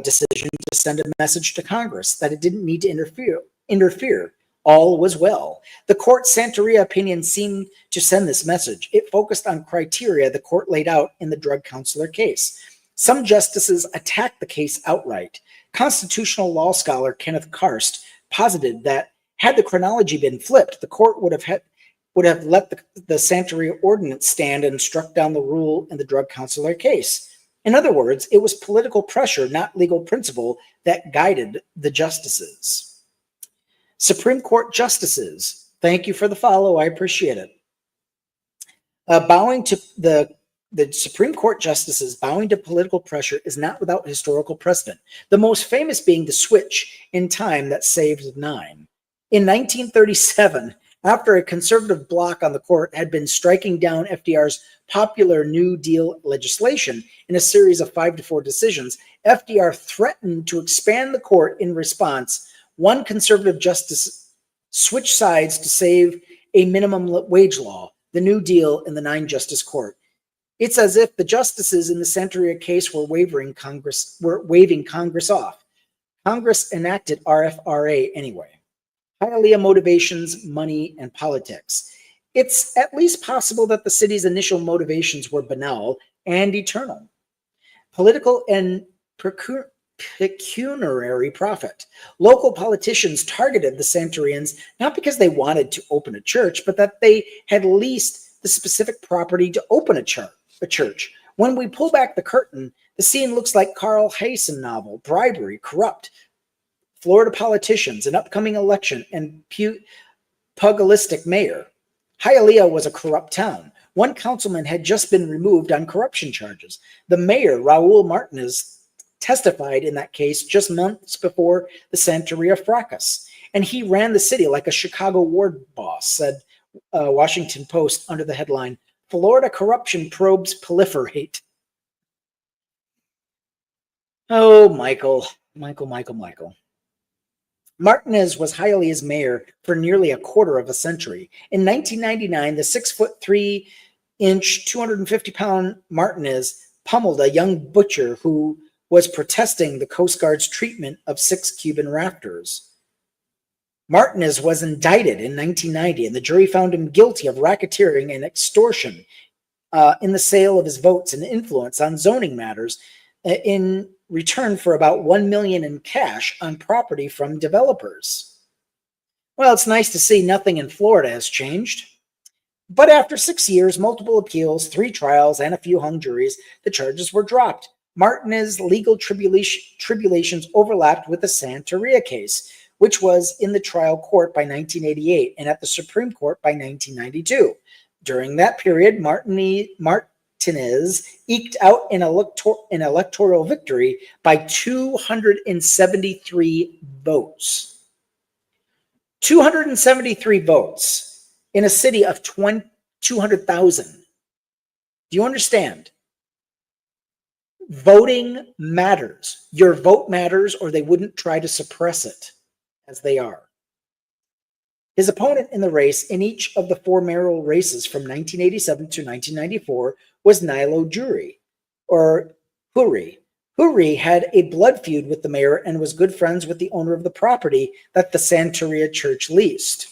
decision to send a message to Congress that it didn't need to interfere. All was well. The court's Santeria opinion seemed to send this message. It focused on criteria the court laid out in the drug counselor case. Some justices attacked the case outright. Constitutional law scholar Kenneth Karst posited that had the chronology been flipped, the court would have let the Santeria ordinance stand and struck down the rule in the drug counselor case. In other words, it was political pressure, not legal principle, that guided the justices. Supreme Court justices, thank you for the follow. I appreciate it. Bowing to the Supreme Court justices bowing to political pressure is not without historical precedent, the most famous being the switch in time that saved 9. In 1937, after a conservative bloc on the court had been striking down FDR's popular New Deal legislation in a series of 5-4 decisions, FDR threatened to expand the court in response. One conservative justice switched sides to save a minimum wage law, the New Deal in the 9-justice court. It's as if the justices in the Santeria case were waving Congress off. Congress enacted RFRA anyway. Hialeah motivations, money, and politics. It's at least possible that the city's initial motivations were banal and eternal. Political and pecuniary profit. Local politicians targeted the Santorians not because they wanted to open a church, but that they had leased the specific property to open a church. When we pull back the curtain, the scene looks like Carl Hyacin novel, bribery, corrupt, Florida politicians, an upcoming election, and pugilistic mayor. Hialeah was a corrupt town. One councilman had just been removed on corruption charges. The mayor, Raul Martinez, testified in that case just months before the Santeria fracas. And he ran the city like a Chicago ward boss, said Washington Post under the headline, Florida corruption probes proliferate. Oh, Michael. Martinez was Hialeah's mayor for nearly a quarter of a century. In 1999, the 6'3" 250-pound Martinez pummeled a young butcher who was protesting the Coast Guard's treatment of 6 Cuban rafters. Martinez was indicted in 1990, and the jury found him guilty of racketeering and extortion in the sale of his votes and influence on zoning matters in return for about $1 million in cash on property from developers. Well, it's nice to see nothing in Florida has changed. But after 6 years, multiple appeals, 3 trials, and a few hung juries, the charges were dropped. Martinez's legal tribulations overlapped with the Santeria case, which was in the trial court by 1988 and at the Supreme Court by 1992. During that period, Martinez eked out an electoral victory by 273 votes. 273 votes in a city of 200,000. Do you understand? Voting matters. Your vote matters, or they wouldn't try to suppress it, as they are. His opponent in the race in each of the 4 mayoral races from 1987 to 1994 was Nilo Huri. Huri had a blood feud with the mayor and was good friends with the owner of the property that the Santeria Church leased.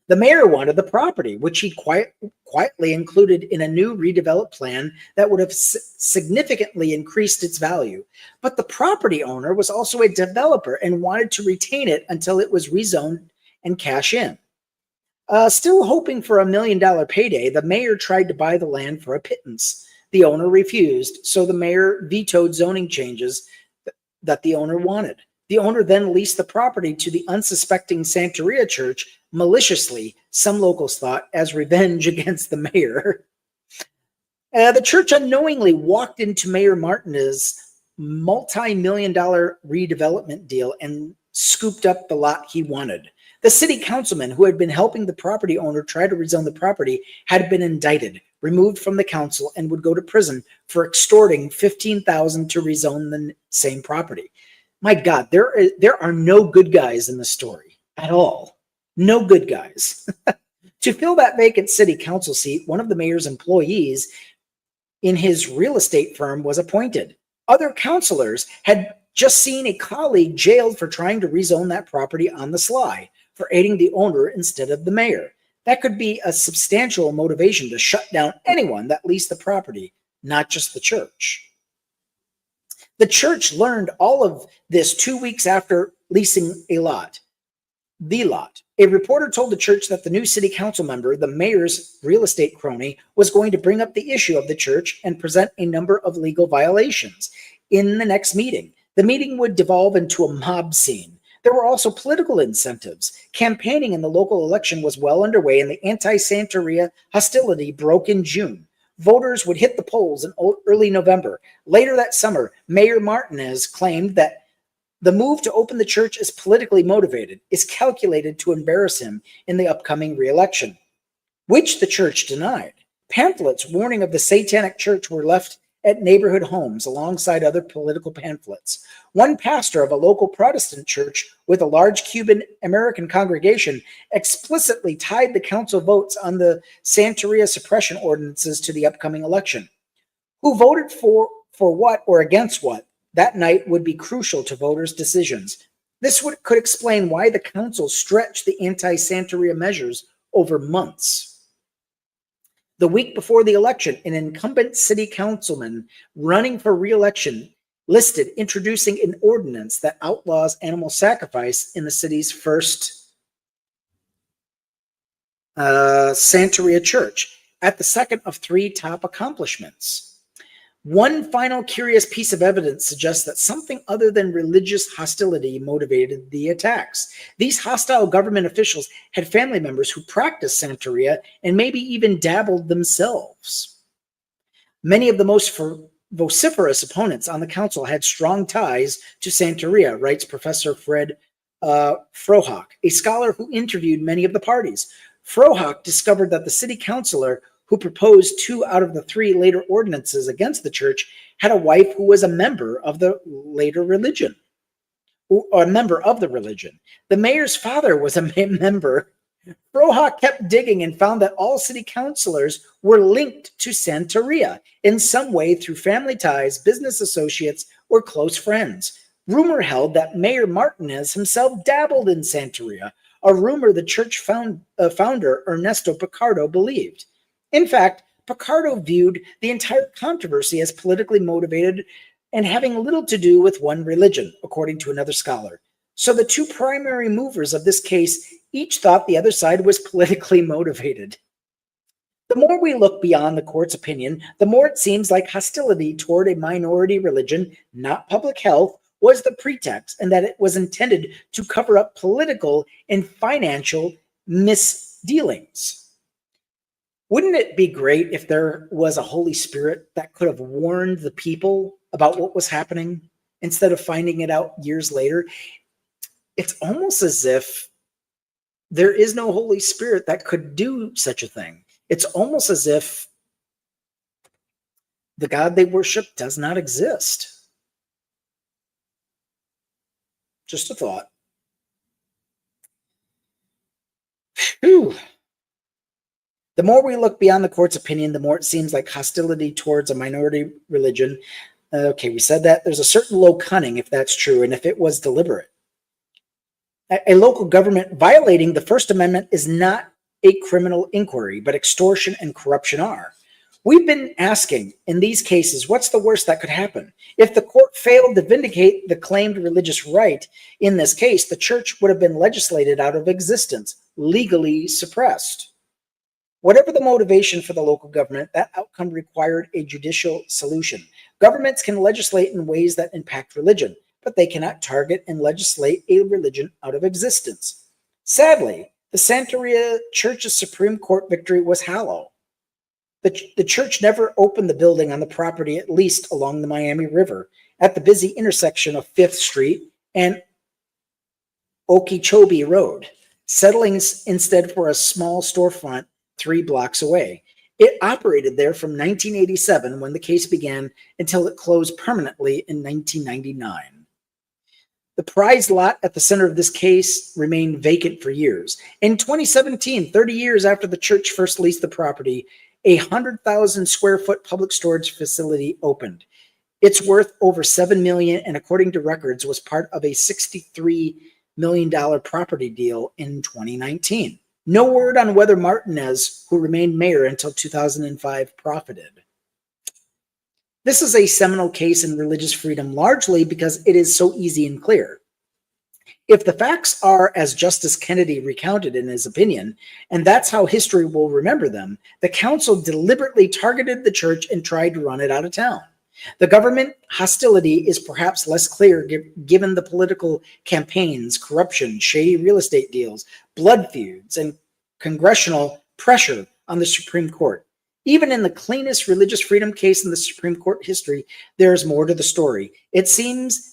The mayor wanted the property, which he quietly included in a new redeveloped plan that would have significantly increased its value. But the property owner was also a developer and wanted to retain it until it was rezoned and cash in. Still hoping for $1 million payday, the mayor tried to buy the land for a pittance. The owner refused, so the mayor vetoed zoning changes that the owner wanted. The owner then leased the property to the unsuspecting Santeria Church maliciously, some locals thought, as revenge against the mayor. The church unknowingly walked into Mayor Martinez's multi-million-dollar redevelopment deal and scooped up the lot he wanted. The city councilman who had been helping the property owner try to rezone the property had been indicted, removed from the council, and would go to prison for extorting $15,000 to rezone the same property. My God, there are no good guys in the story at all. No good guys. To fill that vacant city council seat, one of the mayor's employees in his real estate firm was appointed. Other councilors had just seen a colleague jailed for trying to rezone that property on the sly, for aiding the owner instead of the mayor. That could be a substantial motivation to shut down anyone that leased the property, not just the church. The church learned all of this 2 weeks after leasing the lot. A reporter told the church that the new city council member, the mayor's real estate crony, was going to bring up the issue of the church and present a number of legal violations in the next meeting. The meeting would devolve into a mob scene. There were also political incentives. Campaigning in the local election was well underway, and the anti-Santeria hostility broke in June. Voters would hit the polls in early November. Later that summer, Mayor Martinez claimed that the move to open the church is politically motivated, is calculated to embarrass him in the upcoming re-election, which the church denied. Pamphlets warning of the satanic church were left at neighborhood homes alongside other political pamphlets. One pastor of a local Protestant church with a large Cuban American congregation explicitly tied the council votes on the Santeria suppression ordinances to the upcoming election. Who voted for what or against what? that night would be crucial to voters' decisions. This could explain why the council stretched the anti-Santeria measures over months. The week before the election, an incumbent city councilman running for re-election listed introducing an ordinance that outlaws animal sacrifice in the city's first Santeria church, at the second of three top accomplishments. One final curious piece of evidence suggests that something other than religious hostility motivated the attacks. These hostile government officials had family members who practiced Santeria and maybe even dabbled themselves. Many of the most vociferous opponents on the council had strong ties to Santeria, writes Professor Fred Frohock, a scholar who interviewed many of the parties. Frohock discovered that the city councilor who proposed 2 out of the 3 later ordinances against the church had a wife who was a member of the later religion, or a member of the religion. The mayor's father was a member. Frohock kept digging and found that all city councilors were linked to Santeria in some way through family ties, business associates, or close friends. Rumor held that Mayor Martinez himself dabbled in Santeria, a rumor the church founder Ernesto Picardo believed. In fact, Picardo viewed the entire controversy as politically motivated and having little to do with one religion, according to another scholar. So the 2 primary movers of this case each thought the other side was politically motivated. The more we look beyond the court's opinion, the more it seems like hostility toward a minority religion, not public health, was the pretext, and that it was intended to cover up political and financial misdealings. Wouldn't it be great if there was a Holy Spirit that could have warned the people about what was happening instead of finding it out years later? It's almost as if there is no Holy Spirit that could do such a thing. It's almost as if the God they worship does not exist. Just a thought. Whew. The more we look beyond the court's opinion, the more it seems like hostility towards a minority religion. Okay, we said that. There's a certain low cunning if that's true, and if it was deliberate. A local government violating the First Amendment is not a criminal inquiry, but extortion and corruption are. We've been asking in these cases, what's the worst that could happen? If the court failed to vindicate the claimed religious right in this case, the church would have been legislated out of existence, legally suppressed. Whatever the motivation for the local government, that outcome required a judicial solution. Governments can legislate in ways that impact religion, but they cannot target and legislate a religion out of existence. Sadly, the Santeria Church's Supreme Court victory was hollow. The church never opened the building on the property, at least along the Miami River, at the busy intersection of 5th Street and Okeechobee Road, settling instead for a small storefront 3 blocks away. It operated there from 1987, when the case began, until it closed permanently in 1999. The prized lot at the center of this case remained vacant for years. In 2017, 30 years after the church first leased the property, a 100,000 square foot public storage facility opened. It's worth over $7 million, and according to records, was part of a $63 million property deal in 2019. No word on whether Martinez, who remained mayor until 2005, profited. This is a seminal case in religious freedom, largely because it is so easy and clear. If the facts are as Justice Kennedy recounted in his opinion, and that's how history will remember them, the council deliberately targeted the church and tried to run it out of town. The government hostility is perhaps less clear given the political campaigns, corruption, shady real estate deals, blood feuds, and congressional pressure on the Supreme Court. Even in the cleanest religious freedom case in the Supreme Court history, there is more to the story. It seems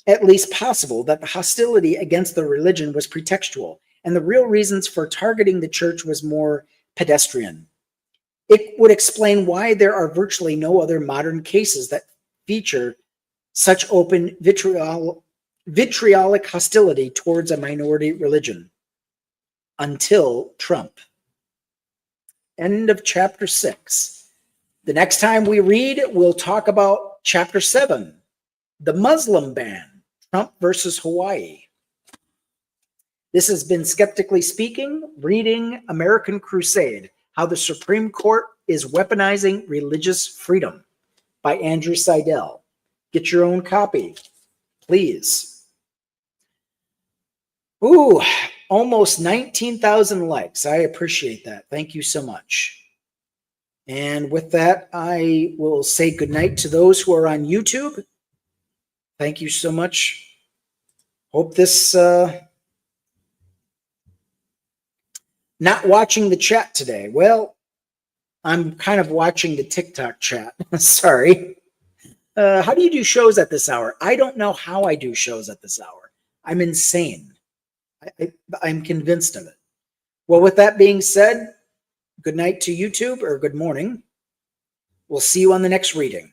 at least possible that the hostility against the religion was pretextual, and the real reasons for targeting the church was more pedestrian. It would explain why there are virtually no other modern cases that feature such open vitriolic hostility towards a minority religion. Until Trump. End of chapter 6. The next time we read, we'll talk about chapter 7. The Muslim ban, Trump versus Hawaii. This has been Skeptically Speaking, reading American Crusade, How the Supreme Court is Weaponizing Religious Freedom by Andrew Seidel. Get your own copy, please. Ooh, almost 19,000 likes. I appreciate that. Thank you so much. And with that, I will say goodnight to those who are on YouTube. Thank you so much. Hope this... Not watching the chat today. Well, I'm kind of watching the TikTok chat. Sorry. How do you do shows at this hour? I don't know how I do shows at this hour. I'm insane. I'm convinced of it. Well, with that being said, good night to YouTube, or good morning. We'll see you on the next reading.